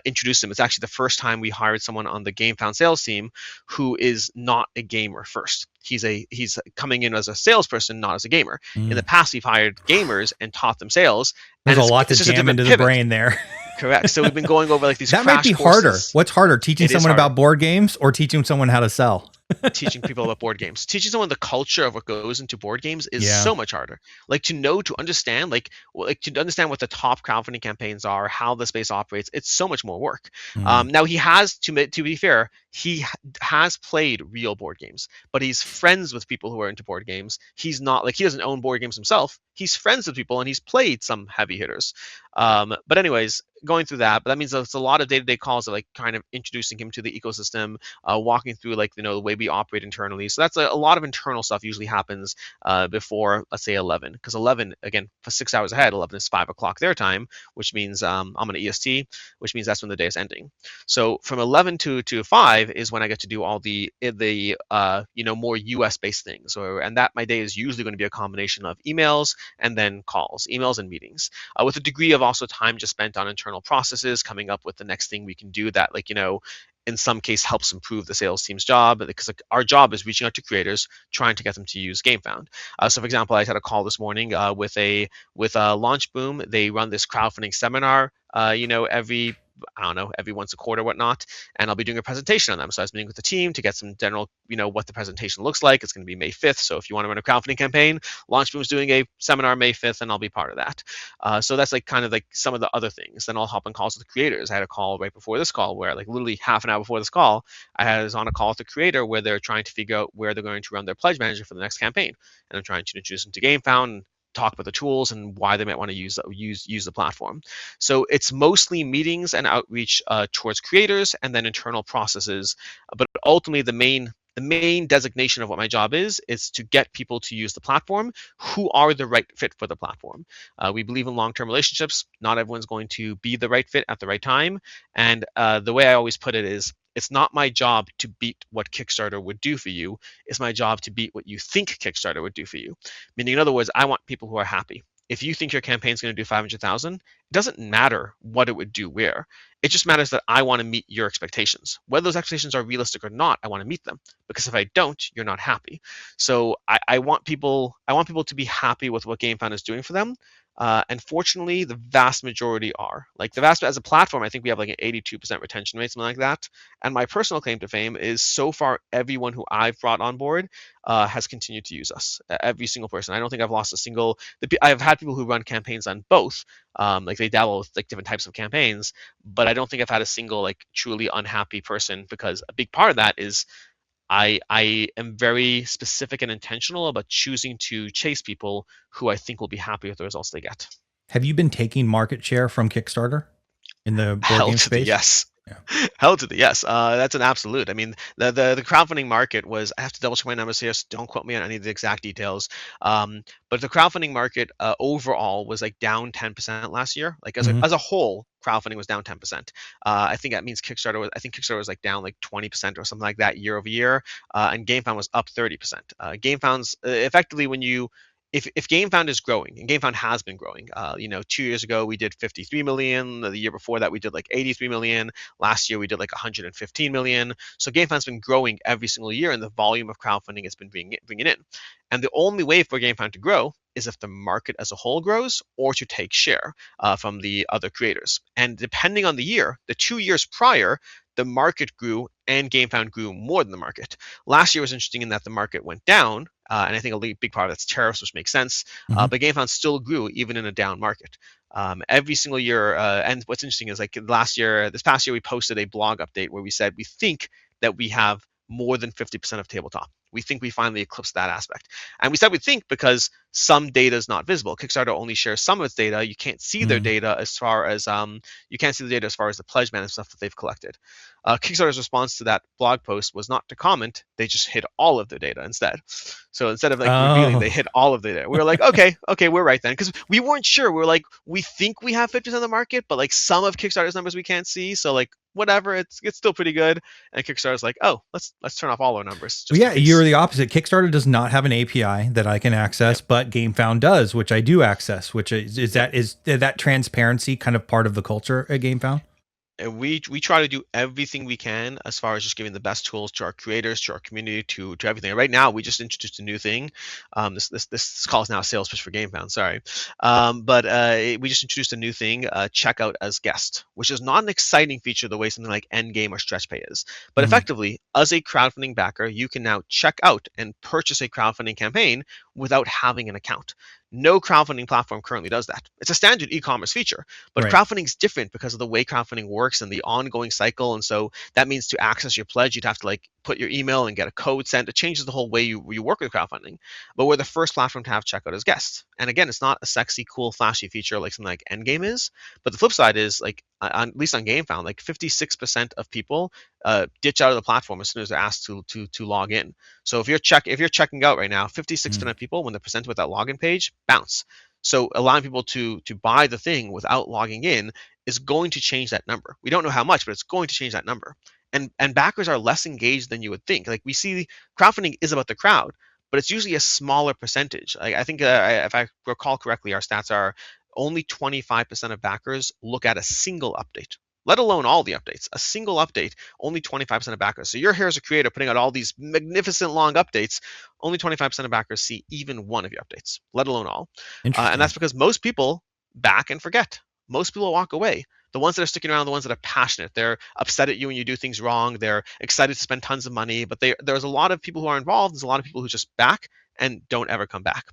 Speaker 1: introduce them. It's actually the first time we hired someone on the GameFound sales team who is not a gamer first. He's coming in as a salesperson, not as a gamer. In the
Speaker 2: Mm.
Speaker 1: past, we've hired gamers and taught them sales,
Speaker 2: There's
Speaker 1: and
Speaker 2: a
Speaker 1: it's
Speaker 2: lot to
Speaker 1: it's just a
Speaker 2: jam
Speaker 1: different
Speaker 2: into the
Speaker 1: pivot.
Speaker 2: brain there.
Speaker 1: Correct. So we've been going over like these
Speaker 2: That might
Speaker 1: crash
Speaker 2: be harder.
Speaker 1: courses.
Speaker 2: What's harder, teaching
Speaker 1: It is
Speaker 2: someone
Speaker 1: harder.
Speaker 2: about board games or teaching someone how to sell?
Speaker 1: Teaching people about board games, teaching someone the culture of what goes into board games is
Speaker 2: Yeah.
Speaker 1: so much harder. Like, to understand, to understand what the top crowdfunding campaigns are, how the space operates, it's so much more work.
Speaker 2: Mm.
Speaker 1: Now, he has to be fair, has played real board games, but he's friends with people who are into board games. He's not like, he doesn't own board games himself. He's friends with people and he's played some heavy hitters. But anyways, going through that, but that means it's a lot of day-to-day calls of like kind of introducing him to the ecosystem, walking through like the way we operate internally. So that's a lot of internal stuff usually happens before, let's say, 11, because 11, again, for 6 hours ahead, 11 is 5 o'clock their time, which means I'm on EST, which means that's when the day is ending. So from 11 to 5 is when I get to do all the more US based things, and that my day is usually going to be a combination of emails and then calls, emails and meetings, with a degree of also time just spent on internal processes, coming up with the next thing we can do that, in some case helps improve the sales team's job, because our job is reaching out to creators, trying to get them to use GameFound. So, for example, I had a call this morning with Launch Boom. They run this crowdfunding seminar, every once a quarter, whatnot, and I'll be doing a presentation on them. So I was meeting with the team to get some general, what the presentation looks like. It's going to be May 5th. So if you want to run a crowdfunding campaign, Launchboom's doing a seminar May 5th, and I'll be part of that. So that's like kind of like some of the other things. Then I'll hop on calls with the creators. I had a call right before this call where, like, literally half an hour before this call, I was on a call with the creator where they're trying to figure out where they're going to run their pledge manager for the next campaign. And I'm trying to introduce them to GameFound, talk about the tools and why they might want to use the platform. So it's mostly meetings and outreach towards creators, and then internal processes. But ultimately, the main designation of what my job is to get people to use the platform who are the right fit for the platform. We believe in long-term relationships. Not everyone's going to be the right fit at the right time. And the way I always put it is, it's not my job to beat what Kickstarter would do for you. It's my job to beat what you think Kickstarter would do for you. Meaning, in other words, I want people who are happy. If you think your campaign is going to do 500,000, it doesn't matter what it would do where. It just matters that I want to meet your expectations. Whether those expectations are realistic or not, I want to meet them. Because if I don't, you're not happy. So I want people to be happy with what GameFound is doing for them. And fortunately, the vast majority are. As a platform, I think we have like an 82% retention rate, something like that. And my personal claim to fame is, so far, everyone who I've brought on board has continued to use us. Every single person. I don't think I've lost a single. I've had people who run campaigns on both. Like, they dabble with like different types of campaigns, but I don't think I've had a single like truly unhappy person, because a big part of that is I am very specific and intentional about choosing to chase people who I think will be happy with the results they get.
Speaker 2: Have you been taking market share from Kickstarter in the board
Speaker 1: Hell
Speaker 2: game
Speaker 1: to the
Speaker 2: space?
Speaker 1: yes.
Speaker 2: Yeah.
Speaker 1: Hell to the yes. That's an absolute. I mean, the crowdfunding market was. I have to double check my numbers here, so don't quote me on any of the exact details. But the crowdfunding market overall was like down 10% last year. Like
Speaker 2: Mhm.
Speaker 1: as a whole, crowdfunding was down 10%. I think that means Kickstarter was. I think Kickstarter was like down like 20% or something like that year over year. And GameFound was up 30%. GameFound's effectively when you if GameFound is growing, and GameFound has been growing, 2 years ago we did 53 million. The year before that we did like 83 million. Last year we did like 115 million. So GameFound's been growing every single year, and the volume of crowdfunding has been bringing in. And the only way for GameFound to grow is if the market as a whole grows, or to take share from the other creators. And depending on the year, the 2 years prior, the market grew and GameFound grew more than the market. Last year was interesting in that the market went down, and I think a big part of that's tariffs, which makes sense.
Speaker 2: Mhm.
Speaker 1: But GameFound still grew even in a down market. Every single year, and what's interesting is like this past year, we posted a blog update where we said we think that we have more than 50% of tabletop. We think we finally eclipsed that aspect. And we said we think because some data is not visible. Kickstarter only shares some of its data. You can't see their
Speaker 2: Mhm.
Speaker 1: data as far as you can't see the data as far as the pledge man and stuff that they've collected. Kickstarter's response to that blog post was not to comment; they just hid all of the data instead. So instead of like revealing, they
Speaker 2: Oh.
Speaker 1: hid all of the data. We were like, okay, we're right then, because we weren't sure. We were like, we think we have 50% of the market, but like some of Kickstarter's numbers we can't see. So like whatever, it's still pretty good. And Kickstarter's like, oh, let's turn off all our numbers
Speaker 2: Well,
Speaker 1: just in
Speaker 2: yeah,
Speaker 1: case.
Speaker 2: you're the opposite. Kickstarter does not have an API that I can access,
Speaker 1: Yep.
Speaker 2: but GameFound does, which I do access. Which is
Speaker 1: Yep.
Speaker 2: that transparency kind of part of the culture at GameFound?
Speaker 1: And we try to do everything we can as far as just giving the best tools to our creators, to our community, to everything. And right now, we just introduced a new thing. This call is now a sales pitch for GameFound. Sorry, but we just introduced a new thing: checkout as guest, which is not an exciting feature the way something like Endgame or StretchPay is. But
Speaker 2: Mhm.
Speaker 1: effectively, as a crowdfunding backer, you can now check out and purchase a crowdfunding campaign without having an account. No crowdfunding platform currently does that. It's a standard e-commerce feature, but
Speaker 2: Right.
Speaker 1: crowdfunding is different because of the way crowdfunding works and the ongoing cycle. And so that means to access your pledge, you'd have to like put your email and get a code sent. It changes the whole way you work with crowdfunding. But we're the first platform to have checkout as guests. And again, it's not a sexy, cool, flashy feature like something like Endgame is. But the flip side is like at least on GameFound, like 56% of people ditch out of the platform as soon as they're asked to log in. So if you're checking out right now, 56%
Speaker 2: Mhm.
Speaker 1: of people when they're presented with that login page bounce. So allowing people to buy the thing without logging in is going to change that number. We don't know how much, but it's going to change that number. And backers are less engaged than you would think. Like we see, crowdfunding is about the crowd, but it's usually a smaller percentage. I think if I recall correctly, our stats are only 25% of backers look at a single update, let alone all the updates. A single update, only 25% of backers. So you're here as a creator putting out all these magnificent long updates. Only 25% of backers see even one of your updates, let alone all. And
Speaker 2: Interesting.
Speaker 1: that's because most people back and forget. Most people walk away. The ones that are sticking around, the ones that are passionate, they're upset at you when you do things wrong. They're excited to spend tons of money, but there's a lot of people who are involved. There's a lot of people who just back and don't ever come back.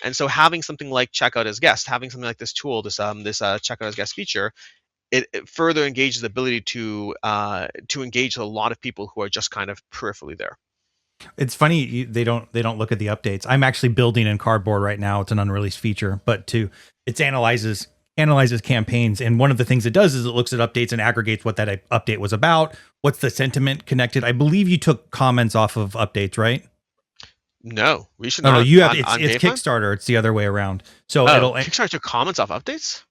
Speaker 1: And so having something like checkout as guest, having something like this tool, this checkout as guest feature, it further engages the ability to engage a lot of people who are just kind of peripherally there.
Speaker 2: It's funny they don't look at the updates. I'm actually building in Cardboard right now. It's an unreleased feature, but it analyzes campaigns, and one of the things it does is it looks at updates and aggregates what that update was about. What's the sentiment connected? I believe you took comments off of updates, right?
Speaker 1: No, we should
Speaker 2: Oh no,
Speaker 1: not
Speaker 2: you have
Speaker 1: on
Speaker 2: it's
Speaker 1: GameFound.
Speaker 2: Kickstarter. It's the other way around. So
Speaker 1: Oh,
Speaker 2: it'll
Speaker 1: Kickstarter took comments off updates.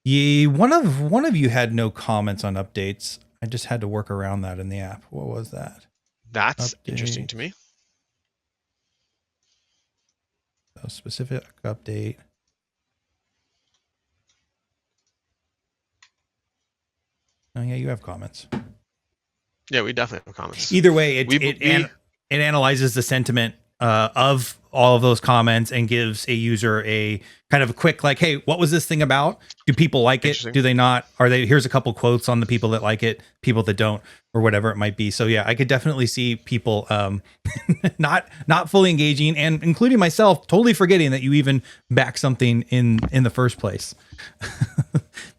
Speaker 2: one of you had no comments on updates. I just had to work around that in the app. What was that?
Speaker 1: That's interesting to
Speaker 2: Updates.
Speaker 1: me.
Speaker 2: A specific update. Oh yeah, you have comments.
Speaker 1: Yeah, we definitely have comments.
Speaker 2: Either way,
Speaker 1: We
Speaker 2: it analyzes the sentiment of all of those comments and gives a user a kind of a quick like, hey, what was this thing about? Do people like it?
Speaker 1: Interesting.
Speaker 2: Do they not? Are they? Here's a couple quotes on the people that like it, people that don't, or whatever it might be. So yeah, I could definitely see people not fully engaging, and including myself, totally forgetting that you even back something in the first place.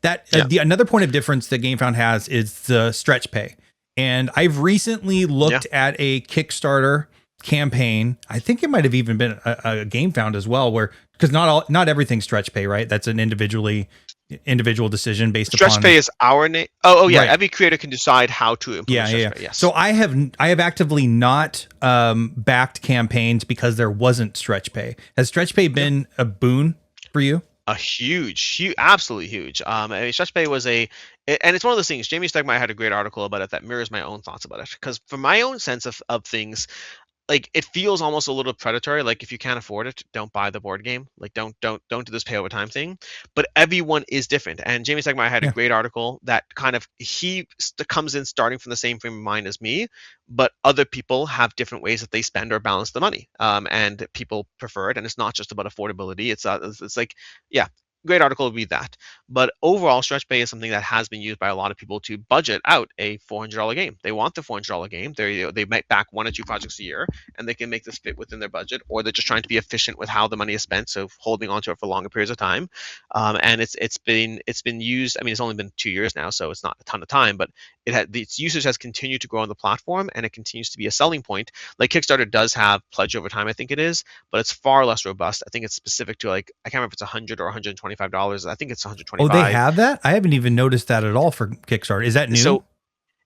Speaker 2: That
Speaker 1: Yeah.
Speaker 2: another point of difference that GameFound has is the stretch pay. And I've recently looked at a Kickstarter campaign. I think it might have even been a GameFound as well, where because not everything's stretch pay, right? That's an individual decision based
Speaker 1: Stretch
Speaker 2: upon
Speaker 1: pay is our name. Oh yeah.
Speaker 2: right.
Speaker 1: Every creator can decide how to implement stretch pay. Yes.
Speaker 2: So I have actively not backed campaigns because there wasn't stretch pay. Has stretch pay been a boon for you?
Speaker 1: A huge, absolutely huge. I mean, stretch pay was and it's one of those things. Jamie Stegmaier had a great article about it that mirrors my own thoughts about it. Because from my own sense of things, like it feels almost a little predatory. Like if you can't afford it, don't buy the board game. Like don't do this pay over time thing. But everyone is different. And Jamie Stegmaier had a great article that kind of comes in starting from the same frame of mind as me, but other people have different ways that they spend or balance the money. And people prefer it, and it's not just about affordability. It's like great article, read that. But overall, stretch pay is something that has been used by a lot of people to budget out a $400 game. They want the $400 game. They might back 1 or 2 projects a year, and they can make this fit within their budget, or they're just trying to be efficient with how the money is spent, so holding onto it for longer periods of time. And it's been used. I mean, it's only been 2 years now, so it's not a ton of time, but its usage has continued to grow on the platform, and it continues to be a selling point. Like Kickstarter does have pledge over time, I think it is, but it's far less robust. I think it's specific to, like, I can't remember if it's 100 or 125 $125. I think it's 125.
Speaker 2: Oh, they have that? I haven't even noticed that at all for Kickstarter. Is that new?
Speaker 1: So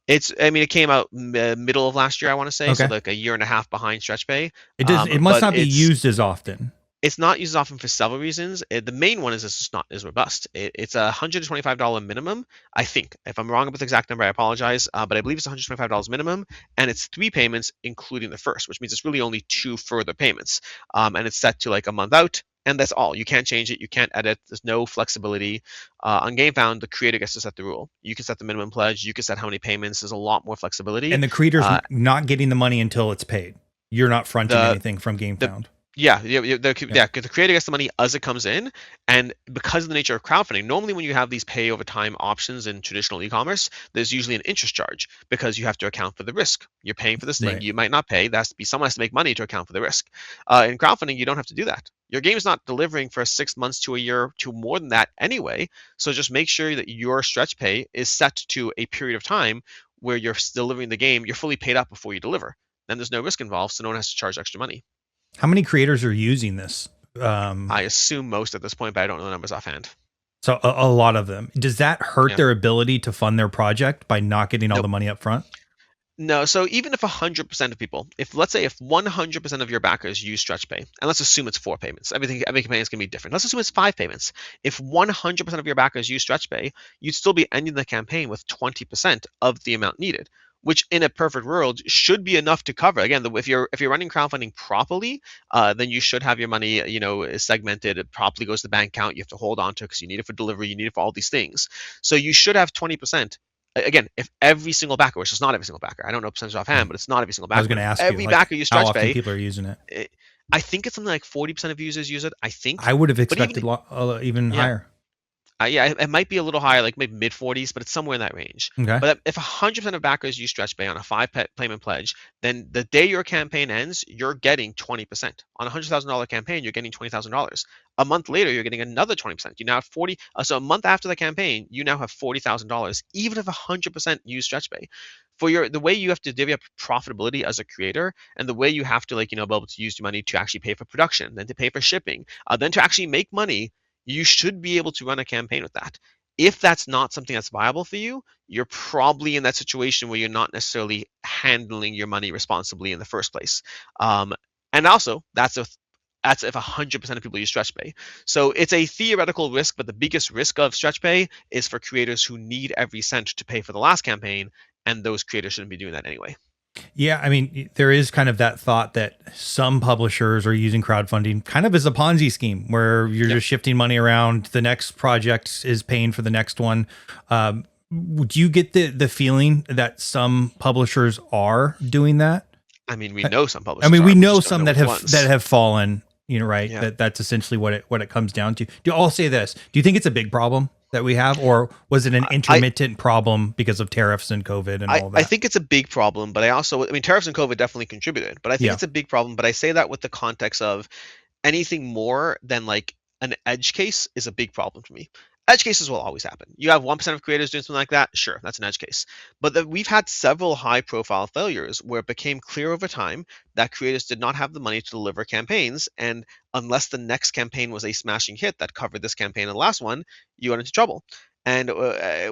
Speaker 1: it came out middle of last year, I want to say. Okay. So like a year and a half behind stretch pay.
Speaker 2: It must not be used as often.
Speaker 1: It's not used as often for several reasons. The main one is it's just not as robust. It's a $125 minimum, I think. If I'm wrong about the exact number, I apologize. But I believe it's $125 minimum, and it's 3 payments, including the first, which means it's really only 2 further payments. And it's set to like a month out, and that's all. You can't change it. You can't edit. There's no flexibility. On GameFound, the creator gets to set the rule. You can set the minimum pledge. You can set how many payments. There's a lot more flexibility.
Speaker 2: And the creator's not getting the money until it's paid. You're not fronting anything from GameFound.
Speaker 1: The creator gets the money as it comes in, and because of the nature of crowdfunding, normally when you have these pay over time options in traditional e-commerce, there's usually an interest charge because you have to account for the risk. You're paying for this thing, you might not pay. Someone has to make money to account for the risk. In crowdfunding, you don't have to do that. Your game is not delivering for 6 months to a year to more than that anyway. So just make sure that your stretch pay is set to a period of time where you're delivering the game. You're fully paid up before you deliver. Then there's no risk involved, so no one has to charge extra money.
Speaker 2: How many creators are using this?
Speaker 1: I assume most at this point, but I don't know the numbers offhand.
Speaker 2: So a lot of them. Does that hurt their ability to fund their project by not getting all the money up front?
Speaker 1: No. So even if 100% of people, let's say if 100% of your backers use stretch pay, and let's assume it's 4 payments, every campaign is going to be different. Let's assume it's 5 payments. If 100% of your backers use stretch pay, you'd still be ending the campaign with 20% of the amount needed, which in a perfect world should be enough to cover. Again, if you're running crowdfunding properly, then you should have your money, segmented. It properly goes to the bank account. You have to hold on to it because you need it for delivery. You need it for all these things. So you should have 20%. Again, if every single backer, which is not every single backer, I don't know percentage offhand, but it's not every single backer.
Speaker 2: I was going to ask
Speaker 1: every backer use stretch
Speaker 2: how often
Speaker 1: pay.
Speaker 2: People are using it.
Speaker 1: I think it's something like 40% of users use it. I think.
Speaker 2: I would have expected even higher.
Speaker 1: It might be a little higher, like maybe mid-40s, but it's somewhere in that range.
Speaker 2: Okay.
Speaker 1: But if 100% of backers use stretch pay on a 5 payment pledge, then the day your campaign ends, you're getting 20%. On a $100,000 campaign, you're getting $20,000. A month later, you're getting another 20%. You now have 40. So a month after the campaign, you now have $40,000, even if 100% use stretch pay. For the way you have to divvy up profitability as a creator, and the way you have to be able to use your money to actually pay for production, then to pay for shipping, then to actually make money, you should be able to run a campaign with that. If that's not something that's viable for you, you're probably in that situation where you're not necessarily handling your money responsibly in the first place. And also, that's if 100% of people use stretch pay. So it's a theoretical risk, but the biggest risk of stretch pay is for creators who need every cent to pay for the last campaign, and those creators shouldn't be doing that anyway.
Speaker 2: Yeah, I mean, there is kind of that thought that some publishers are using crowdfunding kind of as a Ponzi scheme where you're just shifting money around. The next project is paying for the next one. Do you get the feeling that some publishers are doing that?
Speaker 1: I mean, we know some publishers.
Speaker 2: I mean, we know some that have fallen. Right? Yeah. That's essentially what it comes down to. I'll say this: do you think it's a big problem that we have, or was it an intermittent problem because of tariffs and COVID and all that?
Speaker 1: I think it's a big problem, but tariffs and COVID definitely contributed, but I think it's a big problem. But I say that with the context of anything more than like an edge case is a big problem for me. Edge cases will always happen. You have 1% of creators doing something like that, sure, that's an edge case. But we've had several high profile failures where it became clear over time that creators did not have the money to deliver campaigns. And unless the next campaign was a smashing hit that covered this campaign and the last one, you got into trouble. And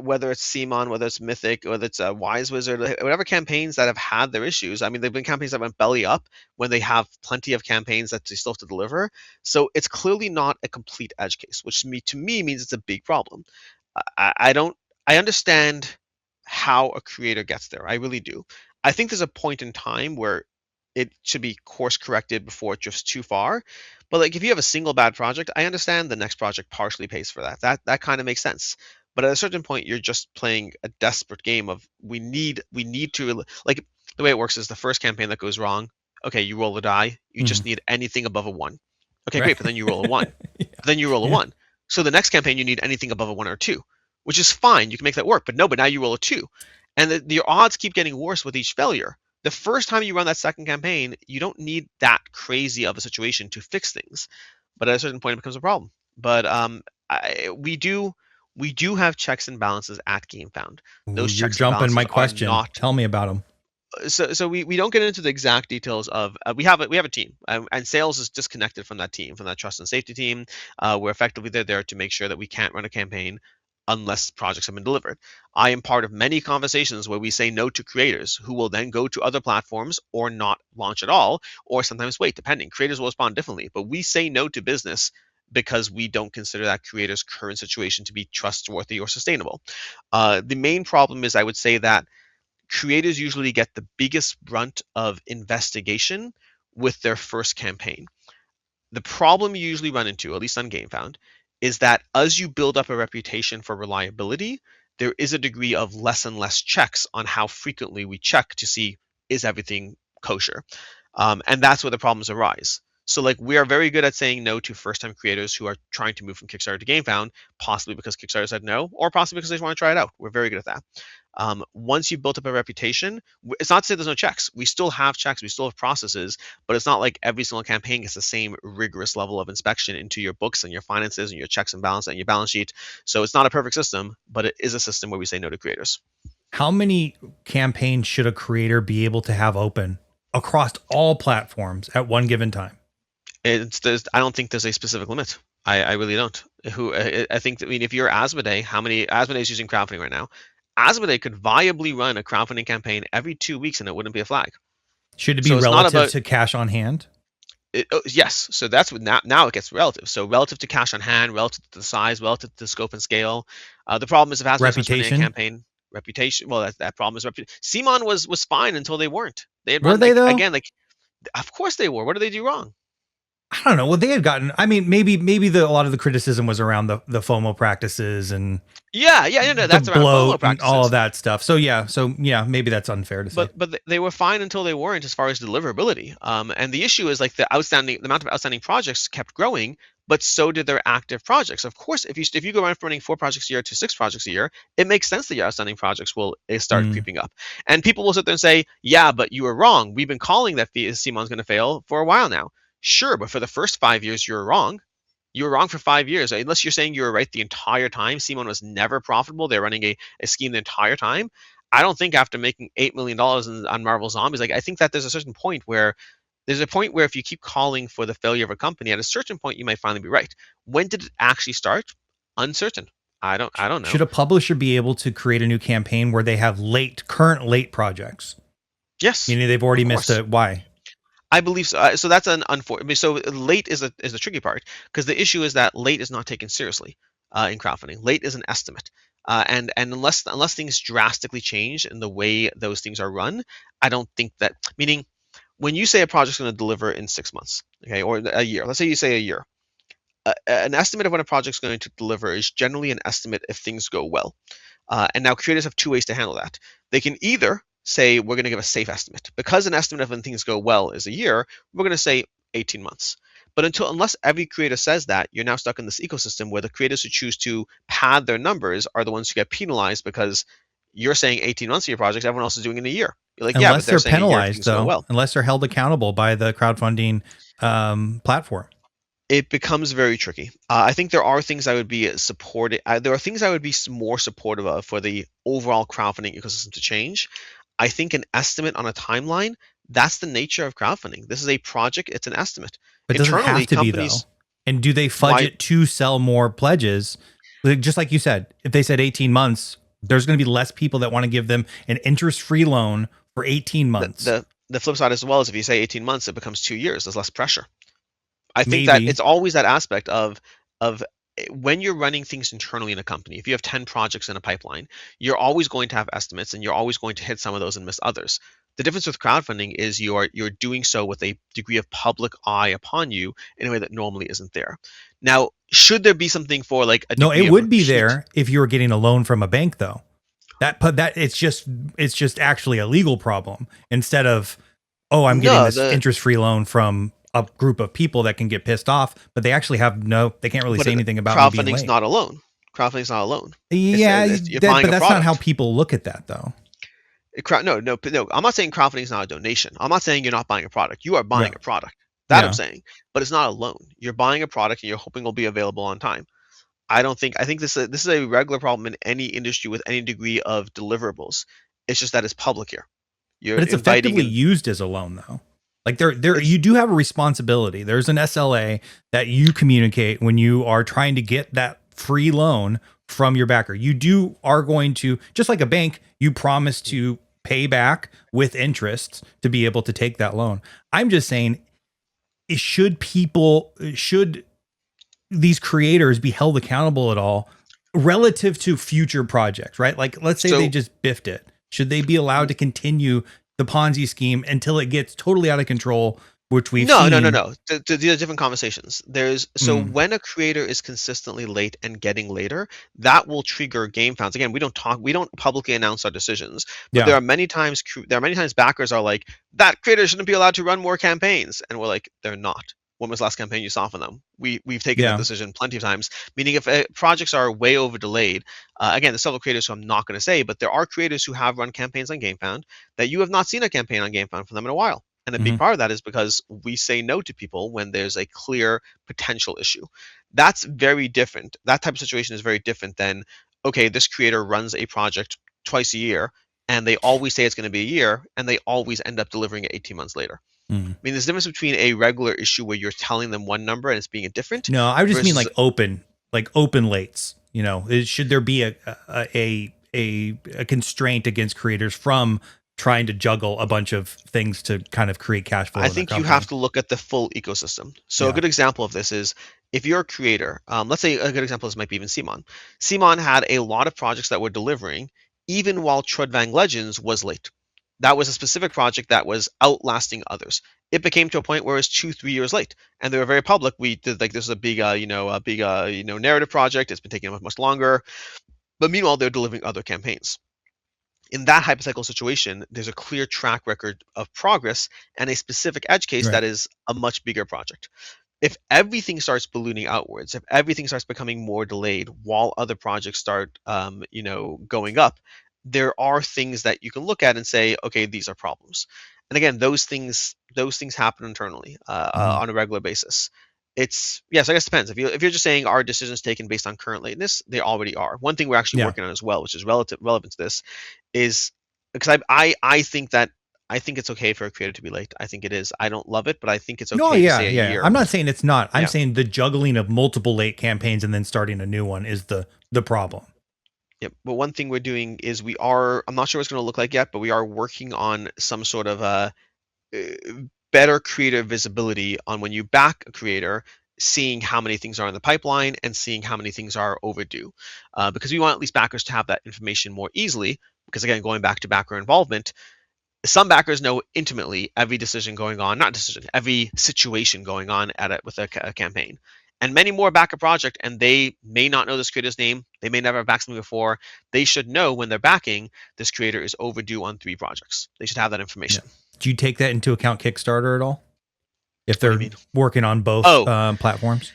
Speaker 1: whether it's CMON, whether it's Mythic, whether it's a Wise Wizard, whatever campaigns that have had their issues, I mean, they've been campaigns that went belly up when they have plenty of campaigns that they still have to deliver. So it's clearly not a complete edge case, which to me means it's a big problem. I don't I understand how a creator gets there. I really do. I think there's a point in time where it should be course corrected before it drifts too far. But like if you have a single bad project, I understand the next project partially pays for that. That kind of makes sense. But at a certain point, you're just playing a desperate game of we need to like the way it works is the first campaign that goes wrong. Okay, you roll a die. You just need anything above a one. Okay,
Speaker 2: Right.
Speaker 1: great, but then you roll a one.
Speaker 2: Yeah.
Speaker 1: Then you roll a
Speaker 2: Yeah.
Speaker 1: one. So the next campaign you need anything above a one or two, which is fine. You can make that work. But no, but now you roll a two, and your odds keep getting worse with each failure. The first time you run that second campaign, you don't need that crazy of a situation to fix things, but at a certain point it becomes a problem. But we do have checks and balances at GameFound.
Speaker 2: Ooh,
Speaker 1: Those
Speaker 2: you're
Speaker 1: checks and
Speaker 2: jumping my
Speaker 1: balances are
Speaker 2: question.
Speaker 1: not
Speaker 2: Tell me about them.
Speaker 1: so we don't get into the exact details of we have a team and sales is disconnected from that team, from that trust and safety team. We're effectively there to make sure that we can't run a campaign unless projects have been delivered. I am part of many conversations where we say no to creators who will then go to other platforms or not launch at all, or sometimes wait, depending. Creators will respond differently, but we say no to business because we don't consider that creator's current situation to be trustworthy or sustainable. The main problem is, I would say, that creators usually get the biggest brunt of investigation with their first campaign. The problem you usually run into, at least on GameFound, is that as you build up a reputation for reliability, there is a degree of less and less checks on how frequently we check to see is everything kosher, and that's where the problems arise. So, like, we are very good at saying no to first-time creators who are trying to move from Kickstarter to GameFound, possibly because Kickstarter said no, or possibly because they just want to try it out. We're very good at that. Once you've built up a reputation, it's not to say there's no checks. We still have checks, we still have processes, but it's not like every single campaign gets the same rigorous level of inspection into your books and your finances and your checks and balance and your balance sheet. So it's not a perfect system, but it is a system where we say no to creators.
Speaker 2: How many campaigns should a creator be able to have open across all platforms at one given time?
Speaker 1: I don't think there's a specific limit. I really don't. I think that, I mean, if you're Asmodee, how many Asmodee is using crowdfunding right now? Asmodee could viably run a crowdfunding campaign every 2 weeks and it wouldn't be a flag.
Speaker 2: Should it be
Speaker 1: So it's not
Speaker 2: relative
Speaker 1: about
Speaker 2: to cash on hand?
Speaker 1: yes. So that's what now it gets relative. So relative to cash on hand, relative to the size, relative to the scope and scale. The problem is if Asmodee starts running a
Speaker 2: Reputation?
Speaker 1: campaign, reputation. Well, that problem is reputation. CMON was fine until they weren't. They had
Speaker 2: Were
Speaker 1: run
Speaker 2: they
Speaker 1: like
Speaker 2: though?
Speaker 1: again like of course they were. What did they do wrong?
Speaker 2: I don't know. Well, they had gotten. I mean, maybe a lot of the criticism was around the FOMO practices and
Speaker 1: Yeah, no,
Speaker 2: the
Speaker 1: that's around FOMO
Speaker 2: bloat and all of
Speaker 1: practices.
Speaker 2: that stuff. So yeah, maybe that's unfair to say.
Speaker 1: But they were fine until they weren't as far as deliverability. And the issue is like the amount of outstanding projects kept growing, but so did their active projects. Of course, if you go around from running 4 projects a year to 6 projects a year, it makes sense that your outstanding projects will start
Speaker 2: Mm.
Speaker 1: creeping up. And people will sit there and say, yeah, but you were wrong. We've been calling that Simon's going to fail for a while now. Sure, but for the first 5 years, you were wrong. You were wrong for 5 years. Unless you're saying you were right the entire time, Simon was never profitable. They're running a scheme the entire time. I don't think after making $8 million on Marvel Zombies, like I think that there's a certain point where if you keep calling for the failure of a company, at a certain point you might finally be right. When did it actually start? Uncertain. I don't know.
Speaker 2: Should a publisher be able to create a new campaign where they have current late projects?
Speaker 1: Yes,
Speaker 2: Meaning they've already
Speaker 1: of
Speaker 2: missed
Speaker 1: course.
Speaker 2: it. Why?
Speaker 1: I believe so. So that's an unfortunate. So late is the tricky part because the issue is that late is not taken seriously in crowdfunding. Late is an estimate, and unless things drastically change in the way those things are run, I don't think that. Meaning, when you say a project's going to deliver in 6 months, okay, or a year. Let's say you say a year. An estimate of when a project's going to deliver is generally an estimate if things go well. And now creators have two ways to handle that. They can either say we're going to give a safe estimate because an estimate of when things go well is a year. We're going to say 18 months. But unless every creator says that, you're now stuck in this ecosystem where the creators who choose to pad their numbers are the ones who get penalized because you're saying 18 months of your project, everyone else is doing it in a year. You're like, yeah, but
Speaker 2: Unless
Speaker 1: they're
Speaker 2: they're
Speaker 1: saying a year if
Speaker 2: penalized,
Speaker 1: things go
Speaker 2: though,
Speaker 1: well.
Speaker 2: unless they're held accountable by the crowdfunding platform.
Speaker 1: It becomes very tricky. I think there are things I would be supported. There are things I would be more supportive of for the overall crowdfunding ecosystem to change. I think an estimate on a timeline, that's the nature of crowdfunding. This is a project, it's an estimate.
Speaker 2: But does it have
Speaker 1: Internally,
Speaker 2: to be though?
Speaker 1: companies,
Speaker 2: And do they fudge
Speaker 1: why?
Speaker 2: it to sell more pledges? Like, just like you said, if they said 18 months, there's going to be less people that want to give them an interest-free loan for 18
Speaker 1: The,
Speaker 2: months.
Speaker 1: the, the flip side as well is if you say 18 months, it becomes 2 years. There's less pressure. I think that
Speaker 2: Maybe.
Speaker 1: it's always that aspect of when you're running things internally in a company. If you have 10 projects in a pipeline, you're always going to have estimates, and you're always going to hit some of those and miss others. The difference with crowdfunding is you're doing so with a degree of public eye upon you in a way that normally isn't there. Now, should there be something for like a
Speaker 2: No, it
Speaker 1: degree of
Speaker 2: would be
Speaker 1: repeat?
Speaker 2: there if you were getting a loan from a bank though. That it's just actually a legal problem instead of, oh, I'm getting
Speaker 1: No,
Speaker 2: this
Speaker 1: the
Speaker 2: interest-free loan from a group of people that can get pissed off, but they actually have they can't really
Speaker 1: but
Speaker 2: say anything about me being
Speaker 1: crowdfunding's
Speaker 2: late.
Speaker 1: not a loan. Crowdfunding's not a loan.
Speaker 2: Yeah,
Speaker 1: You're
Speaker 2: that,
Speaker 1: buying
Speaker 2: but
Speaker 1: a
Speaker 2: that's not how
Speaker 1: product.
Speaker 2: people look at that though.
Speaker 1: No. I'm not saying crowdfunding is not a donation. I'm not saying you're not buying a product. You are
Speaker 2: Yeah.
Speaker 1: buying a product. That I'm
Speaker 2: Yeah.
Speaker 1: saying, but it's not a loan. You're buying a product and you're hoping it'll be available on time. I think this is a regular problem in any industry with any degree of deliverables. It's just that it's public here. You're
Speaker 2: But it's
Speaker 1: inviting
Speaker 2: effectively
Speaker 1: in.
Speaker 2: used as a loan though. Like there
Speaker 1: It's
Speaker 2: you do have a responsibility. There's an SLA that you communicate when you are trying to get that free loan from your backer. You are going to, just like a bank, you promise to pay back with interest to be able to take that loan. I'm just saying, should these creators be held accountable at all relative to future projects, right? Like, let's say they
Speaker 1: so
Speaker 2: just biffed it. Should they be allowed to continue the Ponzi scheme until it gets totally out of control, which we've
Speaker 1: no.
Speaker 2: seen?
Speaker 1: These are different conversations.
Speaker 2: Mm,
Speaker 1: When a creator is consistently late and getting later, that will trigger game founds. Again, we don't publicly announce our decisions, but
Speaker 2: yeah.
Speaker 1: there are many times backers are like, that creator shouldn't be allowed to run more campaigns, and we're like, they're not. When was the last campaign you saw from them? We've taken that
Speaker 2: Yeah.
Speaker 1: decision plenty of times. Meaning, if projects are way over delayed, again, there's several creators who I'm not going to say, but there are creators who have run campaigns on GameFound that you have not seen a campaign on GameFound from them in a while. And a big
Speaker 2: Hmm.
Speaker 1: part of that is because we say no to people when there's a clear potential issue. That's very different. That type of situation is very different than, okay, this creator runs a project twice a year and they always say it's going to be a year and they always end up delivering it 18 months later.
Speaker 2: Mm.
Speaker 1: I mean, there's a difference between a regular issue where you're telling them one number and it's being different
Speaker 2: No, I just mean
Speaker 1: versus,
Speaker 2: like open lates. Should there be a constraint against creators from trying to juggle a bunch of things to kind of create cash flow
Speaker 1: I
Speaker 2: in their
Speaker 1: think you have
Speaker 2: company?
Speaker 1: to look at the full ecosystem. So a
Speaker 2: Yeah.
Speaker 1: good example of this is if you're a creator, let's say a good example is might be even Simon. Simon had a lot of projects that were delivering even while Trudvang Legends was late. That was a specific project that was outlasting others. It became to a point where it was 2, 3 years late, and they were very public. We did like this is a big, narrative project. It's been taking much longer, but meanwhile they're delivering other campaigns. In that hypothetical situation, there's a clear track record of progress and a specific edge case
Speaker 2: Right.
Speaker 1: that is a much bigger project. If everything starts ballooning outwards, if everything starts becoming more delayed while other projects start, going up, there are things that you can look at and say, okay, these are problems. And again, those things happen internally
Speaker 2: Mhm.
Speaker 1: on a regular basis. It's yes, I guess it depends. If you're just saying are decisions taken based on current lateness, they already are. One thing we're actually
Speaker 2: Yeah.
Speaker 1: working on as well, which is relevant to this, is because I think it's okay for a creator to be late. I think it is. I don't love it, but I think it's
Speaker 2: No,
Speaker 1: okay to
Speaker 2: yeah,
Speaker 1: say a
Speaker 2: yeah. I'm
Speaker 1: year.
Speaker 2: not saying it's not. I'm
Speaker 1: Yeah.
Speaker 2: saying the juggling of multiple late campaigns and then starting a new one is the problem.
Speaker 1: Yep. But one thing we're doing is I'm not sure what it's going to look like yet, but we are working on some sort of uh, better creator visibility on when you back a creator, seeing how many things are in the pipeline and seeing how many things are overdue. Because we want at least backers to have that information more easily. Because again, going back to backer involvement, some backers know intimately every decision going on, not decision, every situation going on at it with a campaign. And many more back a project, and they may not know this creator's name. They may never have backed something before. They should know when they're backing this creator is overdue on 3 projects. They should have that
Speaker 2: Yeah.
Speaker 1: information.
Speaker 2: Do you take that into account Kickstarter at all? If
Speaker 1: What do you
Speaker 2: they're
Speaker 1: mean?
Speaker 2: working on both
Speaker 1: Oh,
Speaker 2: platforms?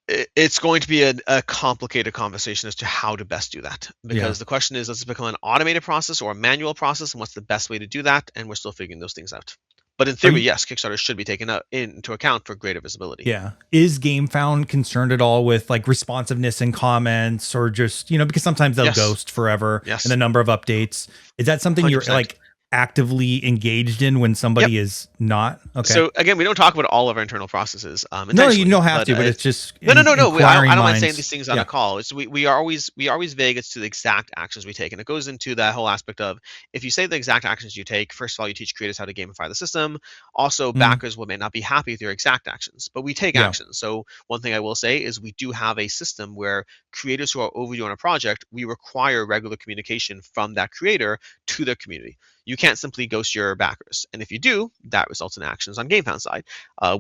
Speaker 1: it's going to be a complicated conversation as to how to best do that.
Speaker 2: Yeah.
Speaker 1: Because the question is, does it become an automated process or a manual process? And what's the best way to do that? And we're still figuring those things out. But in
Speaker 2: Are
Speaker 1: theory,
Speaker 2: you,
Speaker 1: yes, Kickstarter should be taken into account for greater visibility.
Speaker 2: yeah. Is GameFound concerned at all with like responsiveness in comments or just, because sometimes they'll
Speaker 1: Yes.
Speaker 2: ghost forever and the
Speaker 1: Yes.
Speaker 2: number of updates? Is that something you're
Speaker 1: 100%.
Speaker 2: like actively engaged in when
Speaker 1: Yep.
Speaker 2: somebody is not? Okay.
Speaker 1: So again, we don't talk about all of our internal processes
Speaker 2: No, you
Speaker 1: intentionally,
Speaker 2: don't have
Speaker 1: but
Speaker 2: to, but it's just
Speaker 1: no. I
Speaker 2: inquiring
Speaker 1: don't mind saying
Speaker 2: minds.
Speaker 1: these things on
Speaker 2: Yeah.
Speaker 1: a call. It's we are always vague as to the exact actions we take, and it goes into that whole aspect of if you say the exact actions you take. First of all, you teach creators how to gamify the system. Also,
Speaker 2: Mm,
Speaker 1: backers will may not be happy with your exact actions, but we take
Speaker 2: yeah.
Speaker 1: actions. So one thing I will say is we do have a system where creators who are overdue on a project, we require regular communication from that creator to their community. You can't simply ghost your backers, and if you do, that results in actions on GameFound side.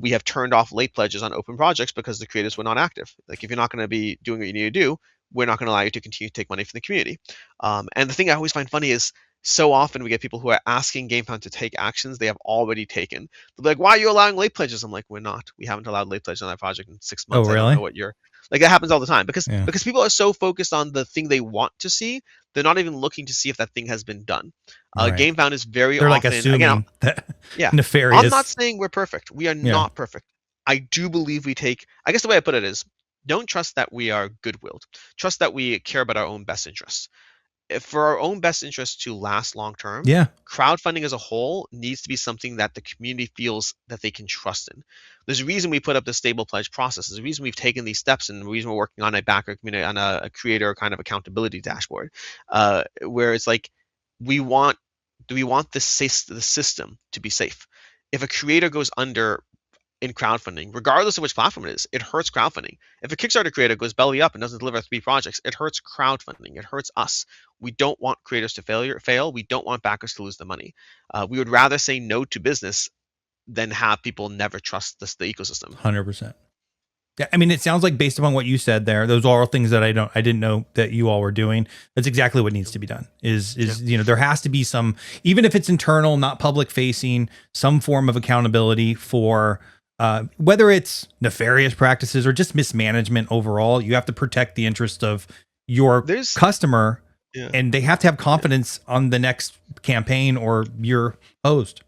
Speaker 1: We have turned off late pledges on open projects because the creators were not active. Like if you're not going to be doing what you need to do, we're not going to allow you to continue to take money from the community. And the thing I always find funny is so often we get people who are asking GameFound to take actions they have already taken. They'll be like, "Why are you allowing late pledges?" I'm like, "We're not. We haven't allowed late pledges on that project in 6 months.
Speaker 2: Oh,
Speaker 1: I don't know
Speaker 2: really?
Speaker 1: what you're like." That happens all the time because
Speaker 2: Yeah.
Speaker 1: people are so focused on the thing they want to see, they're not even looking to see if that thing has been done.
Speaker 2: Right.
Speaker 1: GameFound is very
Speaker 2: They're like
Speaker 1: often again.
Speaker 2: assuming that
Speaker 1: Yeah. I'm not
Speaker 2: nefarious.
Speaker 1: saying we're perfect. We are
Speaker 2: Yeah.
Speaker 1: not perfect. I do believe we take, I guess the way I put it is, don't trust that we are good-willed. Trust that we care about our own best interests. If for our own best interests to last long term,
Speaker 2: Yeah.
Speaker 1: crowdfunding as a whole needs to be something that the community feels that they can trust in. There's a reason we put up the stable pledge process. There's a reason we've taken these steps, and the reason we're working on a backer community, on a creator kind of accountability dashboard, where it's like we want we want the system to be safe. If a creator goes under in crowdfunding, regardless of which platform it is, it hurts crowdfunding. If a Kickstarter creator goes belly up and doesn't deliver 3 projects, it hurts crowdfunding. It hurts us. We don't want creators to fail. We don't want backers to lose the money. We would rather say no to business than have people never trust the ecosystem.
Speaker 2: 100%. Yeah, I mean, it sounds like based upon what you said there, those are all things that I didn't know that you all were doing. That's exactly what needs to be done. There has to be some, even if it's internal, not public facing, some form of accountability for whether it's nefarious practices or just mismanagement overall. You have to protect the interest of your
Speaker 1: There's
Speaker 2: customer,
Speaker 1: yeah.
Speaker 2: and they have to have confidence on the next campaign or your host.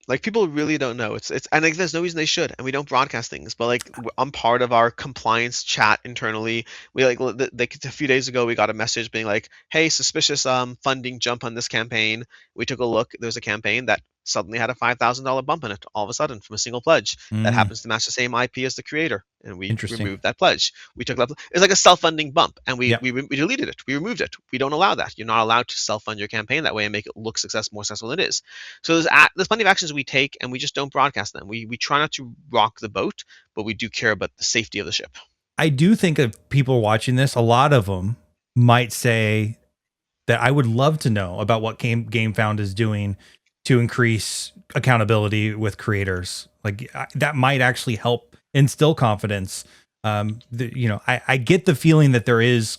Speaker 1: Like people really don't know. It's and like there's no reason they should, and we don't broadcast things. But like I'm part of our compliance chat internally. We like a few days ago we got a message being like, "Hey, suspicious funding jump on this campaign." We took a look. There's a campaign that suddenly had a $5,000 bump in it all of a sudden from a single pledge that
Speaker 2: Mm,
Speaker 1: happens to match the same IP as the creator, and we
Speaker 2: interesting.
Speaker 1: removed that pledge. We took that. It's like a self-funding bump, and
Speaker 2: Yeah.
Speaker 1: we deleted it. We removed it. We don't allow that. You're not allowed to self-fund your campaign that way and make it look more successful than it is. So there's plenty of actions we take, and we just don't broadcast them. We try not to rock the boat, but we do care about the safety of the ship.
Speaker 2: I do think of people watching this, a lot of them might say that I would love to know about what GameFound is doing to increase accountability with creators. Like that might actually help instill confidence. I get the feeling that there is,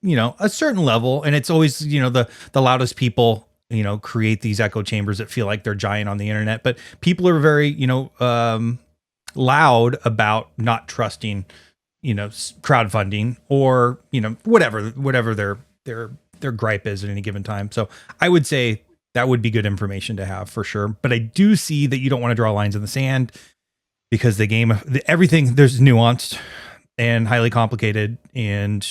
Speaker 2: a certain level, and it's always, the loudest people, create these echo chambers that feel like they're giant on the internet, but people are very, loud about not trusting, crowdfunding or, whatever their gripe is at any given time. So I would say that would be good information to have for sure. But I do see that you don't want to draw lines in the sand because everything there's nuanced and highly complicated, and,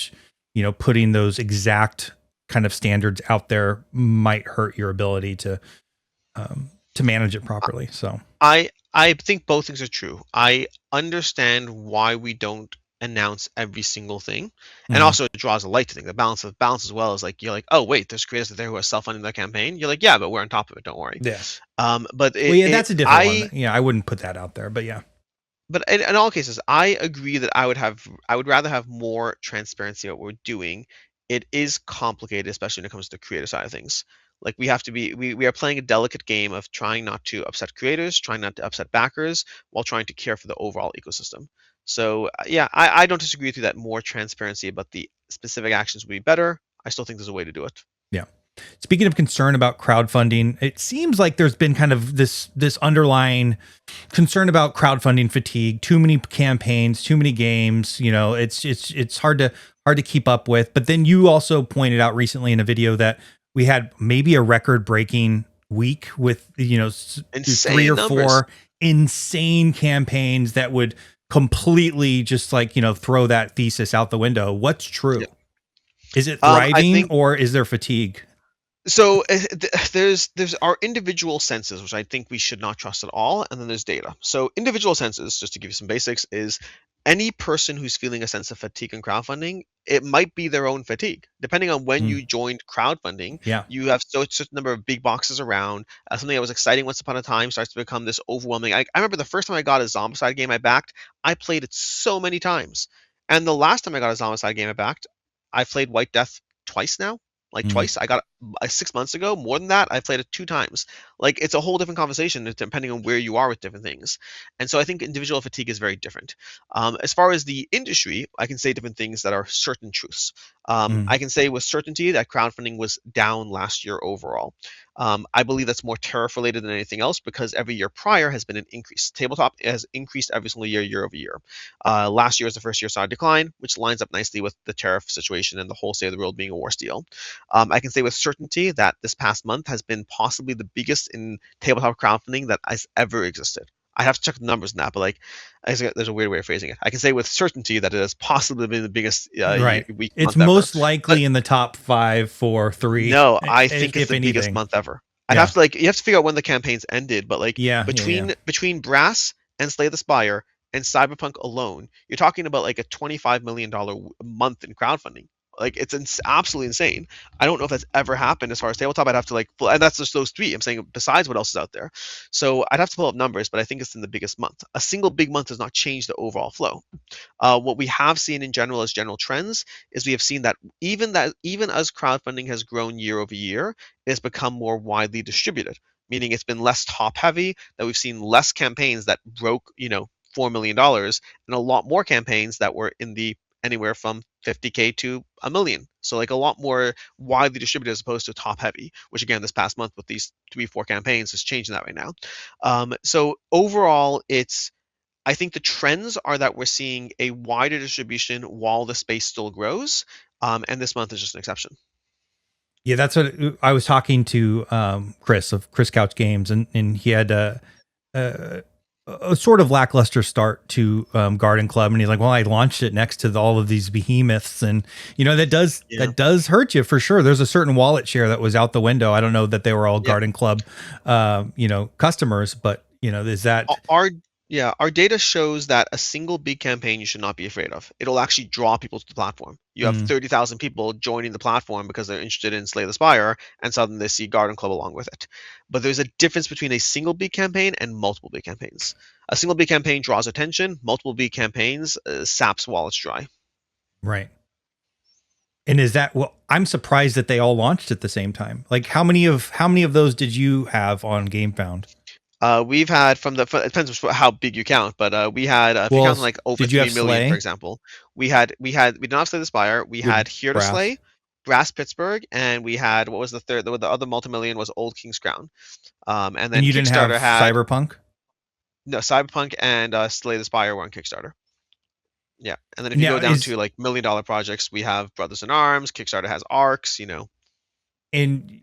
Speaker 2: putting those exact kind of standards out there might hurt your ability to manage it properly. So
Speaker 1: I think both things are true. I understand why we don't announce every single thing, and
Speaker 2: mhm.
Speaker 1: also it draws a light to things. The balance as well is like you're like, oh wait, there's creators out there who are self-funding their campaign. You're like, yeah, but we're on top of it. Don't worry.
Speaker 2: Yeah.
Speaker 1: But
Speaker 2: Well, yeah, that's a different one. Yeah, I wouldn't put that out there, but yeah.
Speaker 1: but in all cases, I agree that I would rather have more transparency about what we're doing. It is complicated, especially when it comes to the creator side of things. Like we have to be, we are playing a delicate game of trying not to upset creators, trying not to upset backers, while trying to care for the overall ecosystem. So yeah, I don't disagree with you that more transparency about the specific actions would be better. I still think there's a way to do it.
Speaker 2: Yeah. Speaking of concern about crowdfunding, it seems like there's been kind of this underlying concern about crowdfunding fatigue. Too many campaigns, too many games. It's hard to keep up with. But then you also pointed out recently in a video that we had maybe a record-breaking week with, three
Speaker 1: Insane
Speaker 2: or
Speaker 1: numbers.
Speaker 2: four insane campaigns that would completely just like, throw that thesis out the window. What's true?
Speaker 1: Yeah.
Speaker 2: Is it
Speaker 1: I
Speaker 2: thriving
Speaker 1: think
Speaker 2: or is there fatigue?
Speaker 1: so. There's our individual senses, which I think we should not trust at all, and then there's data. So individual senses, just to give you some basics, is any person who's feeling a sense of fatigue in crowdfunding, it might be their own fatigue. Depending on when
Speaker 2: Mm,
Speaker 1: you joined crowdfunding,
Speaker 2: yeah.
Speaker 1: you have certain number of big boxes around. Something that was exciting once upon a time starts to become this overwhelming. I remember the first time I got a Zombicide game I backed, I played it so many times. And the last time I got a Zombicide game I backed, I played White Death twice now. Like
Speaker 2: Mm.
Speaker 1: twice. I got it 6 months ago. More than that, I played it 2 times. Like it's a whole different conversation depending on where you are with different things. And so I think individual fatigue is very different. As far as the industry, I can say different things that are certain truths.
Speaker 2: Mm.
Speaker 1: I can say with certainty that crowdfunding was down last year overall. I believe that's more tariff related than anything else because every year prior has been an increase. Tabletop has increased every single year, year over year. Last year was the first year saw a decline, which lines up nicely with the tariff situation and the whole state of the world being a war steal. I can say with certainty that this past month has been possibly the biggest in tabletop crowdfunding that has ever existed. I have to check the numbers on that, but like, there's a weird way of phrasing it. I can say with certainty that it has possibly been the biggest
Speaker 2: Right.
Speaker 1: week
Speaker 2: It's
Speaker 1: month ever.
Speaker 2: most
Speaker 1: But
Speaker 2: likely in the top 5, 4, 3,
Speaker 1: no, I think it's
Speaker 2: if
Speaker 1: the biggest
Speaker 2: anything.
Speaker 1: month ever. I'd
Speaker 2: Yeah.
Speaker 1: have to like you have to figure out when the campaigns ended, but like
Speaker 2: Yeah. Yeah. Yeah.
Speaker 1: between Brass and Slay the Spire and Cyberpunk alone, you're talking about like a $25 million month in crowdfunding. Like it's absolutely insane. I don't know if that's ever happened as far as tabletop. I'd have to and that's just those three. I'm saying besides what else is out there. So I'd have to pull up numbers, but I think it's in the biggest month. A single big month does not change the overall flow. What we have seen in general as general trends is we have seen that even as crowdfunding has grown year over year, it has become more widely distributed, meaning it's been less top heavy, that we've seen less campaigns that broke, $4 million and a lot more campaigns that were in the anywhere from 50K to a million. So like a lot more widely distributed as opposed to top heavy, which again this past month with these 3 4 campaigns is changing that right now. So overall, I think the trends are that we're seeing a wider distribution while the space still grows, and this month is just an exception.
Speaker 2: Yeah, that's what I was talking to Chris of Chris Couch Games, and he had a, a sort of lackluster start to Garden Club, and he's like, "Well, I launched it next to all of these behemoths, and
Speaker 1: Yeah.
Speaker 2: that does hurt you for sure. There's a certain wallet share that was out the window. I don't know that they were all
Speaker 1: Yeah.
Speaker 2: Garden Club, customers, but is that
Speaker 1: Our our data shows that a single big campaign you should not be afraid of. It'll actually draw people to the platform. You have
Speaker 2: mm,
Speaker 1: 30,000 people joining the platform because they're interested in Slay the Spire, and suddenly they see Garden Club along with it. But there's a difference between a single big campaign and multiple big campaigns. A single big campaign draws attention. Multiple big campaigns saps wallets dry.
Speaker 2: right? And is that well? I'm surprised that they all launched at the same time. Like, how many of those did you have on GameFound?
Speaker 1: We've had it depends on how big you count, but we had if you
Speaker 2: Well,
Speaker 1: count like over
Speaker 2: did you have
Speaker 1: 3 million, for
Speaker 2: Slay?
Speaker 1: example, we did not Slay the Spire. We
Speaker 2: With
Speaker 1: had Here to
Speaker 2: Brass?
Speaker 1: Slay, Brass Pittsburgh, and we had what was the third? The other multi-million was Old King's Crown. And
Speaker 2: And
Speaker 1: then
Speaker 2: you didn't have
Speaker 1: Kickstarter had
Speaker 2: Cyberpunk?
Speaker 1: no Cyberpunk and Slay the Spire were on Kickstarter. Yeah, and then if you
Speaker 2: Now
Speaker 1: go down
Speaker 2: is
Speaker 1: to like $1 million projects, we have Brothers in Arms. Kickstarter has Arcs.
Speaker 2: and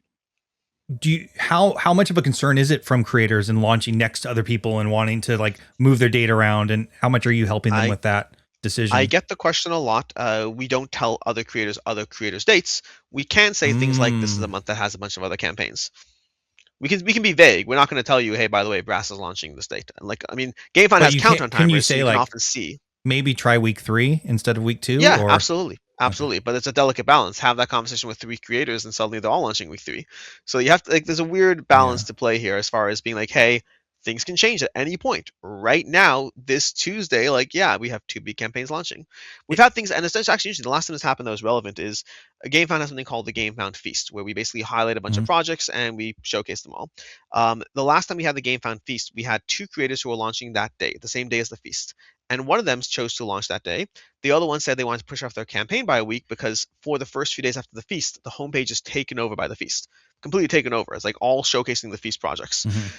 Speaker 2: do you how much of a concern is it from creators and launching next to other people and wanting to like move their data around, and how much are you helping them
Speaker 1: I
Speaker 2: with that
Speaker 1: I
Speaker 2: decision?
Speaker 1: get the question a lot. We don't tell other creators dates. We can say things like this is a
Speaker 2: Mm.
Speaker 1: month that has a bunch of other campaigns. We can be vague. We're not going to tell you, hey, by the way, Brass is launching this date. And like, I mean, GameFound
Speaker 2: But
Speaker 1: has
Speaker 2: you can't
Speaker 1: countdown
Speaker 2: can you
Speaker 1: timers, so
Speaker 2: say
Speaker 1: you can
Speaker 2: like
Speaker 1: often see.
Speaker 2: maybe try week 3 instead of week 2
Speaker 1: Yeah,
Speaker 2: or
Speaker 1: absolutely,
Speaker 2: okay.
Speaker 1: absolutely. But it's a delicate balance. Have that conversation with 3 creators, and suddenly they're all launching week 3. So you have to like, there's a weird balance
Speaker 2: Yeah.
Speaker 1: to play here as far as being like, hey, things can change at any point. Right now, this Tuesday, like, yeah, we have 2 big campaigns launching. We've
Speaker 2: It,
Speaker 1: had things, and it's actually interesting. The last time this happened that was relevant is GameFound has something called the GameFound Feast, where we basically highlight a bunch of
Speaker 2: mhm.
Speaker 1: projects and we showcase them all. The last time we had the GameFound Feast, we had 2 creators who were launching that day, the same day as the feast. And one of them chose to launch that day. The other one said they wanted to push off their campaign by a week because for the first few days after the feast, the homepage is taken over by the feast, completely taken over. It's like all showcasing the feast projects.
Speaker 2: Mhm.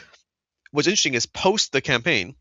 Speaker 1: What's interesting is post the campaign,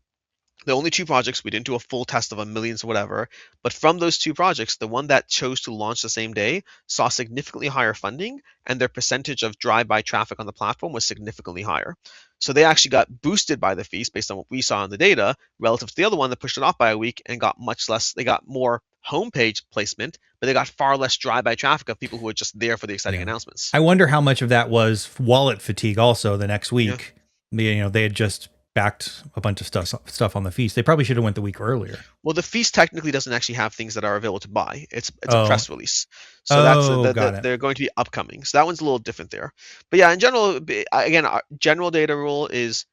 Speaker 1: The only two projects, we didn't do a full test of a millions or whatever, but from those two projects, the one that chose to launch the same day saw significantly higher funding, and their percentage of drive-by traffic on the platform was significantly higher. So they actually got boosted by the feast based on what we saw in the data relative to the other one that pushed it off by a week and got much less. They got more homepage placement, but they got far less drive-by traffic of people who were just there for the exciting announcements.
Speaker 2: I wonder how much of that was wallet fatigue also the next
Speaker 1: Yeah.
Speaker 2: week. They had just backed a bunch of stuff on the feast. They probably should have went the week earlier.
Speaker 1: Well, the feast technically doesn't actually have things that are available to buy. It's a
Speaker 2: Oh.
Speaker 1: press release, so that's
Speaker 2: Got it.
Speaker 1: they're going to be upcoming. So that one's a little different there. But yeah, in general, again, our general data rule is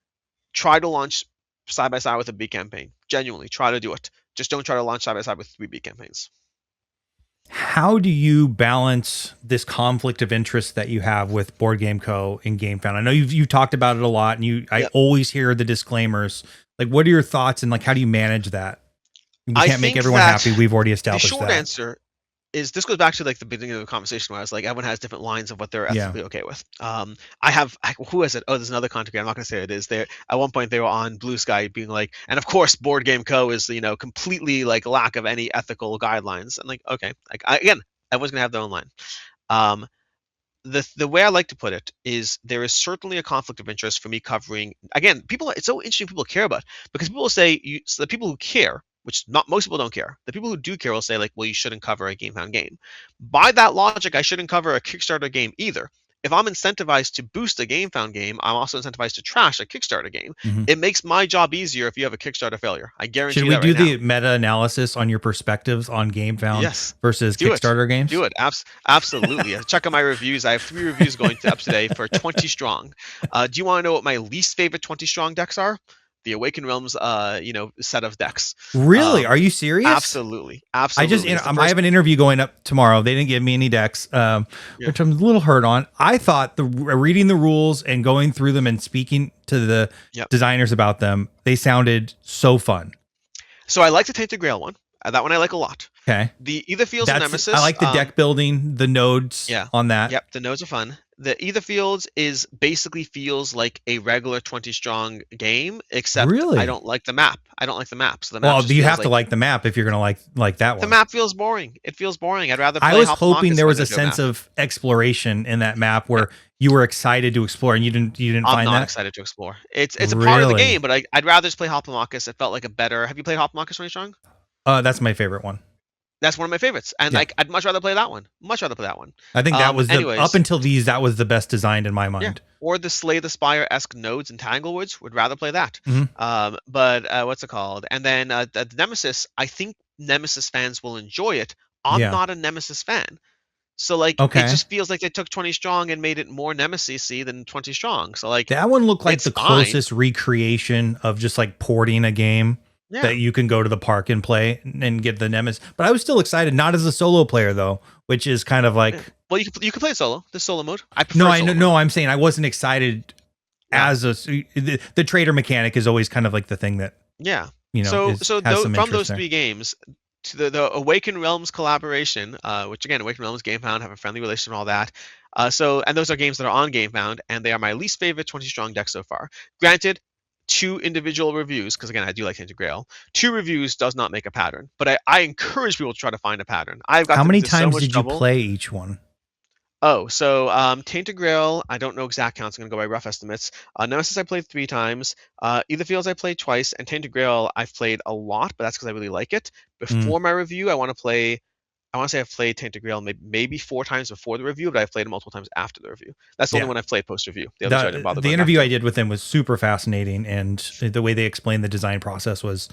Speaker 1: try to launch side by side with a big campaign. Genuinely, try to do it. Just don't try to launch side by side with 3 big campaigns.
Speaker 2: How do you balance this conflict of interest that you have with BoardGameCo and GameFound? I know you've talked about it a lot, and I always hear the disclaimers. Like, what are your thoughts, and like, how do you manage that? You can't make everyone happy. We've already established that.
Speaker 1: The short answer is this goes back to like the beginning of the conversation where I was like, everyone has different lines of what they're ethically okay with. Who is it? Oh, there's another content creator. I'm not going to say who it is. There at one point they were on Blue Sky being like, and of course BoardGameCo is completely like lack of any ethical guidelines. I'm like, okay, like again, everyone's going to have their own line. The way I like to put it is there is certainly a conflict of interest for me covering, again, people. It's so interesting people care about, because people will say, so the people who care, which not most people don't care, the people who do care will say like, well, you shouldn't cover a GameFound game. By that logic, I shouldn't cover a Kickstarter game either. If I'm incentivized to boost a GameFound game, I'm also incentivized to trash a Kickstarter game. It makes my job easier if you have a Kickstarter failure. I guarantee you.
Speaker 2: Should we do the meta-analysis on your perspectives on GameFound versus Kickstarter games?
Speaker 1: Do it. Absolutely. Check out my reviews. I have 3 reviews going up today for 20 strong. Do you want to know what my least favorite 20 strong decks are? The Awakened Realms, set of decks.
Speaker 2: Really? Are you serious?
Speaker 1: Absolutely.
Speaker 2: I have an interview going up tomorrow. They didn't give me any decks, which I'm a little hurt on. I thought reading the rules and going through them and speaking to the designers about them, they sounded so fun.
Speaker 1: So I like the Tainted Grail one. That one I like a lot.
Speaker 2: Okay.
Speaker 1: The Either Fields and Nemesis.
Speaker 2: I like the deck building, the nodes on that.
Speaker 1: Yep, the nodes are fun. The Either Fields basically feels like a regular 20 strong game, except I don't like the map. So the map
Speaker 2: you have to like the map if you're going to like that one.
Speaker 1: The map feels boring. It feels boring. I'd rather play
Speaker 2: I was hoping there was a sense of exploration in that map where you were excited to explore, and you didn't find that?
Speaker 1: I'm not excited to explore. It's a part of the game, but I'd rather just play Hoplomachus. It felt like a better... Have you played Hoplomachus 20 strong?
Speaker 2: That's my favorite one.
Speaker 1: That's one of my favorites, and I'd much rather play that one. I
Speaker 2: think that was up until these. That was the best designed in my mind.
Speaker 1: Yeah. Or the Slay the Spire-esque nodes in Tanglewoods. Would rather play that. But what's it called? And then the Nemesis. I think Nemesis fans will enjoy it. I'm not a Nemesis fan, so it just feels like they took 20 strong and made it more Nemesis-y than 20 strong. So
Speaker 2: that one looked like the closest recreation of just like porting a game. That you can go to the park and play and get the Nemesis. But I was still excited, not as a solo player though, which is kind of like...
Speaker 1: Well, you can play solo. The solo mode. I prefer solo
Speaker 2: mode. I'm saying I wasn't excited as the trader mechanic is always kind of like the thing that...
Speaker 1: Yeah. From those 3 games, to the Awakened Realms collaboration, which again, Awakened Realms, GameFound, have a friendly relation and all that. And those are games that are on GameFound, and they are my least favorite 20 strong deck so far. Granted, 2 individual reviews, because again, I do like Tainted Grail. 2 reviews does not make a pattern, but I encourage people to try to find a pattern.
Speaker 2: How many times did you play each one?
Speaker 1: Tainted Grail, I don't know exact counts. I'm going to go by rough estimates. Nemesis I played 3 times. Either Fields I played twice, and Tainted Grail I've played a lot, but that's because I really like it. Before my review, I want to say I've played Tainted Grail maybe 4 times before the review, but I've played it multiple times after the review. That's the only one I've played post-review.
Speaker 2: The interview I did with him was super fascinating, and the way they explained the design process was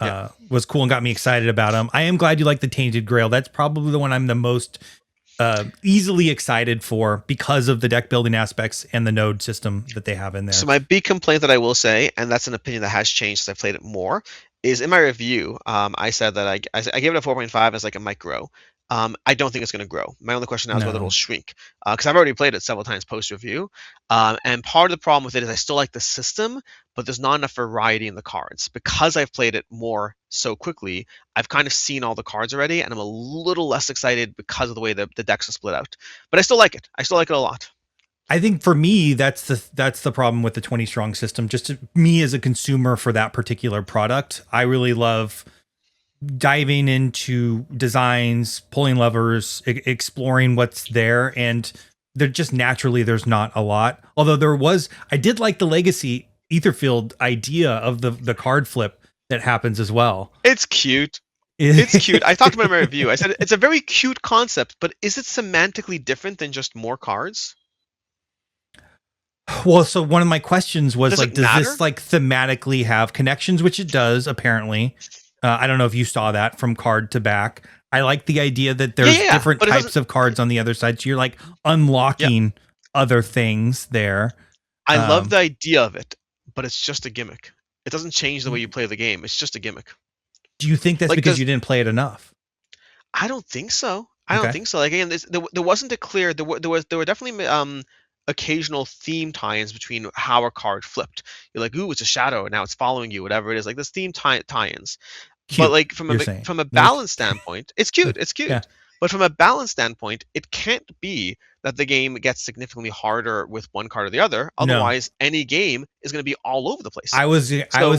Speaker 2: cool and got me excited about him. I am glad you like the Tainted Grail. That's probably the one I'm the most easily excited for because of the deck building aspects and the node system that they have in there.
Speaker 1: So my big complaint that I will say, and that's an opinion that has changed since I've played it more, is in my review, I said that I gave it a 4.5 as like a might grow. I don't think it's going to grow. My only question now is whether it'll shrink, because I've already played it several times post-review. And part of the problem with it is I still like the system, but there's not enough variety in the cards. Because I've played it more so quickly, I've kind of seen all the cards already, and I'm a little less excited because of the way the decks are split out. But I still like it. I still like it a lot.
Speaker 2: I think for me, that's the problem with the 20 strong system. Just me as a consumer for that particular product, I really love diving into designs, pulling levers, exploring what's there, and there just naturally there's not a lot. Although I did like the legacy Etherfield idea of the card flip that happens as well.
Speaker 1: It's cute. It's cute. I talked about it in my review. I said it's a very cute concept, but is it semantically different than just more cards?
Speaker 2: Well, so one of my questions was
Speaker 1: Does
Speaker 2: like,
Speaker 1: it
Speaker 2: does
Speaker 1: matter?
Speaker 2: this like thematically have connections? Which it does, apparently. I don't know if you saw that from card to back. I like the idea that
Speaker 1: Yeah,
Speaker 2: there's
Speaker 1: yeah, yeah.
Speaker 2: different
Speaker 1: But it doesn't.
Speaker 2: types of cards on the other side. So you're like
Speaker 1: Yeah,
Speaker 2: unlocking other things there.
Speaker 1: I love
Speaker 2: Um,
Speaker 1: the idea of it, but it's just a gimmick. It doesn't change the way you play the game. It's just a gimmick.
Speaker 2: do you think that's
Speaker 1: Like,
Speaker 2: because
Speaker 1: does
Speaker 2: you didn't play it enough?
Speaker 1: I don't think so. I don't
Speaker 2: Okay.
Speaker 1: think so. Like again, there wasn't a clear. There were definitely occasional theme tie-ins between how a card flipped. You're like, ooh, it's a shadow, and now it's following you, whatever it is. Like this theme tie-ins. But
Speaker 2: Cute,
Speaker 1: like
Speaker 2: you're saying.
Speaker 1: from a
Speaker 2: They're
Speaker 1: balance standpoint, it's cute. It's
Speaker 2: yeah.
Speaker 1: cute. But from a balance standpoint, it can't be that the game gets significantly harder with one card or the other.
Speaker 2: No.
Speaker 1: Otherwise, any game is going to be all over the place.
Speaker 2: I
Speaker 1: So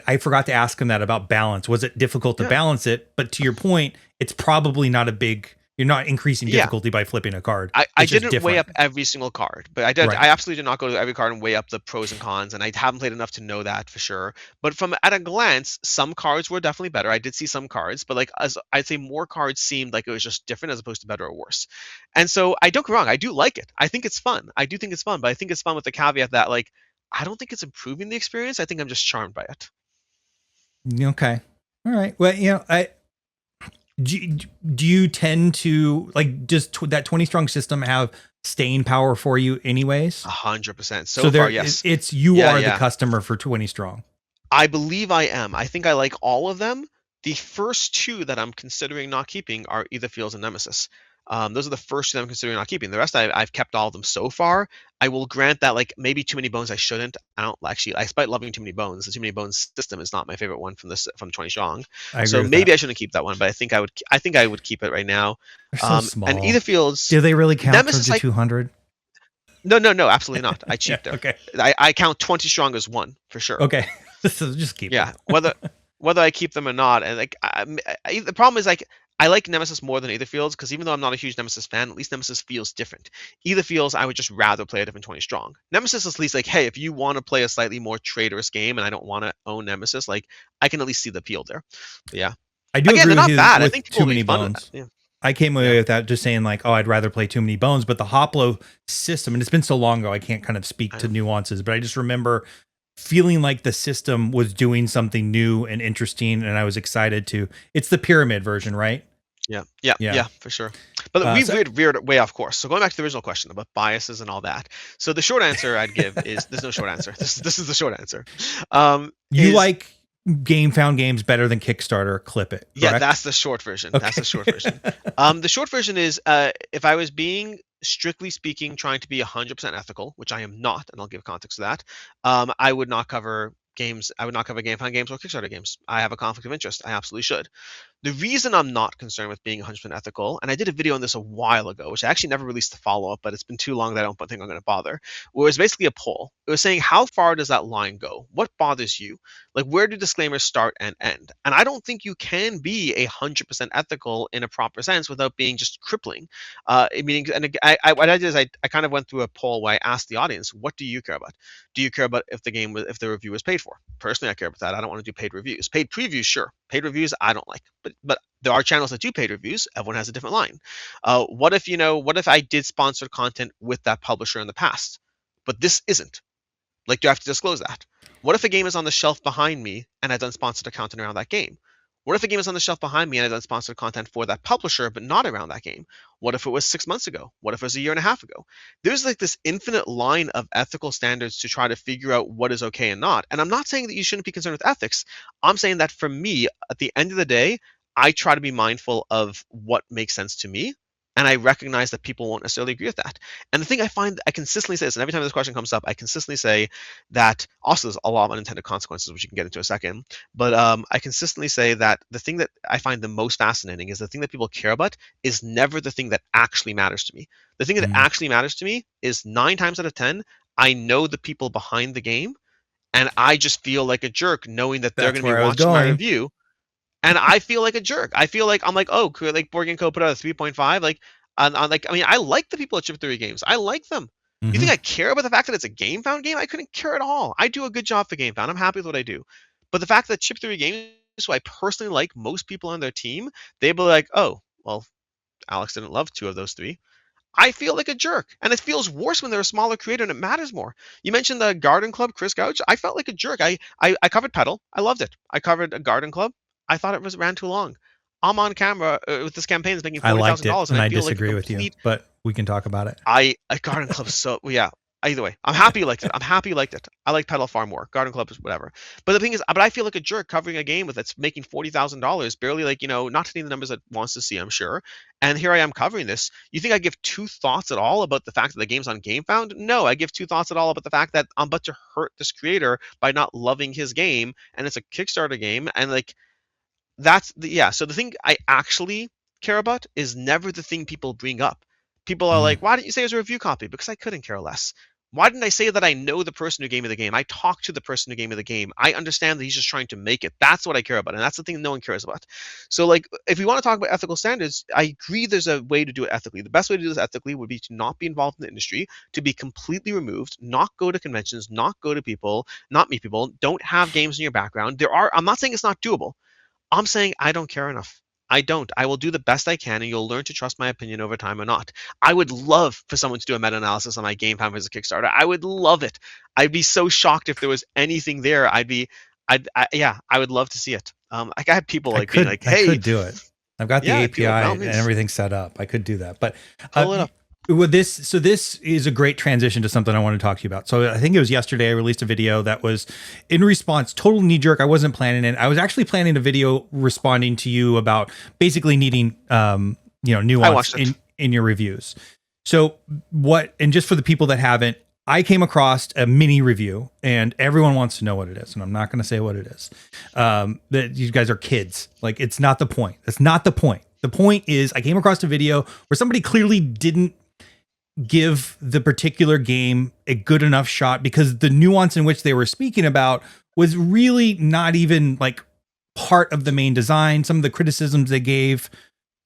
Speaker 2: I forgot to ask him that about balance. Was it difficult to
Speaker 1: yeah,
Speaker 2: balance it? But to your point, it's probably not a big. You're not increasing
Speaker 1: yeah.
Speaker 2: difficulty by flipping a card.
Speaker 1: I
Speaker 2: It's just
Speaker 1: didn't weigh
Speaker 2: different.
Speaker 1: up every single card, but I did.
Speaker 2: Right.
Speaker 1: I absolutely did not go to every card and weigh up the pros and cons, and I haven't played enough to know that for sure. But from at a glance, some cards were definitely better. I did see some cards, but like as I'd say, more cards seemed like it was just different as opposed to better or worse. And so I don't get me wrong, I do like it. I think it's fun. I do think it's fun, but I think it's fun with the caveat that like I don't think it's improving the experience. I think I'm just charmed by it.
Speaker 2: Okay. All right. Well, do you tend to like just that 20 strong system have staying power for you anyways?
Speaker 1: 100%.
Speaker 2: So
Speaker 1: So far, yes.
Speaker 2: it's you
Speaker 1: Yeah,
Speaker 2: are the
Speaker 1: yeah.
Speaker 2: customer for 20 strong.
Speaker 1: I believe I am. I think I like all of them. The first two that I'm considering not keeping are Either Fields and Nemesis. Those are the first two that I'm considering not keeping. The rest, I've kept all of them so far. I will grant that, like, maybe Too Many Bones I shouldn't. I don't actually, despite loving Too Many Bones, the Too Many Bones system is not my favorite one from 20 Strong.
Speaker 2: I agree
Speaker 1: So
Speaker 2: with that.
Speaker 1: maybe I shouldn't keep that one, but I think I would keep it right now.
Speaker 2: They're so
Speaker 1: And
Speaker 2: small.
Speaker 1: Either Fields,
Speaker 2: Do they really count towards
Speaker 1: Nemesis,
Speaker 2: your
Speaker 1: I
Speaker 2: 200?
Speaker 1: no, no, no, absolutely not. I
Speaker 2: Yeah.
Speaker 1: cheat there.
Speaker 2: Okay.
Speaker 1: I count 20 Strong as one for sure.
Speaker 2: Okay. So just keep
Speaker 1: Yeah,
Speaker 2: them.
Speaker 1: whether I keep them or not, and like the problem is like I like Nemesis more than Either Fields because even though I'm not a huge Nemesis fan, at least Nemesis feels different. Either Fields, I would just rather play a different 20 strong. Nemesis is at least like, hey, if you want to play a slightly more traitorous game and I don't want to own Nemesis, like I can at least see the appeal there. But yeah,
Speaker 2: I do
Speaker 1: again,
Speaker 2: agree
Speaker 1: they're
Speaker 2: with
Speaker 1: not
Speaker 2: you
Speaker 1: bad. I
Speaker 2: with
Speaker 1: think people
Speaker 2: Too
Speaker 1: will be
Speaker 2: Many
Speaker 1: fun with that.
Speaker 2: Bones.
Speaker 1: Yeah,
Speaker 2: I came
Speaker 1: yeah,
Speaker 2: away with that just saying like, oh, I'd rather play Too Many Bones, but the Hoplo system, and it's been so long ago, I can't kind of speak
Speaker 1: I
Speaker 2: to
Speaker 1: know.
Speaker 2: nuances, but I just remember feeling like the system was doing something new and interesting, and I was excited to. It's the pyramid version, right?
Speaker 1: Yeah, yeah,
Speaker 2: Yeah.
Speaker 1: yeah, for sure. But we
Speaker 2: So
Speaker 1: veered way off course. So going back to the original question about biases and all that. So the short answer I'd give is there's no short answer. This is the short answer.
Speaker 2: you
Speaker 1: Is
Speaker 2: like GameFound games better than Kickstarter? Clip it,
Speaker 1: Yeah,
Speaker 2: correct?
Speaker 1: that's the short version. That's
Speaker 2: Okay.
Speaker 1: the short version. The short version is if I was being strictly speaking trying to be 100% ethical, which I am not, and I'll give context to that, I would not cover games. I would not cover GameFound games or Kickstarter games. I have a conflict of interest. I absolutely should. The reason I'm not concerned with being 100% ethical, and I did a video on this a while ago, which I actually never released the follow up, but it's been too long that I don't think I'm going to bother, was basically a poll. It was saying, how far does that line go? What bothers you? Like, where do disclaimers start and end? And I don't think you can be 100% ethical in a proper sense without being just crippling. Meaning, and what I did is I kind of went through a poll where I asked the audience, what do you care about? Do you care about if if the review was paid for? Personally, I care about that. I don't want to do paid reviews. Paid previews, sure. Paid reviews, I don't like. But there are channels that do paid reviews. Everyone has a different line. What if I did sponsored content with that publisher in the past, but this isn't? Like, do I have to disclose that? What if a game is on the shelf behind me and I've done sponsored content around that game? What if a game is on the shelf behind me and I've done sponsored content for that publisher, but not around that game? What if it was 6 months ago? What if it was a year and a half ago? There's like this infinite line of ethical standards to try to figure out what is okay and not. And I'm not saying that you shouldn't be concerned with ethics. I'm saying that for me, at the end of the day, I try to be mindful of what makes sense to me And I recognize that people won't necessarily agree with that. And the thing I find, I consistently say this, and every time this question comes up, I consistently say that also there's a lot of unintended consequences, which you can get into in a second. But I consistently say that the thing that I find the most fascinating is the thing that people care about is never the thing that actually matters to me. The thing that actually matters to me is 9 times out of 10, I know the people behind the game, and I just feel like a jerk knowing that they're
Speaker 2: That's
Speaker 1: going to
Speaker 2: where
Speaker 1: be
Speaker 2: I was
Speaker 1: watching my
Speaker 2: going.
Speaker 1: review, and I feel like a jerk. I feel like I'm like, oh, could like BoardGameCo put out a 3.5? Like, on like, I mean, I like the people at Chip Theory Games. I like them. You think I care about the fact that it's a GameFound game? I couldn't care at all. I do a good job for GameFound. I'm happy with what I do. But the fact that Chip Theory Games, who I personally like, most people on their team, they'd be like, oh, well, Alex didn't love 2 of those 3. I feel like a jerk. And it feels worse when they're a smaller creator and it matters more. You mentioned the Garden Club, Chris Gouch. I felt like a jerk. I covered Pedal. I loved it. I covered a Garden Club. I thought it ran too long. I'm on camera with this campaign that's making
Speaker 2: I
Speaker 1: $40,000,
Speaker 2: liked it,
Speaker 1: and
Speaker 2: and
Speaker 1: I
Speaker 2: I
Speaker 1: feel like a
Speaker 2: disagree with you,
Speaker 1: complete.
Speaker 2: but we can talk about it.
Speaker 1: A Garden Club is so yeah. Either way, I'm happy you liked it. I'm happy you liked it. I like Pedal far more. Garden Club is whatever. But the thing is, but I feel like a jerk covering a game that's making $40,000, barely like not hitting the numbers that wants to see, I'm sure. And here I am covering this. You think I give 2 thoughts at all about the fact that the game's on GameFound? No, I give 2 thoughts at all about the fact that I'm about to hurt this creator by not loving his game, and it's a Kickstarter game, and like that's the yeah. So the thing I actually care about is never the thing people bring up. People are like, why didn't you say it was a review copy? Because I couldn't care less. Why didn't I say that I know the person who gave me the game? I talked to the person who gave me the game. I understand that he's just trying to make it. That's what I care about. And that's the thing no one cares about. So, like, if we want to talk about ethical standards, I agree there's a way to do it ethically. The best way to do this ethically would be to not be involved in the industry, to be completely removed, not go to conventions, not go to people, not meet people, don't have games in your background. I'm not saying it's not doable. I'm saying I don't care enough. I don't. I will do the best I can, and you'll learn to trust my opinion over time or not. I would love for someone to do a meta-analysis on my GameFound as a Kickstarter. I would love it. I'd be so shocked if there was anything there. Yeah, I would love to see it. Like I had people like being like, "Hey,
Speaker 2: I could do it. I've got the
Speaker 1: yeah,
Speaker 2: API
Speaker 1: by all
Speaker 2: and
Speaker 1: means,
Speaker 2: everything set up. I could do that. But
Speaker 1: pull it up."
Speaker 2: with this is a great transition to something I want to talk to you about. So I think it was yesterday I released a video that was in response, total knee jerk. I wasn't planning it. I was actually planning a video responding to you about basically needing nuance in your reviews. So and just for the people that haven't, I came across a mini review and everyone wants to know what it is. And I'm not going to say what it is. That you guys are kids. Like, it's not the point. That's not the point. The point is I came across a video where somebody clearly didn't give the particular game a good enough shot because the nuance in which they were speaking about was really not even like part of the main design. Some of the criticisms they gave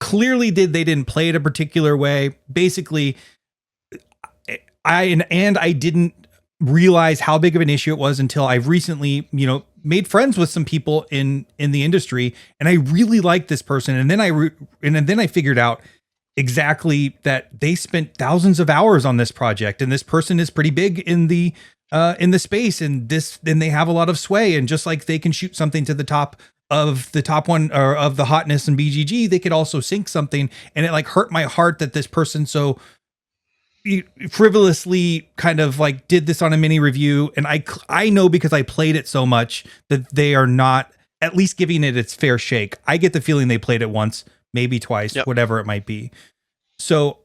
Speaker 2: clearly they didn't play it a particular way. Basically, I didn't realize how big of an issue it was until I've recently, made friends with some people in the industry, and I really liked this person. And then I figured out exactly that they spent thousands of hours on this project, and this person is pretty big in the space, and then they have a lot of sway. And just like they can shoot something to the top of the top one or of the hotness in BGG, they could also sync something. And it like hurt my heart that this person so frivolously kind of like did this on a mini review. And I know because I played it so much that they are not at least giving it its fair shake. I get the feeling they played it once, maybe twice, whatever it might be. So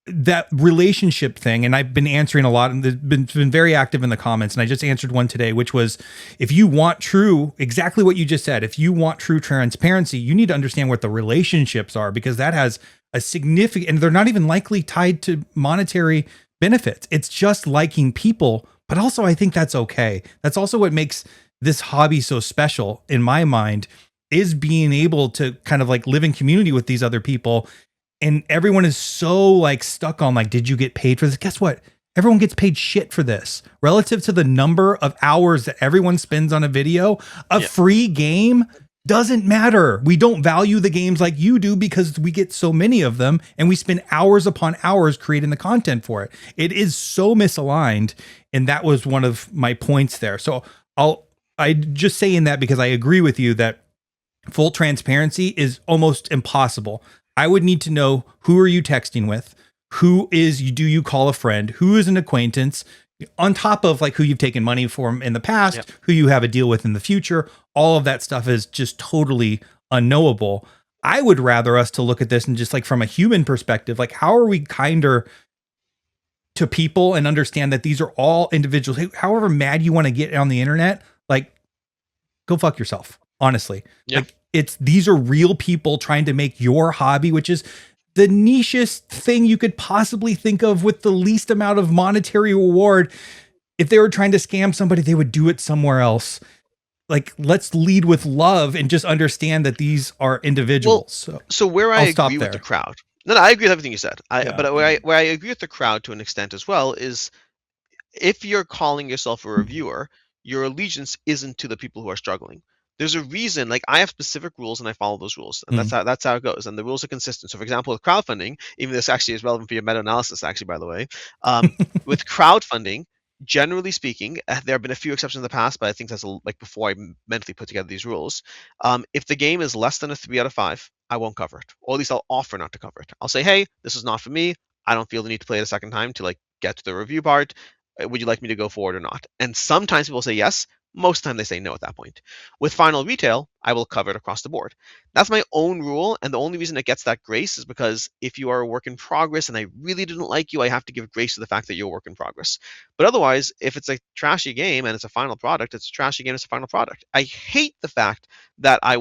Speaker 2: that relationship thing, and I've been answering a lot, and been very active in the comments, and I just answered one today, which was, if you want exactly what you just said, if you want true transparency, you need to understand what the relationships are, because that has a significant, and they're not even likely tied to monetary benefits. It's just liking people, but also I think that's okay. That's also what makes this hobby so special in my mind, is being able to kind of like live in community with these other people. And everyone is so like stuck on like, did you get paid for this? Guess what? Everyone gets paid shit for this relative to the number of hours that everyone spends on a video. A free game doesn't matter. We don't value the games like you do because we get so many of them and we spend hours upon hours creating the content for it. It is so misaligned. And that was one of my points there. So I just saying that because I agree with you that full transparency is almost impossible. I would need to know, who are you texting with? Do you call a friend? Who is an acquaintance? On top of like who you've taken money from in the past, who you have a deal with in the future. All of that stuff is just totally unknowable. I would rather us to look at this and just like from a human perspective, like how are we kinder to people and understand that these are all individuals. However mad you want to get on the internet, like go fuck yourself. Honestly,
Speaker 1: Yeah.
Speaker 2: like these are real people trying to make your hobby, which is the nichest thing you could possibly think of with the least amount of monetary reward. If they were trying to scam somebody, they would do it somewhere else. Like, let's lead with love and just understand that these are individuals.
Speaker 1: Well,
Speaker 2: So
Speaker 1: so where I
Speaker 2: I'll stop
Speaker 1: agree with the
Speaker 2: there.
Speaker 1: crowd. No, I agree with everything you said.
Speaker 2: Yeah.
Speaker 1: But where I agree with the crowd to an extent as well is if you're calling yourself a reviewer, your allegiance isn't to the people who are struggling. There's a reason, like I have specific rules and I follow those rules, and that's how it goes. And the rules are consistent. So, for example, with crowdfunding, even this actually is relevant for your meta-analysis, actually, by the way, with crowdfunding, generally speaking, there have been a few exceptions in the past, but I think that's like before I mentally put together these rules. If the game is less than a 3 out of 5, I won't cover it, or at least I'll offer not to cover it. I'll say, hey, this is not for me. I don't feel the need to play it a second time to like get to the review part. Would you like me to go forward or not? And sometimes people say yes. Most of the time they say no at that point. With final retail, I will cover it across the board. That's my own rule, and the only reason it gets that grace is because if you are a work in progress and I really didn't like you, I have to give grace to the fact that you're a work in progress. But otherwise, if it's a trashy game and it's a final product, it's a trashy game, it's a final product. I hate the fact that I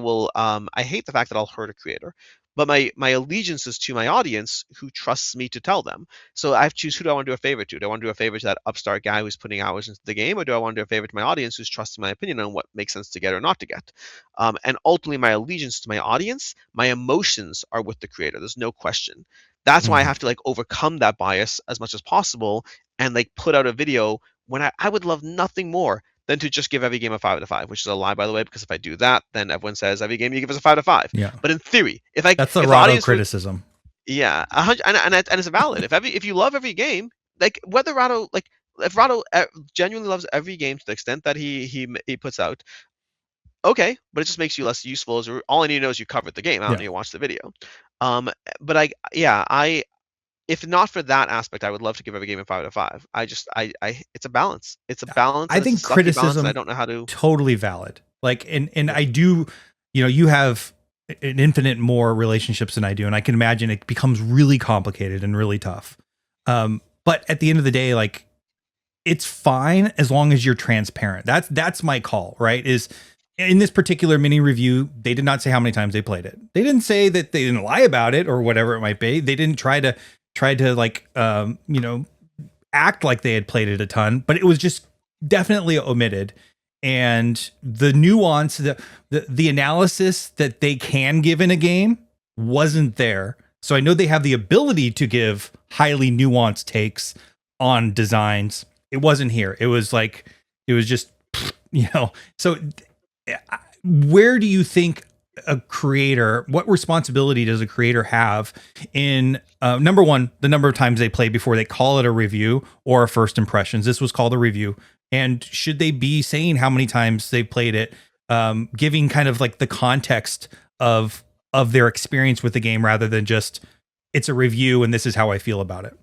Speaker 1: hate the fact that I'll hurt a creator. But my allegiance is to my audience who trusts me to tell them. So I have to choose, who do I want to do a favor to? Do I want to do a favor to that upstart guy who's putting hours into the game, or do I want to do a favor to my audience who's trusting my opinion on what makes sense to get or not to get? And ultimately, my allegiance to my audience, my emotions are with the creator. There's no question. That's why I have to like overcome that bias as much as possible and like put out a video when I would love nothing more than to just give every game a 5 out of 5, which is a lie, by the way, because if I do that, then everyone says every game you give us a 5 out of 5.
Speaker 2: Yeah.
Speaker 1: But in theory, if
Speaker 2: That's the
Speaker 1: if the
Speaker 2: Rahdo
Speaker 1: audience
Speaker 2: criticism.
Speaker 1: yeah, and it's valid. If you love every game, like whether Rahdo like if Rahdo genuinely loves every game to the extent that he puts out, okay, but it just makes you less useful. As all I need to know is you covered the game. I don't need to watch the video. But I if not for that aspect, I would love to give every game a 5 out of 5. It's a balance. It's a balance.
Speaker 2: I
Speaker 1: And
Speaker 2: think
Speaker 1: it's a sucky balance, and I
Speaker 2: criticism
Speaker 1: don't know how to.
Speaker 2: totally valid. Like, and I do, you have an infinite more relationships than I do, and I can imagine it becomes really complicated and really tough. But at the end of the day, like, it's fine as long as you're transparent. That's my call, right? Is in this particular mini review, they did not say how many times they played it. They didn't say that they didn't lie about it or whatever it might be. They didn't try to like act like they had played it a ton, but it was just definitely omitted. And the nuance, the analysis that they can give in a game wasn't there. So I know they have the ability to give highly nuanced takes on designs. It wasn't here. It was just, so where do you think a creator, what responsibility does a creator have in number one, the number of times they play before they call it a review or a first impressions? This was called a review. And should they be saying how many times they played it, giving kind of like the context of their experience with the game rather than just it's a review and this is how I feel about it?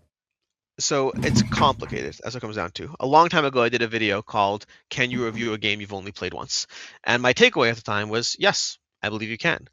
Speaker 1: So it's complicated, as it comes down to. A long time ago, I did a video called "Can you review a game you've only played once?" And my takeaway at the time was, yes, I believe you can.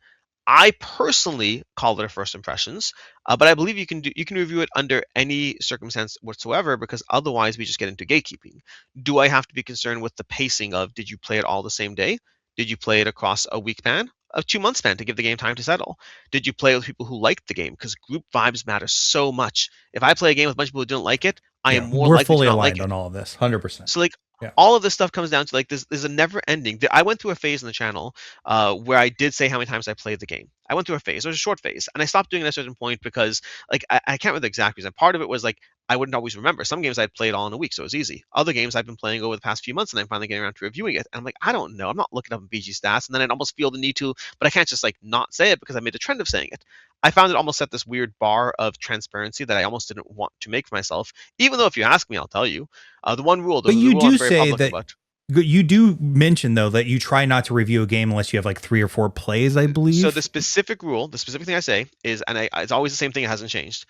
Speaker 1: I personally call it a first impressions, but I believe you can review it under any circumstance whatsoever, because otherwise we just get into gatekeeping. Do I have to be concerned with the pacing of, did you play it all the same day? Did you play it across a week span? A 2 month span to give the game time to settle? Did you play with people who liked the game? Because group vibes matter so much. If I play a game with a bunch of people who didn't like it, I am more
Speaker 2: we're
Speaker 1: likely
Speaker 2: fully
Speaker 1: to not like
Speaker 2: aligned
Speaker 1: it.
Speaker 2: on all of this, 100%.
Speaker 1: So like
Speaker 2: Yeah.
Speaker 1: all of this stuff comes down to like there's a never ending. I went through a phase in the channel where I did say how many times I played the game. I went through a phase. It was a short phase, and I stopped doing it at a certain point because like I can't remember the exact reason. Part of it was like I wouldn't always remember. Some games I'd played all in a week, so it was easy. Other games I've been playing over the past few months, and I'm finally getting around to reviewing it. And I'm like, I don't know. I'm not looking up in BG stats, and then I'd almost feel the need to, but I can't just like not say it because I made a trend of saying it. I found it almost set this weird bar of transparency that I almost didn't want to make for myself. Even though if you ask me, I'll tell you. The one rule,
Speaker 2: But
Speaker 1: the
Speaker 2: you
Speaker 1: rule I'm
Speaker 2: do
Speaker 1: very
Speaker 2: say
Speaker 1: public
Speaker 2: that
Speaker 1: about.
Speaker 2: you do mention though that you try not to review a game unless you have like 3 or 4 plays, I believe.
Speaker 1: So the specific rule, the specific thing I say is, and it's always the same thing. It hasn't changed.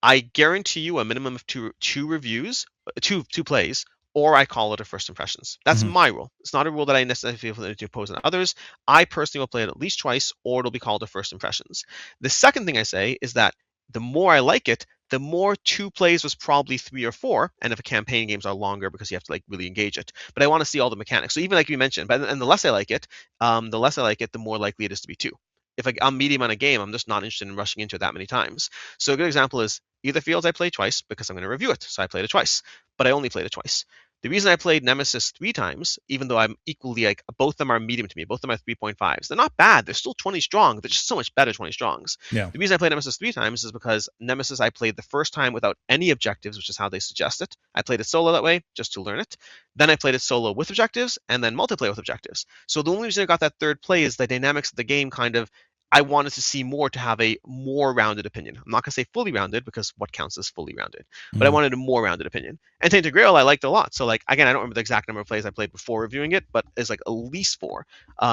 Speaker 1: I guarantee you a minimum of two reviews, two plays, or I call it a first impressions. That's
Speaker 2: Mhm.
Speaker 1: my rule. It's not a rule that I necessarily feel to impose on others. I personally will play it at least twice, or it'll be called a first impressions. The second thing I say is that the more I like it, the more 2 plays was probably 3 or 4, and if a campaign games are longer because you have to like really engage it. But I want to see all the mechanics. So even like you mentioned, and the less I like it, the more likely it is to be 2. If I'm medium on a game, I'm just not interested in rushing into it that many times. So a good example is Either Fields I played twice because I'm going to review it, so I played it twice. But I only played it twice. The reason I played Nemesis 3 times, even though I'm equally like both of them are medium to me, both of them are 3.5s. They're not bad. They're still 20 strong. They're just so much better 20 strongs.
Speaker 2: Yeah.
Speaker 1: The reason I played Nemesis 3 times is because Nemesis I played the first time without any objectives, which is how they suggest it. I played it solo that way just to learn it. Then I played it solo with objectives, and then multiplayer with objectives. So the only reason I got that third play is the dynamics of the game kind of I wanted to see more to have a more rounded opinion. I'm not going to say fully rounded because what counts as fully rounded, but I wanted a more rounded opinion. And Tainted Grail I liked a lot. So like again, I don't remember the exact number of plays I played before reviewing it, but it's like at least 4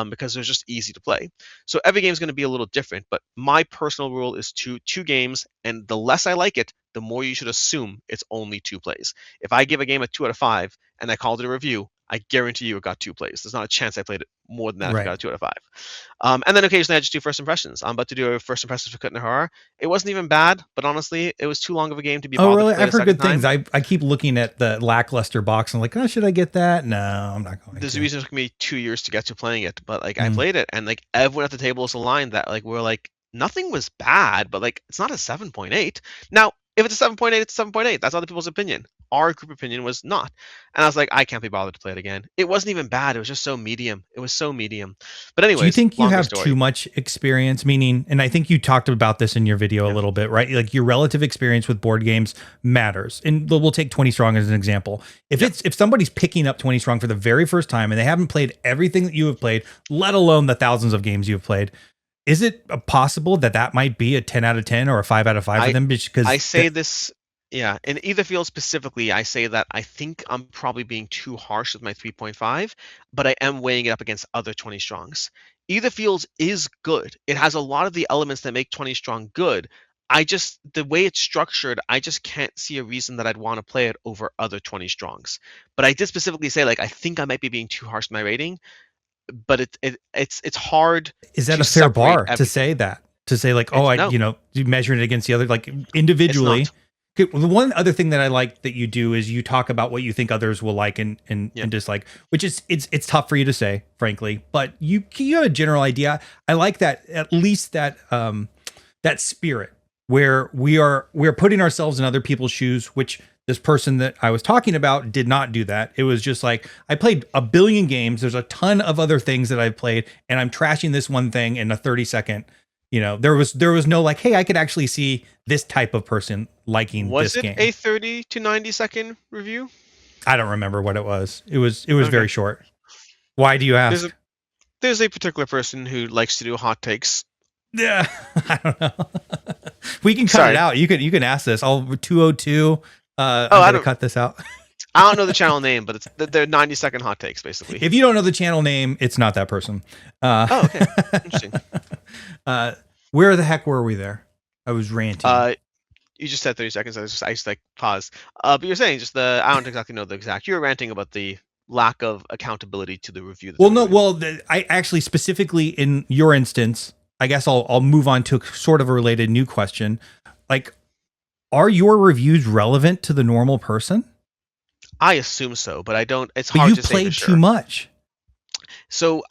Speaker 1: because it was just easy to play. So every game is going to be a little different, but my personal rule is two games, and the less I like it, the more you should assume it's only 2 plays. If I give a game a 2 out of 5 and I called it a review, I guarantee you it got 2 plays. There's not a chance I played it more than that if I
Speaker 2: Right.
Speaker 1: got a 2 out of 5. And then occasionally I just do first impressions. I'm about to do a first impressions for Kut Nahar. It wasn't even bad, but honestly, it was too long of a game to be
Speaker 2: Oh,
Speaker 1: bothered
Speaker 2: really?
Speaker 1: to play
Speaker 2: I've
Speaker 1: a
Speaker 2: heard
Speaker 1: second
Speaker 2: good things.
Speaker 1: time.
Speaker 2: I keep looking at the lackluster box and like, oh, should I get that? No, I'm not going
Speaker 1: There's
Speaker 2: to.
Speaker 1: a reason it took me 2 years to get to playing it, but like I
Speaker 2: Mm.
Speaker 1: played it, and like everyone at the table is aligned that like we're like nothing was bad, but like it's not a 7.8. Now, if it's a 7.8, it's a 7.8. That's other people's opinion. Our group opinion was not. And I was like, I can't be bothered to play it again. It wasn't even bad. It was just so medium. It was so medium. But
Speaker 2: Do you
Speaker 1: anyways,
Speaker 2: think you
Speaker 1: longer
Speaker 2: have too
Speaker 1: story.
Speaker 2: much experience? Meaning, and I think you talked about this in your video a
Speaker 1: Yeah.
Speaker 2: little bit, right? Like your relative experience with board games matters. And we'll take 20 Strong as an example.
Speaker 1: Yeah.
Speaker 2: If somebody's picking up 20 Strong for the very first time and they haven't played everything that you have played, let alone the thousands of games you've played, is it possible that that might be a 10 out of 10 or a 5 out of 5 for them?
Speaker 1: I
Speaker 2: Because
Speaker 1: say this, yeah, in either field specifically, I say that I think I'm probably being too harsh with my 3.5, but I am weighing it up against other 20 strongs. Either fields is good. It has a lot of the elements that make 20 strong good. The way it's structured, I just can't see a reason that I'd want to play it over other 20 strongs. But I did specifically say, like, I think I might be being too harsh with my rating, but it's hard
Speaker 2: is that
Speaker 1: to
Speaker 2: a fair
Speaker 1: separate
Speaker 2: bar to
Speaker 1: everything.
Speaker 2: say that? To say like, oh,
Speaker 1: No,
Speaker 2: you measuring it against the other, like
Speaker 1: it's
Speaker 2: individually.
Speaker 1: not.
Speaker 2: Okay, well, the one other thing that I like that you do is you talk about what you think others will like and
Speaker 1: Yeah.
Speaker 2: dislike, which is it's tough for you to say, frankly, but you have a general idea. I like that, at least that that spirit where we're putting ourselves in other people's shoes, which this person that I was talking about did not do that. It was just like, I played a billion games. There's a ton of other things that I've played, and I'm trashing this one thing in a 30-second. There was no like, hey, I could actually see this type of person liking
Speaker 1: Was
Speaker 2: this
Speaker 1: it
Speaker 2: game.
Speaker 1: a 30 to 90-second review?
Speaker 2: I don't remember what it was. It was
Speaker 1: Okay.
Speaker 2: very short. Why do you
Speaker 1: There's
Speaker 2: ask?
Speaker 1: there's a particular person who likes to do hot takes.
Speaker 2: Yeah, I don't know. We can cut
Speaker 1: Sorry.
Speaker 2: it out. You can ask this. I'll 202. I'm
Speaker 1: I
Speaker 2: gonna
Speaker 1: don't
Speaker 2: cut this out.
Speaker 1: I don't know the channel name, but they're 90-second hot takes basically.
Speaker 2: If you don't know the channel name, it's not that person.
Speaker 1: Oh, okay. Interesting.
Speaker 2: Where the heck were we there? I was ranting.
Speaker 1: You just said 30 seconds. I just like pause. But you're saying just I don't exactly know the exact. You were ranting about the lack of accountability to the review. That
Speaker 2: Well,
Speaker 1: they
Speaker 2: no.
Speaker 1: were doing.
Speaker 2: Well, I actually specifically in your instance, I guess I'll move on to sort of a related new question. Like, are your reviews relevant to the normal person?
Speaker 1: I assume so, but I don't. It's
Speaker 2: But
Speaker 1: hard
Speaker 2: you
Speaker 1: to say for
Speaker 2: played
Speaker 1: sure.
Speaker 2: too much.
Speaker 1: So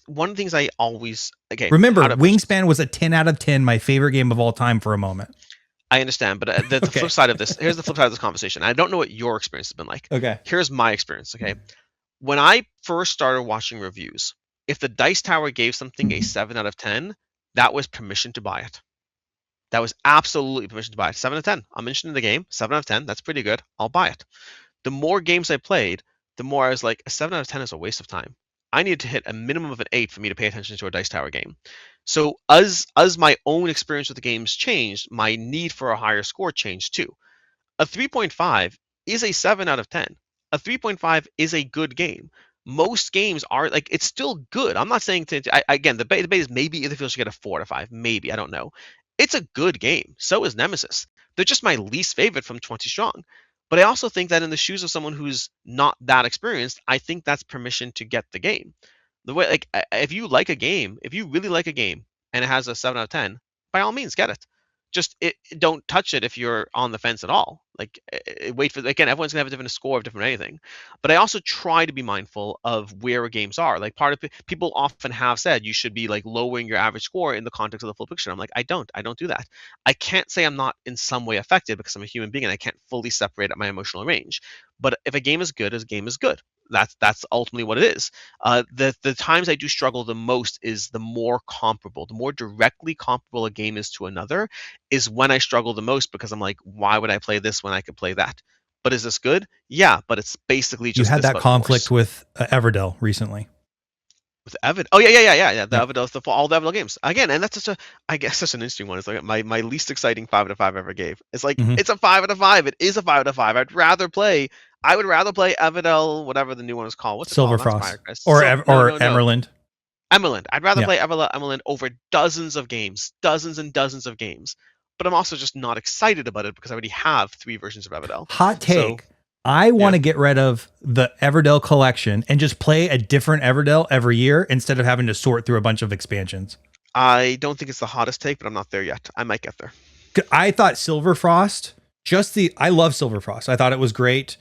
Speaker 1: one of the things I always
Speaker 2: Remember,
Speaker 1: how to put this-
Speaker 2: Wingspan was a 10 out of 10, my favorite game of all time for a moment.
Speaker 1: I understand, but the
Speaker 2: Okay.
Speaker 1: flip side of this. Here's the flip side of this conversation. I don't know what your experience has been like.
Speaker 2: Okay.
Speaker 1: Here's my experience. Okay, when I first started watching reviews, if the Dice Tower gave something a 7 out of 10, that was permission to buy it. That was absolutely permission to buy it. 7 out of 10. I'm interested in the game. 7 out of 10. That's pretty good. I'll buy it. The more games I played, the more I was like, a 7 out of 10 is a waste of time. I needed to hit a minimum of an 8 for me to pay attention to a Dice Tower game. So as my own experience with the games changed, my need for a higher score changed too. A 3.5 is a 7 out of 10. A 3.5 is a good game. Most games are like, it's still good. I'm not saying again, the debate is maybe Etherfield should get a 4 out of 5. Maybe, I don't know. It's a good game. So is Nemesis. They're just my least favorite from 20 Strong. But I also think that in the shoes of someone who's not that experienced, I think that's permission to get the game. The way, like, if you like a game, if you really like a game and it has a 7 out of 10, by all means get it. Just don't touch it if you're on the fence at all. Like, wait for, again, everyone's gonna have a different score of different anything. But I also try to be mindful of where games are. Like, part of people often have said you should be like lowering your average score in the context of the full picture. I'm like, I don't do that. I can't say I'm not in some way affected because I'm a human being and I can't fully separate out my emotional range. But if a game is good, a game is good. That's ultimately what it is. The times I do struggle the most is the more comparable, the more directly comparable a game is to another, is when I struggle the most, because I'm like, why would I play this when I could play that? But is this good? Yeah, but it's basically
Speaker 2: You
Speaker 1: just
Speaker 2: had
Speaker 1: this,
Speaker 2: that
Speaker 1: but
Speaker 2: conflict
Speaker 1: worse.
Speaker 2: with Everdell recently.
Speaker 1: With Evid, oh yeah. The
Speaker 2: Yeah.
Speaker 1: Evidel, all the Evidel games again, and that's such a, I guess, such an interesting one. It's like my least exciting 5 out of 5 I ever gave. It's like,
Speaker 2: Mhm.
Speaker 1: it's a 5 out of 5. It is a 5 out of 5. I would rather play Evidel, whatever the new one is called. What's it called? Not
Speaker 2: Silverfrost
Speaker 1: Spire, Chris.
Speaker 2: or
Speaker 1: No.
Speaker 2: Emerald.
Speaker 1: Emerald. I'd rather
Speaker 2: Yeah.
Speaker 1: play Emerald over dozens of games, dozens and dozens of games. But I'm also just not excited about it because I already have 3 versions of Evidel.
Speaker 2: Hot
Speaker 1: So
Speaker 2: take. I want
Speaker 1: yeah,
Speaker 2: to get rid of the Everdell collection and just play a different Everdell every year instead of having to sort through a bunch of expansions.
Speaker 1: I don't think it's the hottest take, but I'm not there yet. I might get there.
Speaker 2: I thought Silverfrost, I love Silverfrost. I thought it was great.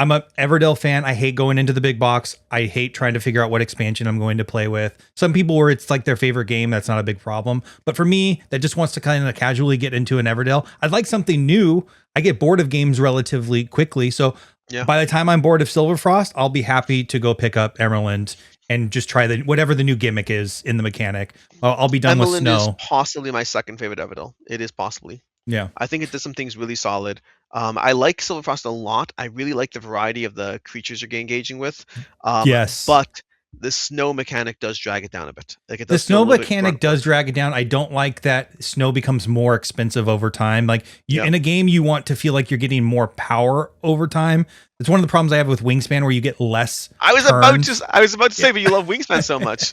Speaker 2: I'm a Everdell fan. I hate going into the big box. I hate trying to figure out what expansion I'm going to play with. Some people where it's like their favorite game, that's not a big problem. But for me, that just wants to kind of casually get into an Everdell, I'd like something new. I get bored of games relatively quickly. So
Speaker 1: Yeah.
Speaker 2: by the time I'm bored of Silverfrost, I'll be happy to go pick up Emerald and just try whatever the new gimmick is in the mechanic. I'll be done with
Speaker 1: Emerald is
Speaker 2: Snow.
Speaker 1: possibly my second favorite Evidel. It is possibly.
Speaker 2: Yeah.
Speaker 1: I think it does some things really solid. I like Silverfrost a lot. I really like the variety of the creatures you're engaging with.
Speaker 2: Yes.
Speaker 1: But the snow mechanic does drag it down a bit. Like, it
Speaker 2: The
Speaker 1: does feel a
Speaker 2: snow
Speaker 1: little bit
Speaker 2: mechanic
Speaker 1: grunt
Speaker 2: does
Speaker 1: work.
Speaker 2: drag it down. I don't like that snow becomes more expensive over time. Like
Speaker 1: Yeah.
Speaker 2: in a game, you want to feel like you're getting more power over time. It's one of the problems I have with Wingspan, where you get less.
Speaker 1: I was about to say, but you love Wingspan so much.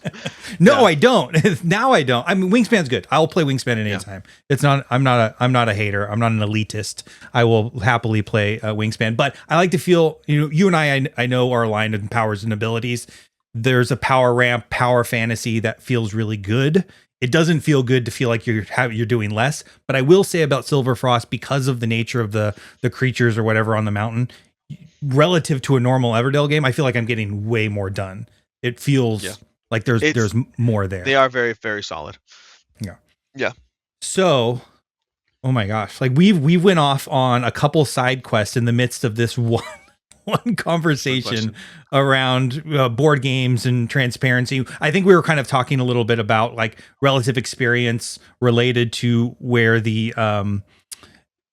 Speaker 2: No,
Speaker 1: Yeah.
Speaker 2: I don't. Now I don't. I mean, Wingspan's good. I'll play Wingspan at any
Speaker 1: Yeah.
Speaker 2: time. It's not. I'm not a hater. I'm not an elitist. I will happily play Wingspan. But I like to feel. You and I know are aligned in powers and abilities. There's a power ramp, power fantasy that feels really good. It doesn't feel good to feel like you're doing less. But I will say about Silverfrost, because of the nature of the creatures or whatever on the mountain, relative to a normal Everdell game, I feel like I'm getting way more done. It feels
Speaker 1: Yeah.
Speaker 2: like there's more there.
Speaker 1: They are very, very solid.
Speaker 2: Yeah.
Speaker 1: Yeah.
Speaker 2: So, oh my gosh, like we went off on a couple side quests in the midst of this one conversation around board games and transparency. I think we were kind of talking a little bit about like relative experience related to where the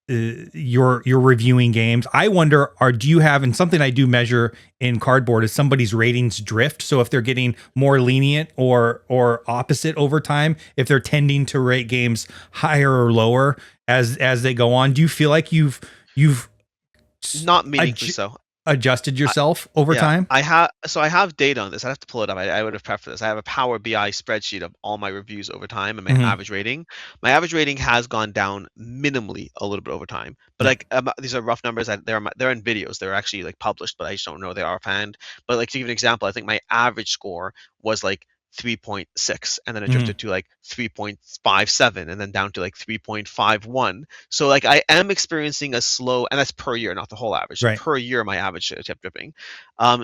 Speaker 2: you're reviewing games. I wonder, do you have, and something I do measure in Cardboard is somebody's ratings drift. So if they're getting more lenient or opposite over time, if they're tending to rate games higher or lower as they go on, do you feel like you've
Speaker 1: Not meaningfully so.
Speaker 2: adjusted yourself over time?
Speaker 1: I have data on this. I have to pull it up. I would have prepped for this. I have a Power BI spreadsheet of all my reviews over time and my average rating. My average rating has gone down minimally a little bit over time. But like, these are rough numbers. They're in videos. They're actually like published, but I just don't know they are offhand. But like, to give an example, I think my average score was like 3.6, and then it drifted to like 3.57, and then down to like 3.51. So like, I am experiencing a slow, and that's per year, not the whole average. So
Speaker 2: Right.
Speaker 1: per year, my average kept dripping.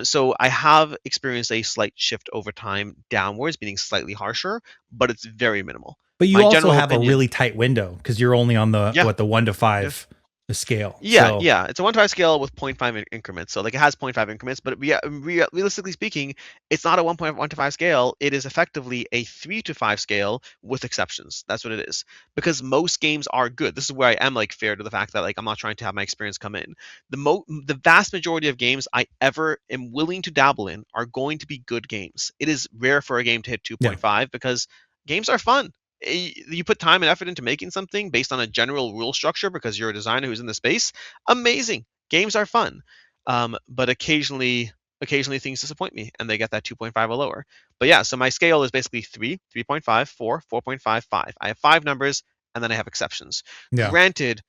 Speaker 1: So I have experienced a slight shift over time downwards, meaning slightly harsher, but it's very minimal.
Speaker 2: But you
Speaker 1: My
Speaker 2: also
Speaker 1: general
Speaker 2: have a
Speaker 1: opinion-
Speaker 2: really tight window because you're only on the
Speaker 1: Yeah.
Speaker 2: the 1 to 5 scale.
Speaker 1: Yeah,
Speaker 2: So,
Speaker 1: yeah. It's a 1 to 5 scale with 0.5 increments. So like, it has 0.5 increments, but realistically speaking, it's not a 1.1 to 5 scale. It is effectively a 3 to 5 scale with exceptions. That's what it is. Because most games are good. This is where I am like fair to the fact that like, I'm not trying to have my experience come in. The vast majority of games I ever am willing to dabble in are going to be good games. It is rare for a game to hit 2.5 because games are fun. You put time and effort into making something based on a general rule structure because you're a designer who's in the space. Amazing. Games are fun. But occasionally things disappoint me and they get that 2.5 or lower. But yeah, so my scale is basically 3, 3.5, 4, 4.5, 5. I have 5 numbers and then I have exceptions.
Speaker 2: Yeah.
Speaker 1: Granted,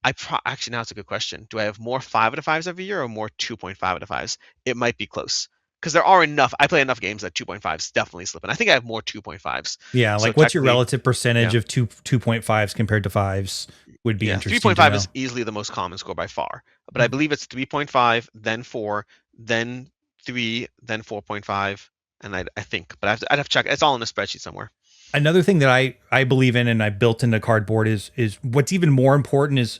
Speaker 1: Actually, now it's a good question. Do I have more 5 out of 5s every year or more 2.5 out of 5s? It might be close because there are enough. I play enough games that 2.5s definitely slip, and I think I have more 2.5s.
Speaker 2: Yeah,
Speaker 1: So
Speaker 2: like what's your
Speaker 1: technically,
Speaker 2: relative percentage
Speaker 1: yeah,
Speaker 2: of 2.5s compared to fives would be
Speaker 1: yeah,
Speaker 2: interesting to
Speaker 1: 3.5 is
Speaker 2: know.
Speaker 1: easily the most common score by far, but I
Speaker 2: Mm.
Speaker 1: believe it's 3.5, then 4, then 3, then 4.5, and I think, but I'd have to check. It's all in a spreadsheet somewhere.
Speaker 2: Another thing that I believe in and I built into cardboard is what's even more important is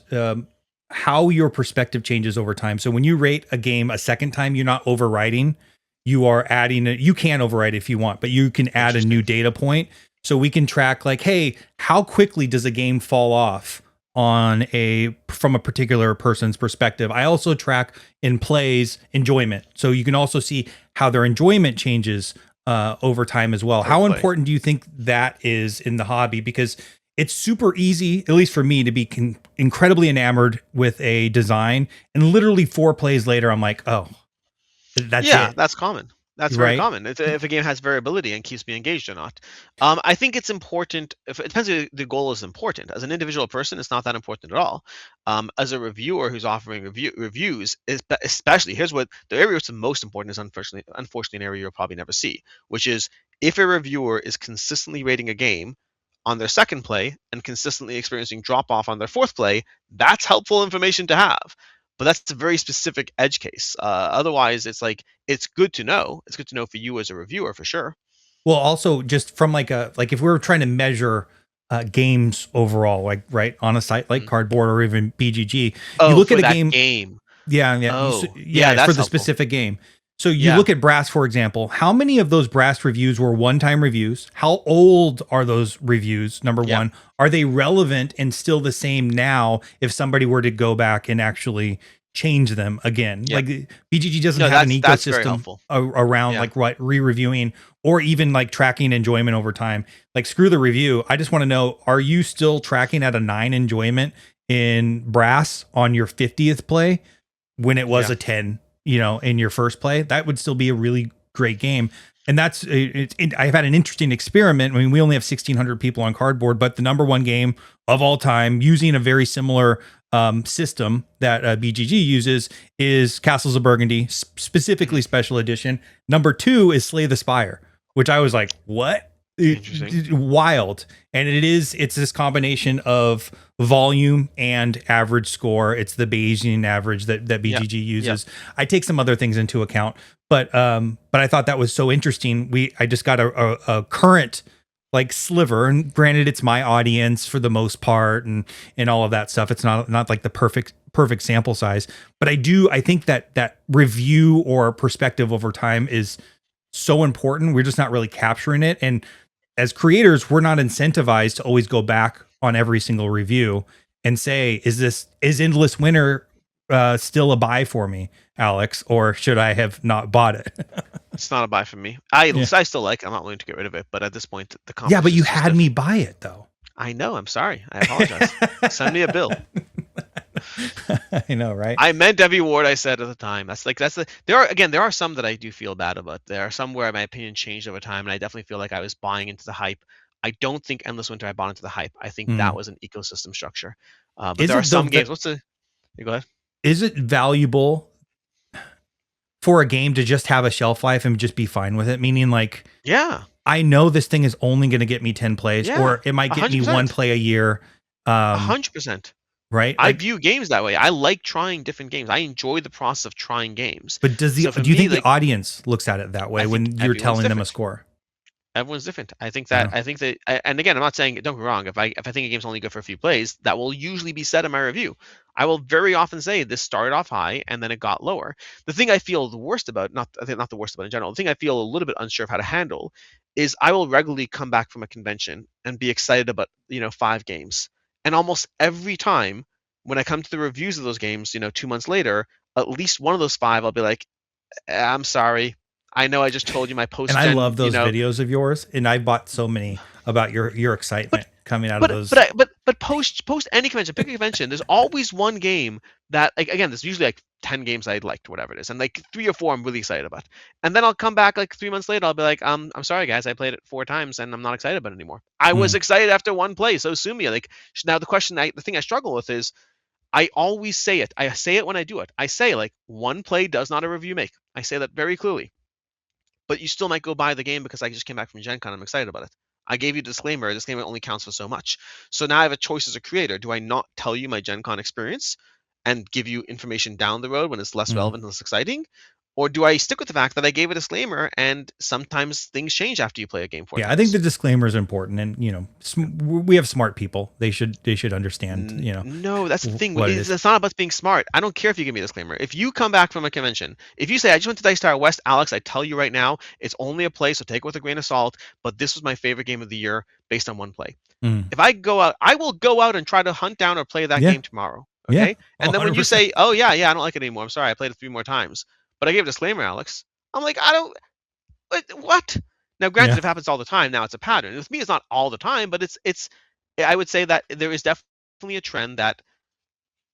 Speaker 2: how your perspective changes over time. So when you rate a game a second time, you're not overwriting. You are adding it. You can overwrite if you want, but you can add a new
Speaker 1: Interesting.
Speaker 2: data point. So we can track like, hey, how quickly does a game fall off on from a particular person's perspective? I also track in plays enjoyment. So you can also see how their enjoyment changes over time as well.
Speaker 1: Per
Speaker 2: How
Speaker 1: play.
Speaker 2: important do you think that is in the hobby? Because it's super easy, at least for me, to be incredibly enamored with a design, and literally 4 plays later, I'm like, oh, that's
Speaker 1: Yeah,
Speaker 2: it,
Speaker 1: that's common. That's very
Speaker 2: right?
Speaker 1: common. It's, if a game has variability and keeps me engaged or not. I think it's important. If it depends if the goal is important. As an individual person, it's not that important at all. As a reviewer who's offering reviews, especially here's what the area that's the most important is unfortunately an area you'll probably never see, which is if a reviewer is consistently rating a game on their second play and consistently experiencing drop off on their fourth play, that's helpful information to have. But that's a very specific edge case. Otherwise, it's like it's good to know. It's good to know for you as a reviewer for sure.
Speaker 2: Well, also just from like if we were trying to measure games overall, like right on a site like
Speaker 1: Mhm.
Speaker 2: Cardboard or even BGG, you
Speaker 1: Oh,
Speaker 2: look at
Speaker 1: for
Speaker 2: a
Speaker 1: that
Speaker 2: game.
Speaker 1: game.
Speaker 2: Yeah, yeah,
Speaker 1: Oh, yeah,
Speaker 2: yeah, for
Speaker 1: that's
Speaker 2: the
Speaker 1: helpful.
Speaker 2: specific game. So you
Speaker 1: Yeah,
Speaker 2: look at Brass, for example. How many of those Brass reviews were one-time reviews? How old are those reviews? Number
Speaker 1: yeah,
Speaker 2: one, are they relevant and still the same now? If somebody were to go back and actually change them again,
Speaker 1: yeah.
Speaker 2: like BGG doesn't
Speaker 1: No,
Speaker 2: have an
Speaker 1: that's very
Speaker 2: ecosystem
Speaker 1: helpful.
Speaker 2: around
Speaker 1: Yeah,
Speaker 2: like what re-reviewing or even like tracking enjoyment over time. Like screw the review. I just want to know: are you still tracking at a 9 enjoyment in Brass on your 50th play? When it was
Speaker 1: yeah.
Speaker 2: a 10, in your first play, that would still be a really great game. And that's I've had an interesting experiment. I mean, we only have 1,600 people on Cardboard, but the number one game of all time using a very similar system that BGG uses is Castles of Burgundy,
Speaker 1: Hmm.
Speaker 2: specifically special edition. Number two is Slay the Spire, which I was like, what?
Speaker 1: Interesting.
Speaker 2: Wild. And it's this combination of volume and average score. It's the Bayesian average that
Speaker 1: Yeah,
Speaker 2: BGG
Speaker 1: yeah.
Speaker 2: uses. I take some other things into account, but I thought that was so interesting. I just got a current like sliver, and granted it's my audience for the most part, and all of that stuff. It's not like the perfect sample size, but I think that review or perspective over time is so important. We're just not really capturing it. And as creators, we're not incentivized to always go back on every single review and say, is Endless Winter still a buy for me, Alex, or should I have not bought it?
Speaker 1: It's not a buy for me.
Speaker 2: Yeah.
Speaker 1: I still like. I'm not willing to get rid of it, but at this point, the
Speaker 2: Yeah, but
Speaker 1: competition
Speaker 2: you
Speaker 1: is too
Speaker 2: had
Speaker 1: stiff.
Speaker 2: me buy it though.
Speaker 1: I know. I'm sorry. I apologize. Send me a bill.
Speaker 2: I know, right?
Speaker 1: I meant every word I said at the time. There are some that I do feel bad about. There are some where my opinion changed over time, and I definitely feel like I was buying into the hype. I don't think Endless Winter I bought into the hype. I think that
Speaker 2: Mm.
Speaker 1: was an ecosystem structure. But
Speaker 2: Is
Speaker 1: there are
Speaker 2: it the,
Speaker 1: some
Speaker 2: the
Speaker 1: games. What's the? You go ahead.
Speaker 2: is it valuable for a game to just have a shelf life and just be fine with it? Meaning like
Speaker 1: Yeah,
Speaker 2: I know this thing is only going to get me 10 plays,
Speaker 1: yeah,
Speaker 2: or it might
Speaker 1: a
Speaker 2: get
Speaker 1: hundred
Speaker 2: me one
Speaker 1: percent,
Speaker 2: play a year.
Speaker 1: a
Speaker 2: Um,
Speaker 1: 100%.
Speaker 2: right?
Speaker 1: I
Speaker 2: Like,
Speaker 1: view games that way. I like trying different games. I enjoy the process of trying games.
Speaker 2: but
Speaker 1: So for
Speaker 2: do you
Speaker 1: me,
Speaker 2: think the
Speaker 1: like
Speaker 2: audience looks at it that way
Speaker 1: I think
Speaker 2: when you're
Speaker 1: everyone's
Speaker 2: telling them a
Speaker 1: different.
Speaker 2: score?
Speaker 1: Everyone's different.
Speaker 2: Yeah.
Speaker 1: I think that, and again, I'm not saying don't get me wrong. If I think a game's only good for a few plays, that will usually be said in my review. I will very often say this started off high and then it got lower. The thing I feel the worst about, not I think not the worst about in general, the thing I feel a little bit unsure of how to handle is I will regularly come back from a convention and be excited about 5 games, and almost every time when I come to the reviews of those games, 2 months later, at least one of those 5, I'll be like, I'm sorry. I know I just told you my
Speaker 2: And
Speaker 1: post
Speaker 2: I love
Speaker 1: gen,
Speaker 2: those videos of yours, and I bought so many about your
Speaker 1: but
Speaker 2: excitement coming out of
Speaker 1: but
Speaker 2: those.
Speaker 1: but post any convention, pick a convention. There's always one game that, like, again, there's usually like 10 games I liked, whatever it is, and like 3 or 4 I'm really excited about. And then I'll come back like 3 months later. I'll be like, I'm sorry guys, I played it 4 times and I'm not excited about it anymore. I was
Speaker 2: Mm.
Speaker 1: excited after one play, so sue me. Like now the thing I struggle with is I always say it. I say it when I do it. I say, like, one play does not a review make. I say that very clearly. But you still might go buy the game because I just came back from Gen Con. I'm excited about it. I gave you a disclaimer. A disclaimer only counts for so much. So now I have a choice as a creator. Do I not tell you my Gen Con experience and give you information down the road when it's less relevant and less exciting? Or do I stick with the fact that I gave a disclaimer and sometimes things change after you play a game 4 times?
Speaker 2: I think the disclaimer is important, and we have smart people. They should understand.
Speaker 1: No, that's the thing. It's not about being smart. I don't care if you give me a disclaimer. If you come back from a convention, if you say I just went to Dice Tower West, Alex, I tell you right now, it's only a play, so take it with a grain of salt. But this was my favorite game of the year based on one play. If I go out, I will go out and try to hunt down or play that game tomorrow. Okay, and then when you say, oh yeah, I don't like it anymore. I'm sorry, I played it 3 more times. But I gave a disclaimer, Alex. I'm like, I don't. What? Now, granted, it happens all the time. Now it's a pattern. With me, it's not all the time, but it's. I would say that there is definitely a trend that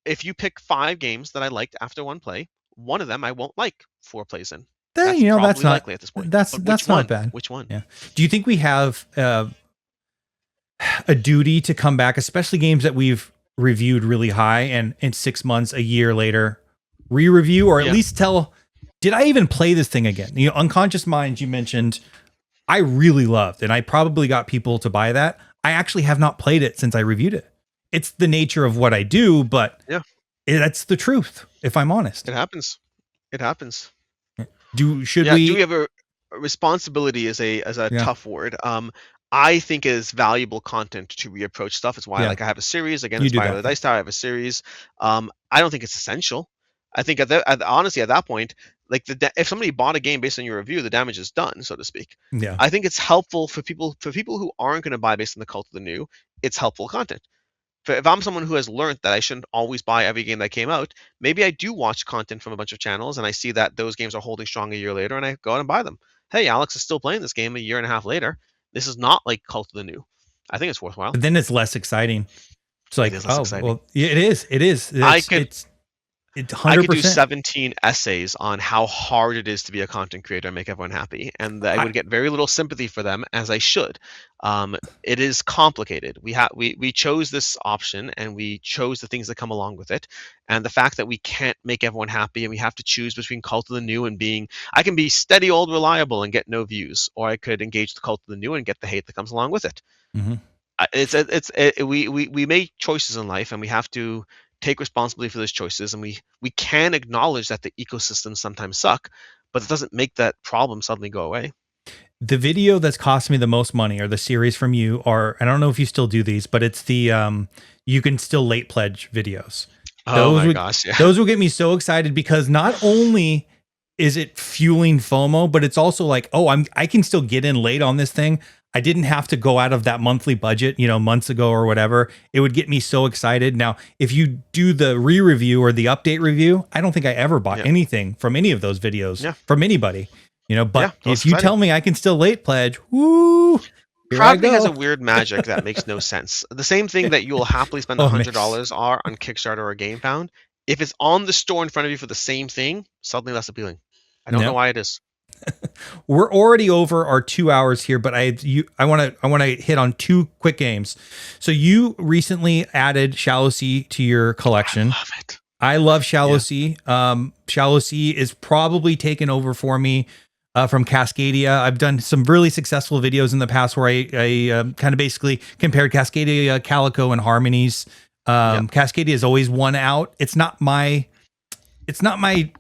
Speaker 1: if you pick 5 games that I liked after one play, one of them I won't like 4 plays in.
Speaker 2: That's probably not
Speaker 1: likely at this point.
Speaker 2: That's not bad.
Speaker 1: Which one?
Speaker 2: Yeah. Do you think we have a duty to come back, especially games that we've reviewed really high, and in 6 months, a year later, re-review, or at least tell, did I even play this thing again? Unconscious Minds, you mentioned, I really loved, and I probably got people to buy that. I actually have not played it since I reviewed it. It's the nature of what I do, but that's the truth, if I'm honest.
Speaker 1: It happens.
Speaker 2: Do we
Speaker 1: have a responsibility is a tough word. I think it is valuable content to reapproach stuff. It's why I have a series. Again, it's Spire the Dice Tower. I have a series. I don't think it's essential. I think honestly at that point, like if somebody bought a game based on your review, the damage is done, so to speak.
Speaker 2: Yeah.
Speaker 1: I think it's helpful for people who aren't going to buy based on the cult of the new. It's helpful content. If I'm someone who has learned that I shouldn't always buy every game that came out, maybe I do watch content from a bunch of channels and I see that those games are holding strong a year later and I go out and buy them. Hey, Alex is still playing this game a year and a half later. This is not like Cult of the New. I think it's worthwhile.
Speaker 2: But then it's less exciting. It's like,
Speaker 1: exciting.
Speaker 2: Well, yeah, it is. It's 100%.
Speaker 1: I could do 17 essays on how hard it is to be a content creator and make everyone happy, and I would get very little sympathy for them, as I should. It is complicated. We chose this option, and we chose the things that come along with it, and the fact that we can't make everyone happy, and we have to choose between Cult of the New and being. I can be steady, old, reliable, and get no views, or I could engage the Cult of the New and get the hate that comes along with it. We make choices in life, and we have to take responsibility for those choices, and we can acknowledge that the ecosystems sometimes suck, but it doesn't make that problem suddenly go away.
Speaker 2: The video that's cost me the most money, or the series from you, are, I don't know if you still do these, but it's the you can still late pledge videos.
Speaker 1: Gosh, yeah.
Speaker 2: Those will get me so excited, because not only is it fueling FOMO, but it's also like, I can still get in late on this thing. I didn't have to go out of that monthly budget, months ago or whatever. It would get me so excited. Now, if you do the re-review or the update review, I don't think I ever bought anything from any of those videos from anybody. But if you tell me I can still late pledge, woo!
Speaker 1: Crowdfunding has a weird magic that makes no sense. The same thing that you'll happily spend $100 on Kickstarter or GameFound, if it's on the store in front of you for the same thing, suddenly less appealing. I don't know why it is.
Speaker 2: We're already over our 2 hours here, but I want to hit on 2 quick games. So you recently added Shallow Sea to your collection.
Speaker 1: I love it.
Speaker 2: I love Shallow Sea. Shallow Sea is probably taken over for me from Cascadia. I've done some really successful videos in the past where I kind of basically compared Cascadia, Calico, and Harmonies. Cascadia is always one out. It's not my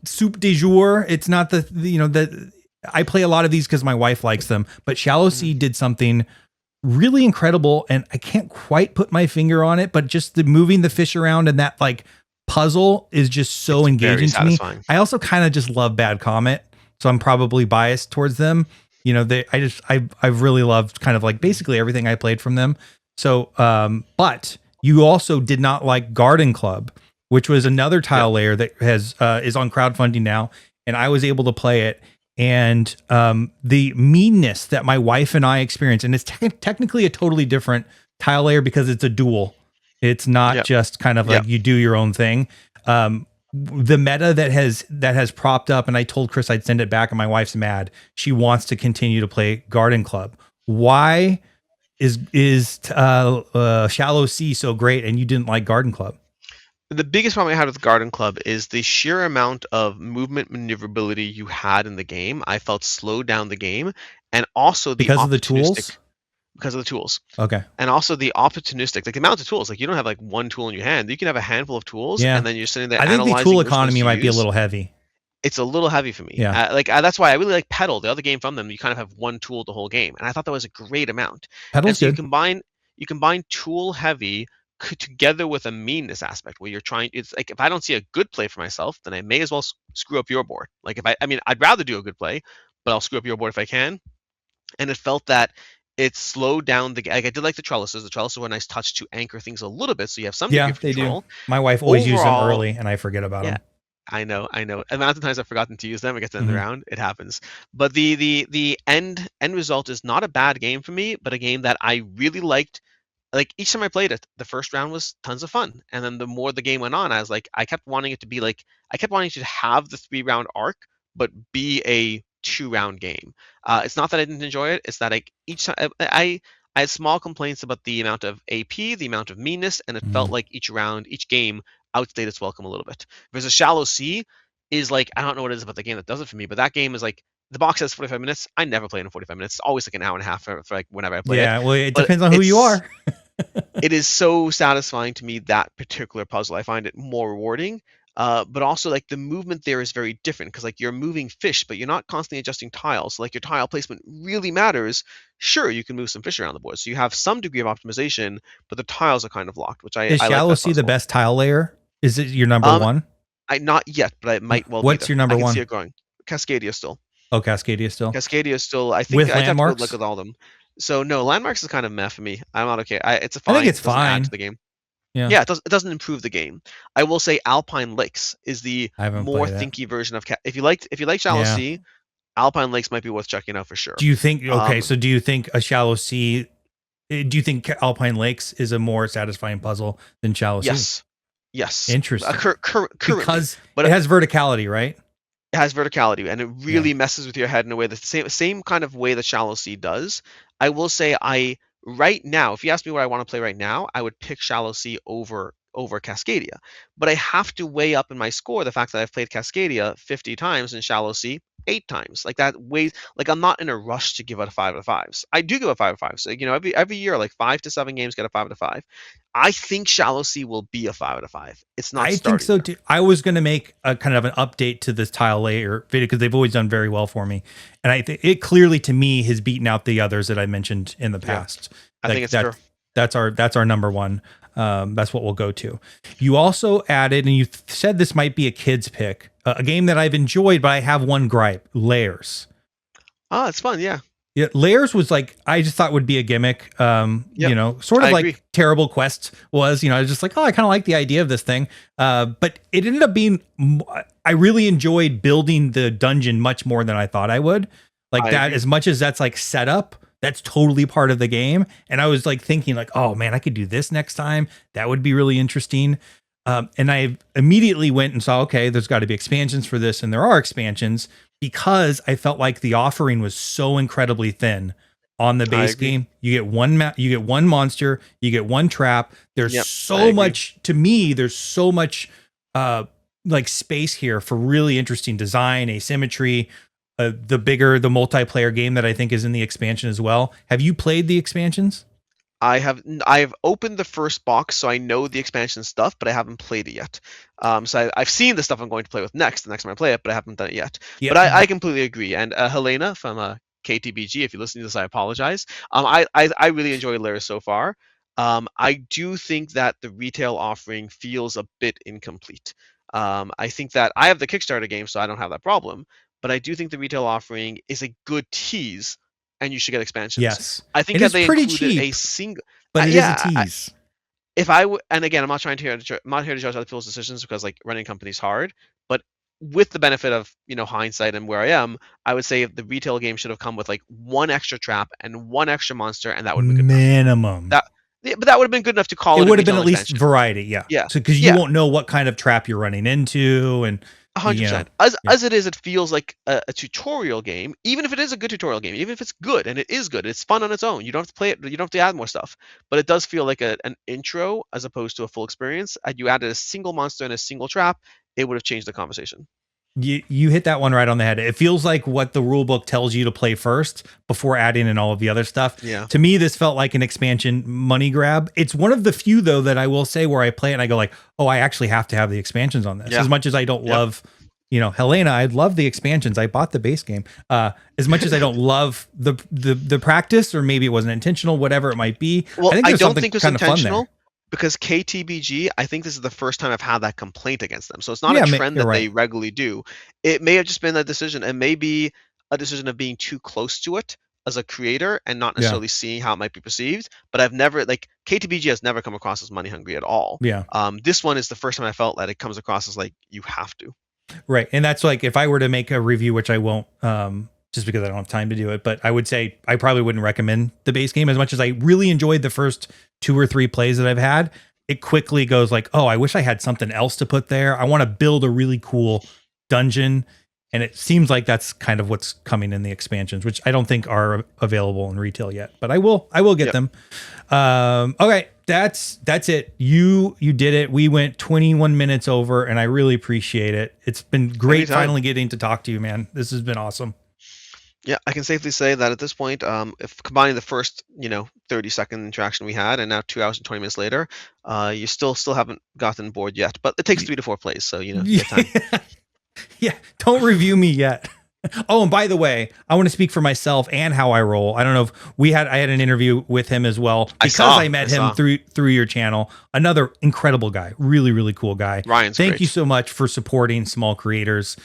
Speaker 2: soup du jour. It's not the I play a lot of these because my wife likes them, but Shallow Sea did something really incredible, and I can't quite put my finger on it, but just the moving the fish around and that like puzzle is just so engaging to me. I also kind of just love Bad Comet, so I'm probably biased towards them. I've really loved kind of like basically everything I played from them. So, but you also did not like Garden Club, which was another tile layer that is on crowdfunding now, and I was able to play it. And the meanness that my wife and I experienced, and it's technically a totally different tile layer because it's a duel. It's not just kind of like you do your own thing. The meta that has propped up, and I told Chris I'd send it back, and my wife's mad. She wants to continue to play Garden Club. Why is Shallow Sea so great, and you didn't like Garden Club?
Speaker 1: The biggest problem I had with Garden Club is the sheer amount of movement maneuverability you had in the game. I felt slowed down the game, and also the
Speaker 2: Because of the
Speaker 1: opportunistic
Speaker 2: tools?
Speaker 1: because of the tools,
Speaker 2: Okay.
Speaker 1: and also the opportunistic, like the amount of tools. Like you don't have like one tool in your hand. You can have a handful of tools,
Speaker 2: Yeah.
Speaker 1: and then you're sitting there
Speaker 2: I think the tool
Speaker 1: analyzing which ones
Speaker 2: economy
Speaker 1: to
Speaker 2: might be a
Speaker 1: use.
Speaker 2: little heavy.
Speaker 1: It's a little heavy for me.
Speaker 2: Yeah.
Speaker 1: That's why I really like Pedal, the other game from them. You kind of have one tool the whole game, and I thought that was a great amount. And
Speaker 2: Pedal's
Speaker 1: so
Speaker 2: good.
Speaker 1: you combine tool heavy together with a meanness aspect where you're trying. It's like if I don't see a good play for myself, then I may as well screw up your board. Like if I mean, I'd rather do a good play, but I'll screw up your board if I can. And it felt that it slowed down the. Like I did like the trellises. The trellises were a nice touch to anchor things a little bit, so you have some degree
Speaker 2: Yeah,
Speaker 1: of
Speaker 2: they do.
Speaker 1: control.
Speaker 2: My wife always uses them
Speaker 1: Overall,
Speaker 2: early, and I forget about
Speaker 1: yeah,
Speaker 2: them.
Speaker 1: I know. The amount of times I've forgotten to use them, it gets to the end of the
Speaker 2: Mhm.
Speaker 1: round, it happens. But the end result is not a bad game for me, but a game that I really liked. Like each time I played it, the first round was tons of fun, and then the more the game went on, I was like, I kept wanting it to be like, I kept wanting to have the 3 round arc, but be a 2 round game. It's not that I didn't enjoy it; it's that each time I had small complaints about the amount of AP, the amount of meanness, and it felt
Speaker 2: Mhm.
Speaker 1: like each round, each game outstayed its welcome a little bit. Versus Shallow Sea is like, I don't know what it is about the game that does it for me, but that game is like the box says 45 minutes. I never play it in 45 minutes. It's always like an hour and a half for like whenever I play it.
Speaker 2: Yeah, well, it
Speaker 1: But
Speaker 2: depends on who you are.
Speaker 1: it is so satisfying to me, that particular puzzle. I find it more rewarding. But also like the movement there is very different because like you're moving fish, but you're not constantly adjusting tiles. So like your tile placement really matters. Sure, you can move some fish around the board, so you have some degree of optimization, but the tiles are kind of locked, which
Speaker 2: Is
Speaker 1: I like
Speaker 2: Shallow
Speaker 1: that
Speaker 2: Sea the
Speaker 1: puzzle.
Speaker 2: best tile layer? Is it your number
Speaker 1: Um,
Speaker 2: one?
Speaker 1: I not yet, but it might well be
Speaker 2: What's
Speaker 1: there.
Speaker 2: your number
Speaker 1: I can see
Speaker 2: one?
Speaker 1: it growing. Cascadia still.
Speaker 2: Oh, Cascadia still.
Speaker 1: Cascadia is still. I think
Speaker 2: With
Speaker 1: I'd have to go look
Speaker 2: landmarks?
Speaker 1: at all of them. So no, landmarks is kind of meh for me. I'm not okay. It's a
Speaker 2: I think
Speaker 1: fine.
Speaker 2: it's
Speaker 1: It doesn't add to
Speaker 2: fine.
Speaker 1: the game.
Speaker 2: Yeah.
Speaker 1: Yeah, it doesn't improve the game. I will say Alpine Lakes is the
Speaker 2: I haven't
Speaker 1: more
Speaker 2: played that.
Speaker 1: thinky version of if you like Shallow
Speaker 2: Yeah.
Speaker 1: Sea, Alpine Lakes might be worth checking out for sure.
Speaker 2: Do you think, okay,
Speaker 1: Um,
Speaker 2: so do you think a Shallow Sea, do you think Alpine Lakes is a more satisfying puzzle than Shallow Sea?
Speaker 1: yes, yes,
Speaker 2: Interesting.
Speaker 1: currently,
Speaker 2: Because
Speaker 1: but
Speaker 2: it has verticality, right?
Speaker 1: it has verticality and it
Speaker 2: Yeah.
Speaker 1: really messes with your head in a way the same kind of way that Shallow Sea does. I will say right now, if you ask me what I want to play right now, I would pick Shallow Sea over Cascadia. But I have to weigh up in my score the fact that I've played Cascadia 50 times and Shallow Sea 8 times. Like that weighs like I'm not in a rush to give out a 5 out of 5s. I do give a 5 out of 5. So every year like 5 to 7 games get a 5 out of 5. I think Shallow Sea will be a 5 out of 5. It's not
Speaker 2: I think
Speaker 1: starting
Speaker 2: so
Speaker 1: there.
Speaker 2: too. I was going to make a kind of an update to this tile layer video because they've always done very well for me, and I think it clearly to me has beaten out the others that I mentioned in the
Speaker 1: Yeah,
Speaker 2: past.
Speaker 1: I think
Speaker 2: Like
Speaker 1: it's fair.
Speaker 2: that's our number one. That's what we'll go to. You also added, and you said this might be a kid's pick, a game that I've enjoyed, but I have one gripe: Layers.
Speaker 1: Oh, it's fun. Yeah.
Speaker 2: Yeah, Layers was like I just thought would be a gimmick.
Speaker 1: Yep.
Speaker 2: Sort
Speaker 1: I
Speaker 2: of
Speaker 1: agree.
Speaker 2: like Terrible Quest was. I was just like, oh, I kind of like the idea of this thing. But it ended up being. I really enjoyed building the dungeon much more than I thought I would. Like
Speaker 1: I
Speaker 2: that,
Speaker 1: agree.
Speaker 2: as much as that's like set up, that's totally part of the game. And I was like thinking, like, oh man, I could do this next time. That would be really interesting. And I immediately went and saw, okay, there's got to be expansions for this, and there are expansions because I felt like the offering was so incredibly thin on the
Speaker 1: I
Speaker 2: base
Speaker 1: agree.
Speaker 2: game. You get you get one monster, you get one trap. There's
Speaker 1: Yep. I
Speaker 2: so
Speaker 1: agree.
Speaker 2: much to me. There's so much like space here for really interesting design, asymmetry. The bigger the multiplayer game that I think is in the expansion as well. Have you played the expansions?
Speaker 1: I've opened the first box, so I know the expansion stuff, but I haven't played it yet. So I've seen the stuff I'm going to play with next, the next time I play it, but I haven't done it yet.
Speaker 2: Yeah,
Speaker 1: But I completely agree. And Helena from KTBG, if you're listening to this, I apologize. I really enjoy Lair so far. I do think that the retail offering feels a bit incomplete. I think that I have the Kickstarter game, so I don't have that problem. But I do think the retail offering is a good tease, and you should get expansions.
Speaker 2: yes.
Speaker 1: I think
Speaker 2: It
Speaker 1: that
Speaker 2: is
Speaker 1: they
Speaker 2: pretty
Speaker 1: included a
Speaker 2: cheap,
Speaker 1: single.
Speaker 2: but it is a
Speaker 1: Yeah,
Speaker 2: tease.
Speaker 1: if I would, and again, I'm not trying to I'm not here to judge other people's decisions because like running companies hard, but with the benefit of hindsight and where I am, I would say the retail game should have come with like one extra trap and one extra monster, and that would have been good enough.
Speaker 2: Minimum.
Speaker 1: That, yeah, but that would have been good enough to call
Speaker 2: It
Speaker 1: it a
Speaker 2: would have been
Speaker 1: retail
Speaker 2: at least
Speaker 1: expansion.
Speaker 2: variety, yeah.
Speaker 1: Yeah,
Speaker 2: So because you
Speaker 1: yeah,
Speaker 2: won't know what kind of trap you're running into, and You know,
Speaker 1: 100%. As
Speaker 2: yeah.
Speaker 1: as it is, it feels like a tutorial game. Even if it is a good tutorial game, even if it's good and it is good, it's fun on its own. You don't have to play it. You don't have to add more stuff. But it does feel like an intro as opposed to a full experience. Had you added a single monster and a single trap, it would have changed the conversation.
Speaker 2: You hit that one right on the head. It feels like what the rule book tells you to play first before adding in all of the other stuff.
Speaker 1: Yeah.
Speaker 2: To me, this felt like an expansion money grab. It's one of the few though that I will say where I play it and I go like, oh, I actually have to have the expansions on this.
Speaker 1: Yeah.
Speaker 2: As much as I don't love, you know, Helena, I love the expansions. I bought the base game. As much as I don't love the practice, or maybe it wasn't intentional, whatever it might be.
Speaker 1: Well,
Speaker 2: I
Speaker 1: don't think it was
Speaker 2: kind of fun
Speaker 1: intentional.
Speaker 2: there.
Speaker 1: Because KTBG, I think this is the first time I've had that complaint against them. So it's not
Speaker 2: Yeah,
Speaker 1: a trend
Speaker 2: you're
Speaker 1: that
Speaker 2: right.
Speaker 1: they regularly do. It may have just been a decision. It may be a decision of being too close to it as a creator and not necessarily seeing how it might be perceived. But I've never, like, KTBG has never come across as money hungry at all.
Speaker 2: Yeah.
Speaker 1: This one is the first time I felt that it comes across as like, you have to.
Speaker 2: Right. And that's like, if I were to make a review, which I won't, just because I don't have time to do it, but I would say I probably wouldn't recommend the base game as much as I really enjoyed the first 2 or 3 plays that I've had. It quickly goes like, oh, I wish I had something else to put there. I want to build a really cool dungeon. And it seems like that's kind of what's coming in the expansions, which I don't think are available in retail yet, but I will get them. Okay. That's it. You did it. We went 21 minutes over and I really appreciate it. It's been great
Speaker 1: Anytime.
Speaker 2: finally getting to talk to you, man. This has been awesome.
Speaker 1: Yeah, I can safely say that at this point, if combining the first, 30-second interaction we had, and now 2 hours and 20 minutes later, you still haven't gotten bored yet. But it takes 3 to 4 plays, so you have time.
Speaker 2: Yeah, don't review me yet. Oh, and by the way, I want to speak for myself and how I roll. I don't know if I had an interview with him as well because I met him through your channel. Another incredible guy, really, really cool guy.
Speaker 1: Ryan's
Speaker 2: Thank
Speaker 1: great.
Speaker 2: you so much for supporting small creators.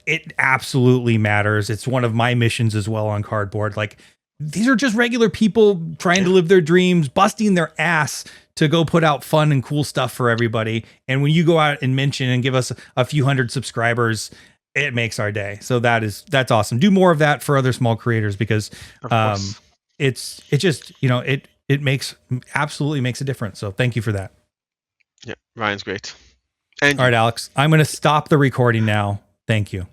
Speaker 2: It absolutely matters. It's one of my missions as well on Cardboard. Like, these are just regular people trying to live their dreams, busting their ass to go put out fun and cool stuff for everybody. And when you go out and mention and give us a few hundred subscribers, it makes our day. So that's awesome. Do more of that for other small creators because it just, it absolutely makes a difference. So thank you for that.
Speaker 1: Yeah, Ryan's great. And
Speaker 2: all right, Alex, I'm going to stop the recording now. Thank you.